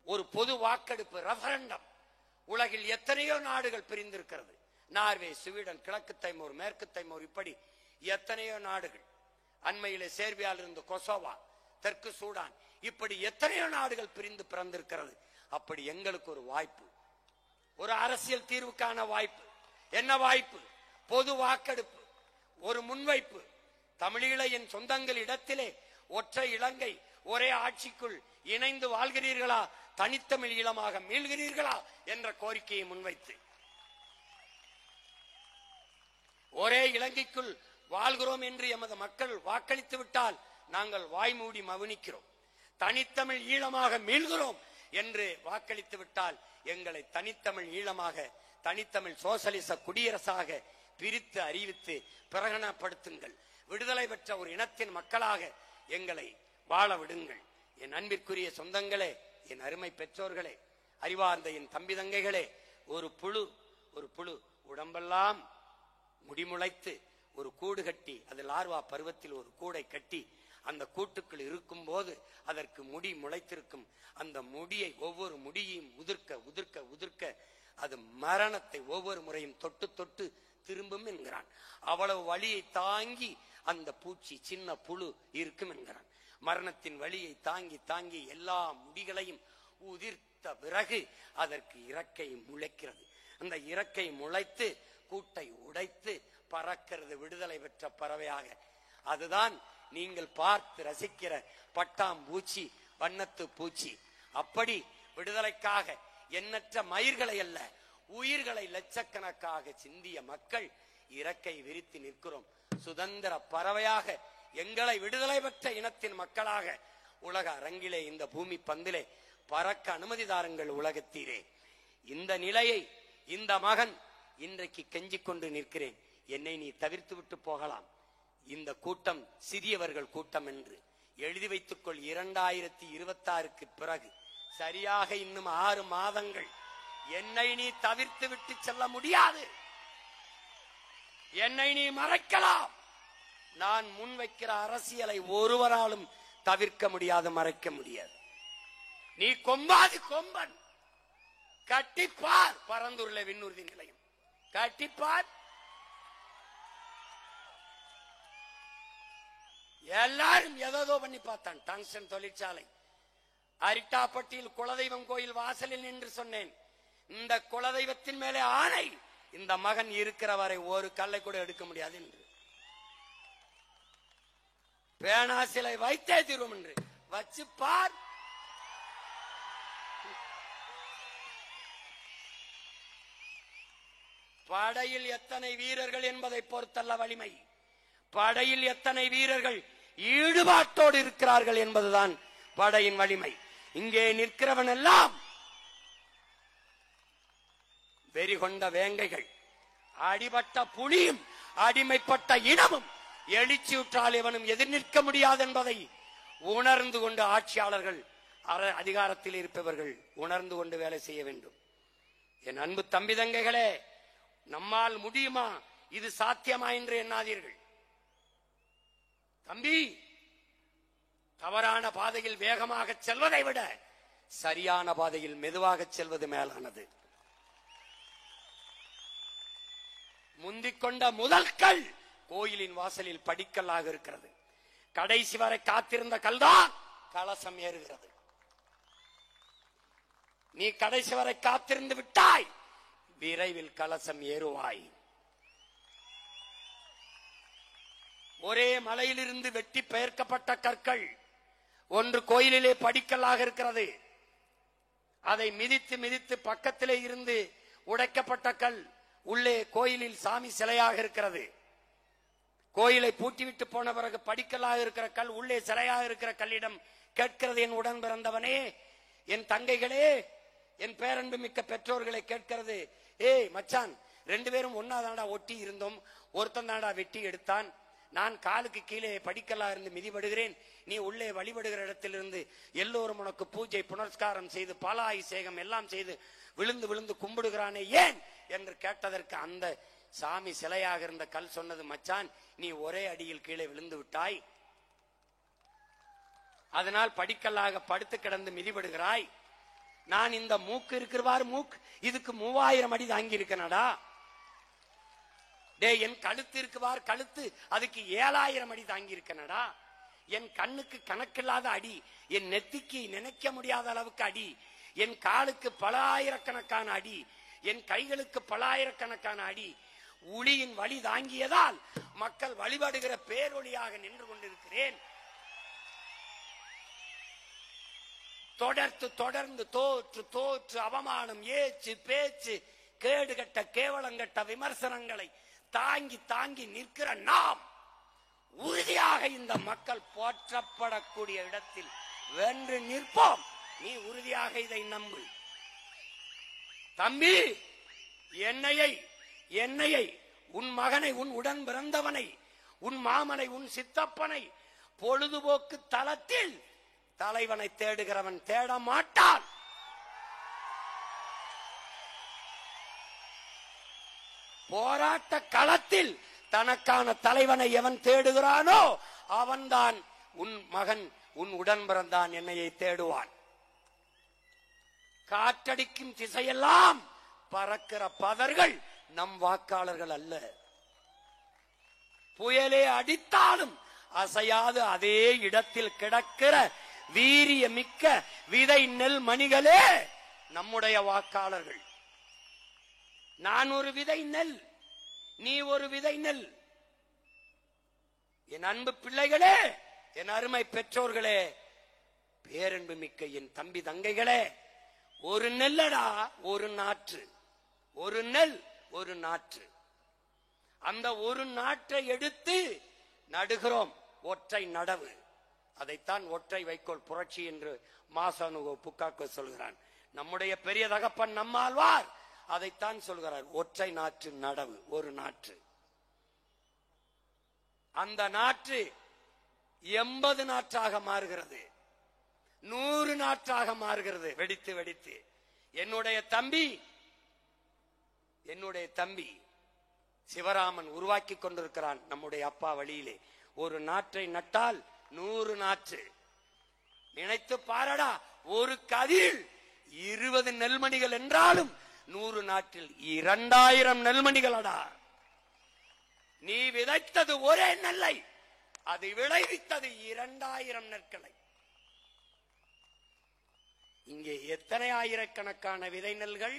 ஒரு பொது வாக்கெடுப்பு, ரெஃபரண்டம். உலகில் எத்தனையோ நாடுகள் பிரிந்திருக்கிறது. நார்வே, ஸ்வீடன், கிழக்கு தைமோர், மேற்கு தைமோர், இப்படி எத்தனையோ நாடுகள். அண்மையிலே சேர்பியாவில் இருந்து கொசோவா, தெற்கு சூடான், இப்படி எத்தனையோ நாடுகள் பிரிந்து பிறந்திருக்கிறது. அப்படி எங்களுக்கு ஒரு வாய்ப்பு, ஒரு அரசியல் தீர்வுக்கான வாய்ப்பு. என்ன வாய்ப்பு? பொது வாக்கெடுப்பு, ஒரு முன்வைப்பு. தமிழீழ என் சொந்தங்கள் இடத்திலே ஒற்றை இலங்கை, ஒரே ஆட்சிக்குள் இணைந்து வாழ்கிறீர்களா, தனித்தமிழ் ஈழமாக மீள்கிறீர்களா என்ற கோரிக்கையை முன்வைத்து, ஒரே இலங்கைக்குள் வாழ்கிறோம் என்று எமது மக்கள் வாக்களித்து விட்டால் நாங்கள் வாய்மூடி மவுனிக்கிறோம். தனித்தமிழ் ஈழமாக மீள்கிறோம் என்று வாக்களித்து விட்டால் எங்களை தனித்தமிழ் ஈழமாக, தனித்தமிழ் சோசலிச குடியரசாக பிரித்து அறிவித்து பிரகடனப்படுத்துங்கள். விடுதலை பெற்ற ஒரு இனத்தின் மக்களாக எங்களை வாழ விடுங்கள். என் அன்பிற்குரிய சொந்தங்களே, என் அருமை பெற்றோர்களே, அறிவார்ந்த என் தம்பி தங்கைகளே, ஒரு புழு உடம்பெல்லாம் முடிமுளைத்து ஒரு கூடு கட்டி, அதில் ஆர்வா பருவத்தில் ஒரு கூடை கட்டி அந்த கூட்டுக்குள் இருக்கும் போது அதற்கு முடி முளைத்திருக்கும். அந்த முடியை, ஒவ்வொரு முடியையும் உதிர்க்க உதிர்க்க உதிர்க்க அது மரணத்தை ஒவ்வொரு முறையும் தொட்டு தொட்டு திரும்பும் என்கிறான். அவ்வளவு வலியை தாங்கி அந்த பூச்சி, சின்ன புழு இருக்கும் என்கிறான். மரணத்தின் வலியை தாங்கி தாங்கி எல்லா முடிகளையும் உதிர்த்த பிறகு அதற்கு இறக்கை முளைக்கிறது. அந்த இறக்கை முளைத்து கூட்டை உடைத்து பறக்கிறது விடுதலை பெற்ற பறவையாக. அதுதான் நீங்கள் பார்த்து ரசிக்கிற பட்டாம்பூச்சி, வண்ணத்து பூச்சி. அப்படி விடுதலைக்காக எண்ணற்ற மயிர்களை அல்ல, உயிர்களை லட்சக்கணக்காக சிந்திய மக்கள் இறக்கை விரித்து நிற்கிறோம். சுதந்திர பறவையாக எங்களை விடுதலை பெற்ற இனத்தின் மக்களாக உலக அரங்கிலே, இந்த பூமி பந்திலே பறக்க அனுமதி தாருங்கள் உலகத்தீரே. இந்த நிலையை இந்த மகன் இன்றைக்கு கெஞ்சிக் கொண்டு நிற்கிறேன். என்னை நீ தவிர்த்து விட்டு போகலாம். இந்த கூட்டம் சிறியவர்கள் கூட்டம் என்று எழுதி வைத்துக்கொள். 2026க்கு பிறகு சரியாக இன்னும் 6 மாதங்கள் என்னை நீ தவிர்த்து விட்டு செல்ல முடியாது. என்னை நீ மறைக்கலாம், நான் முன்வைக்கிற அரசியலை ஒருவராலும் தவிர்க்க முடியாது, மறைக்க முடியாது. நீ கொம்பாதி கொம்பன், கட்டிப்பார். பரந்தூர்ல விண்ணூர்தி நிலையம் கட்டிப்பார். எல்லாரும் ஏதோ பண்ணி பார்த்தான். டங்ஸ்டன் தொழிற்சாலை, அரிட்டாப்பட்டியில் குலதெய்வம் கோயில் வாசலில் நின்று சொன்னேன், இந்த குலதெய்வத்தின் மேலே ஆணை, இந்த மகன் இருக்கிற வரை ஒரு கல்லை கூட எடுக்க முடியாது என்று. பேனா சிலை வைத்தே தீர்வோம் என்று வச்சு பார். படையில் எத்தனை வீரர்கள் என்பதை பொறுத்தல்ல வலிமை, படையில் எத்தனை வீரர்கள் ஈடுபாட்டோடு இருக்கிறார்கள் என்பதுதான் படையின் வலிமை. இங்கே நிற்கிறவன் எல்லாம் வெறி கொண்ட வேங்கைகள், அடிபட்ட புலியும் அடிமைப்பட்ட இனமும், எழுச்சியுற்றால் இவனும் எதிர் நிற்க முடியாது என்பதை உணர்ந்து கொண்டு ஆட்சியாளர்கள், அதிகாரத்தில் இருப்பவர்கள் உணர்ந்து கொண்டு வேலை செய்ய வேண்டும். என் அன்பு தம்பி தங்கைகளே, நம்மால் முடியுமா, இது சாத்தியமா என்று எண்ணாதீர்கள். தம்பி, தவறான பாதையில் வேகமாக செல்வதை விட சரியான பாதையில் மெதுவாக செல்வது மேலானது. முந்திக்கொண்ட முதல் கல் கோயிலின் வாசலில் படிக்கல்லாக இருக்கிறது. கடைசி வரை காத்திருந்த கல்தான் கலசம் ஏறுகிறது. நீ கடைசி வரை காத்திருந்து விட்டாய், விரைவில் கலசம் ஏறுவாய். ஒரே மலையிலிருந்து வெட்டி பெயர்க்கப்பட்ட கற்கள் ஒன்று கோயிலிலே படிக்கல்லாக இருக்கிறது. அதை மிதித்து மிதித்து பக்கத்திலே இருந்து உடைக்கப்பட்ட கல் உள்ளே கோயிலில் சாமி சிலையாக இருக்கிறது. கோயிலை பூட்டிவிட்டு போன பிறகு படிக்கல்லாக இருக்கிற கல் உள்ளே சிலையாக இருக்கிற கல்லிடம் கேட்கிறது, என் உடன் பிறந்தவனே, என் தங்கைகளே, என் பேரன்பு மிக்க பெற்றோர்களை கேட்கிறது, ஏய் மச்சான், ரெண்டு பேரும் ஒன்னாதாண்டா ஒட்டி இருந்தோம், ஒருத்தன் தாண்டா வெட்டி எடுத்தான், நான் காலுக்கு கீழே படிக்கல்லா இருந்து மிதிபடுகிறேன், நீ உள்ளே வழிபடுகிற இடத்திலிருந்து எல்லோரும் உனக்கு பூஜை புனஸ்காரம் செய்து பாலாபிஷேகம் எல்லாம் செய்து விழுந்து விழுந்து கும்பிடுகிறானே ஏன் என்று கேட்டதற்கு அந்த சாமி சிலையாக இருந்த கல் சொன்னது, மச்சான், நீ ஒரே அடியில் கீழே விழுந்து விட்டாய், அதனால் படிக்கல்லாக படுத்து கிடந்து மிதிபடுகிறாய். நான் இந்த மூக்கு இருக்கிறவாறு மூக்கு, இதுக்கு 3000 அடி தாங்கி இருக்கனடா. டே, என் கழுத்து இருக்குவார் கழுத்து, அதுக்கு 7000 அடி தாங்கி இருக்கனடா. என் கண்ணுக்கு கணக்கில்லாத அடி, என் நெத்திக்கு நினைக்க முடியாத அளவுக்கு அடி, என் காலுக்கு பல ஆயிரக்கணக்கான அடி, என் கைகளுக்கு பல ஆயிரக்கணக்கான அடி. ஒளியின் வழி தாங்கியதால் மக்கள் வழிபடுகிற பேரொளியாக நின்று கொண்டிருக்கிறேன். தொடர்ந்து தொடர்ந்து தோற்று தோற்று அவமானம், ஏச்சு, பேச்சு, கேடுகட்ட கேவலங்கட்ட விமர்சனங்களை தாங்கி தாங்கி நிற்கிற நாம் உறுதியாக இந்த மக்கள் போற்றப்படக்கூடிய இடத்தில் வென்று நிற்போம். நீ உறுதியாக இதை நம்பு தம்பி. என்னையை உன் மகனை, உன் உடன் பிறந்தவனை, உன் மாமனை, உன் சித்தப்பனை பொழுதுபோக்கு தளத்தில் தலைவனை தேடுகிறவன் தேட மாட்டான். போராட்ட களத்தில் தனக்கான தலைவனை எவன் தேடுகிறானோ அவன்தான் உன் மகன், உன் உடன் பிறந்தான் என்னையை தேடுவான். காற்றடிக்கும் திசையெல்லாம் பறக்கிற பதர்கள் நம் வாக்காளர்கள் அல்ல. புயலே அடித்தாலும் அசையாது அதே இடத்தில் கிடக்கிற வீரிய மிக்க விதை நெல் மணிகளே நம்முடைய வாக்காளர்கள். நான் ஒரு விதை நெல், நீ ஒரு விதை நெல். என் அன்பு பிள்ளைகளே, என் அருமை பெற்றோர்களே, பேரன்பு மிக்க என் தம்பி தங்கைகளே, ஒரு நெல்லடா ஒரு நாற்று, ஒரு நெல் ஒரு நாற்று. அந்த ஒரு நாற்றை எடுத்து நடுகிறோம், ஒற்றை நடவு. அதைத்தான் ஒற்றை வைக்கோல் புரட்சி என்று மாசானுகோ புக்காக்கோ சொல்கிறான். நம்முடைய பெரிய தகப்பன் நம்மாழ்வார் அதைத்தான் சொல்கிறார், ஒற்றை நாற்று நடவு, ஒரு நாற்று. அந்த நாற்று 80 நாற்றாக மாறுகிறது, 100 நாற்றாக மாறுகிறது, வெடித்து வெடித்து. என்னுடைய தம்பி சிவராமன் உருவாக்கி கொண்டிருக்கிறான் நம்முடைய அப்பா வழியிலே. ஒரு நாற்றை நட்டால் 100 நாற்று. நினைத்து பாரடா, ஒரு கதிரில் 20 நெல்மணிகள் என்றாலும் 100 நாட்டில் 2000 நெல்மணிகளடா. நீ விதைத்தது ஒரே நெல்லை, அது விளைவித்தது 2000 நெற்களை. இங்கே எத்தனை ஆயிரக்கணக்கான விதை நெல்கள்?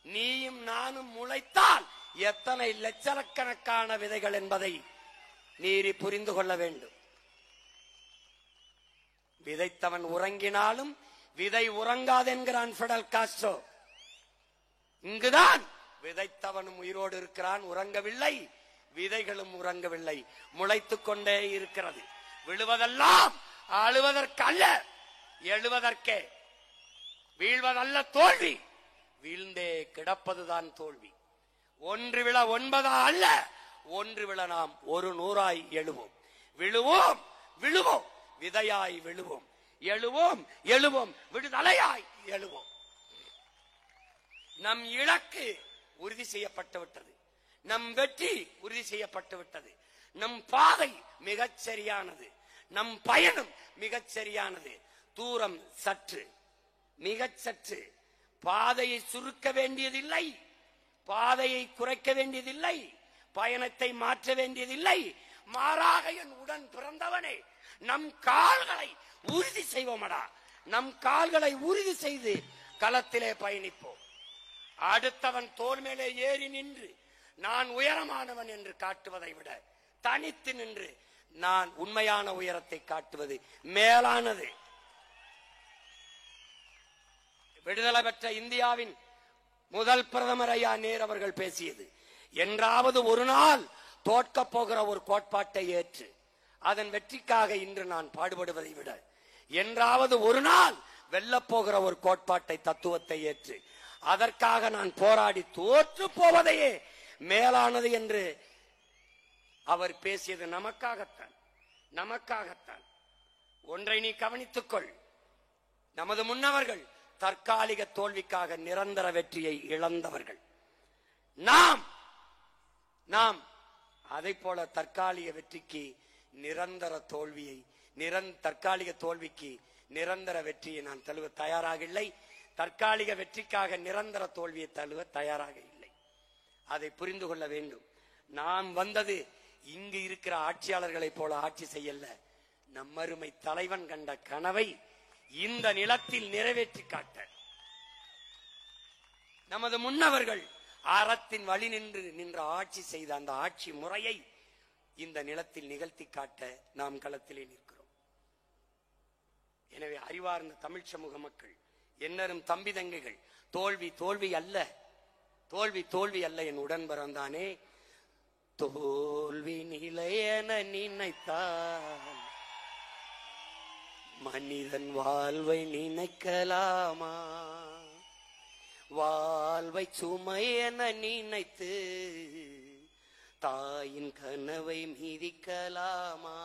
நீயும் நானும் முளைத்தால் எத்தனை லட்சக்கணக்கான விதைகள் என்பதை நீரி புரிந்து கொள்ள வேண்டும். விதைத்தவன் உறங்கினாலும் விதை உறங்காது என்கிறான் பிடல் காஸ்ட்ரோ. இங்குதான் விதைத்தவனும் உயிரோடு இருக்கிறான், உறங்கவில்லை. விதைகளும் உறங்கவில்லை, முளைத்துக் கொண்டே இருக்கிறது. விழுவதெல்லாம் அழுவதற்கல்ல, எழுவதற்கே. வீழ்வதல்ல தோல்வி, வீழ்ந்தே கிடப்பதுதான் தோல்வி. ஒன்று விழ 9 அல்ல, ஒன்று விழ நாம் 100 எழுவோம். விழுவோம் விழுவோம், விதையாய் விழுவோம். எழுவோம் எழுவோம், விடுதலையாய் எழுவோம். நம் இலக்கு உறுதி செய்யப்பட்டு விட்டது, நம் வெற்றி உறுதி செய்யப்பட்டு விட்டது. நம் பாதை மிகச் சரியானது, நம் பயணம் மிகச் சரியானது. தூரம் சற்று, மிகச் சற்று. பாதையை சுருக்க வேண்டியதில்லை, பாதையை குறைக்க வேண்டியதில்லை, பயணத்தை மாற்ற வேண்டியதில்லை. மாறாக என் உடன் பிறந்தவனே, நம் கால்களை உறுதி செய்வோமடா. நம் கால்களை உறுதி செய்து களத்திலே பயணிப்போம். அடுத்தவன் தோள் மேலே ஏறி நின்று நான் உயரமானவன் என்று காட்டுவதை விட தனித்து நின்று நான் உண்மையான உயரத்தை காட்டுவது மேலானது. விடுதலை பெற்ற இந்தியாவின் முதல் பிரதமர் ஐயா நேரு அவர்கள் பேசியது, என்றாவது ஒரு நாள் தோற்கப் போகிற ஒரு கோட்பாட்டை ஏற்று அதன் வெற்றிக்காக இன்று நான் பாடுபடுவதை விட என்றாவது ஒரு நாள் வெல்லப் போகிற ஒரு கோட்பாட்டை, தத்துவத்தை ஏற்று அதற்காக நான் போராடி தோற்று போவதையே மேலானது என்று அவர் பேசியது நமக்காகத்தான், நமக்காகத்தான். ஒன்றை நீ கவனித்துக்கொள், நமது முன்னவர்கள் தற்காலிக தோல்விக்காக நிரந்தர வெற்றியை இழந்தவர்கள். நாம் அதை போல தற்காலிக வெற்றிக்கு நிரந்தர தோல்வியை, தற்காலிக தோல்விக்கு நிரந்தர வெற்றியை நான் தழுவ தயாராக இல்லை. தற்காலிக வெற்றிக்காக நிரந்தர தோல்வியை தழுவ தயாராக இல்லை. அதை புரிந்து கொள்ள வேண்டும். நாம் வந்தது இங்கு இருக்கிற ஆட்சியாளர்களைப் போல ஆட்சி செய்யல. நம்மருமை தலைவன் கண்ட கனவை இந்த நிலத்தில் நிறைவேற்றி காட்ட நமது முன்னவர்கள் அறத்தின் வழி நின்ற ஆட்சி செய்த அந்த ஆட்சி முறையை இந்த நிலத்தில் நிகழ்த்தி காட்ட நாம் களத்திலே நிற்கிறோம். எனவே அறிவார்ந்த தமிழ் சமூக மக்கள், என்னரும் தம்பி தங்கைகள், தோல்வி தோல்வி அல்ல, தோல்வி தோல்வி அல்ல. என் உடன் பிறந்தானே, தோல்வி நிலையென நினைத்தால் மனிதன் வாழ்வை நினைக்கலாமா? வாழ்வை சுமை என நினைத்து தாயின் கனவை மீதிக்கலாமா?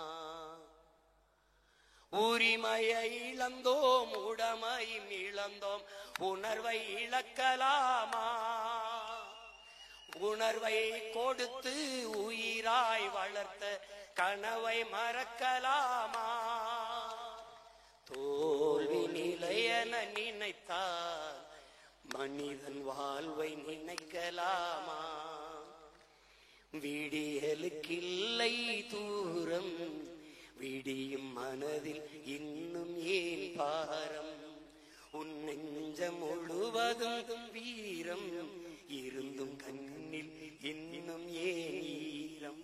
உரிமையை இழந்தோம், உடமையும் இழந்தோம், உணர்வை இழக்கலாமா? உணர்வை கொடுத்து உயிராய் வளர்த்த கனவை மறக்கலாமா? தோல்வி நிலையென நினைத்தால் மனிதன் வாழ்வை நினைக்கலாமா? விடியலுக்கில்லை தூரம், விடியும் மனதில் இன்னும் ஏன் பாரம்? உன் நெஞ்சம் முழுவதும் வீரம் இருந்தும் கண்ணில் இன்னும் ஏன் ஈரம்?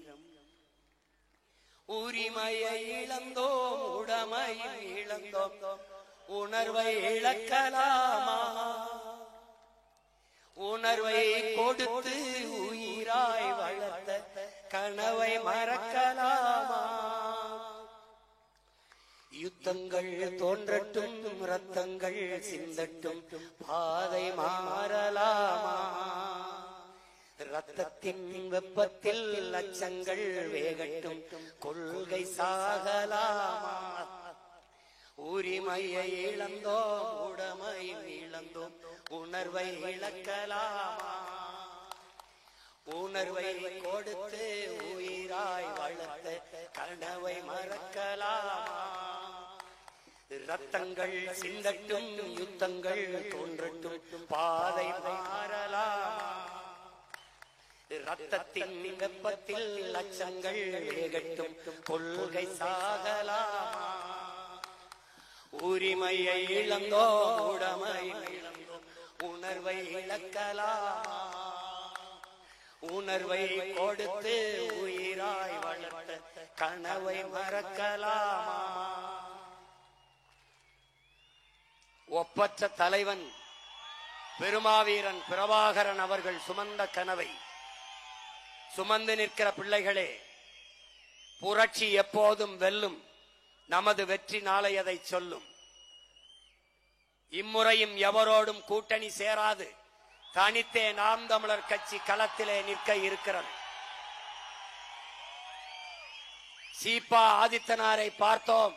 உரிமையை இழந்தோம், உடமையை இழந்தோம், உணர்வை இழக்கலாமா? உணர்வை கொடுத்து உயிராய் வளர்த்த கனவை மறக்கலாமா? யுத்தங்கள் தோன்றட்டும், ரத்தங்கள் சிந்தட்டும், பாதை மாறலாமா? ரத்தத்தின் வெப்பத்தில் லட்சங்கள் வேகட்டும், கொள்கை சாகலாமா? உரிமையை இழந்தோம், உடமையை இழந்தோம், உணர்வை இழக்கலாமா? உணர்வை கொடுத்து உயிராய் வளர்த்த கனவை மறக்கலாமா? ரத்தங்கள் சிந்தட்டும், யுத்தங்கள் தோன்றட்டும், பாதை மாறலாமா? ரத்தத்தின் வெப்பத்தில் லட்சங்கள் வேகட்டும், கொள்கை சாகலாமா? உரிமையை இழந்தோ, உடைமை இழந்தோ, உணர்வை இழக்கலாமா? உணர்வை கொடுத்து உயிராய் வளர்த்த கனவை மறக்கலாமா? ஒப்பற்ற தலைவன் பெருமாவீரன் பிரபாகரன் அவர்கள் சுமந்த கனவை சுமந்து நிற்கிற பிள்ளைகளே, புரட்சி எப்போதும் வெல்லும். நமது வெற்றி நாளை அதை சொல்லும். இம்முறையும் எவரோடும் கூட்டணி சேராது. தனித்தே நாம் தமிழர் கட்சி களத்திலே நிற்க இருக்கிறது. சீபா ஆதித்தனாரை பார்த்தோம்,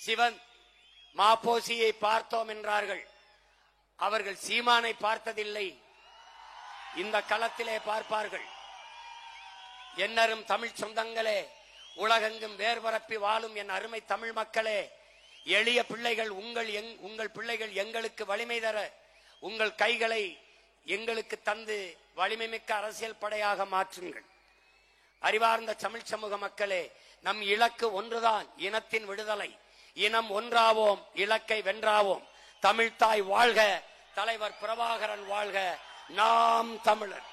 சிவன் மாப்போசியை பார்த்தோம் என்றார்கள். அவர்கள் சீமானை பார்த்ததில்லை. இந்த களத்திலே பார்ப்பார்கள். என்னரும் தமிழ் சொந்தங்களே, உலகெங்கும் வேர்பரப்பி வாழும் என் அருமை தமிழ் மக்களே, எளிய பிள்ளைகள் உங்கள் பிள்ளைகள் எங்களுக்கு வலிமை தர உங்கள் கைகளை எங்களுக்கு தந்து வலிமை மிக்க அரசியல் படையாக மாற்றுங்கள். அறிவார்ந்த தமிழ் சமூக மக்களே, நம் இலக்கு ஒன்றுதான், இனத்தின் விடுதலை. இனம் ஒன்றாவோம், இலக்கை வென்றாவோம். தமிழ்தாய் வாழ்க, தலைவர் பிரபாகரன் வாழ்க, நாம் தமிழர்.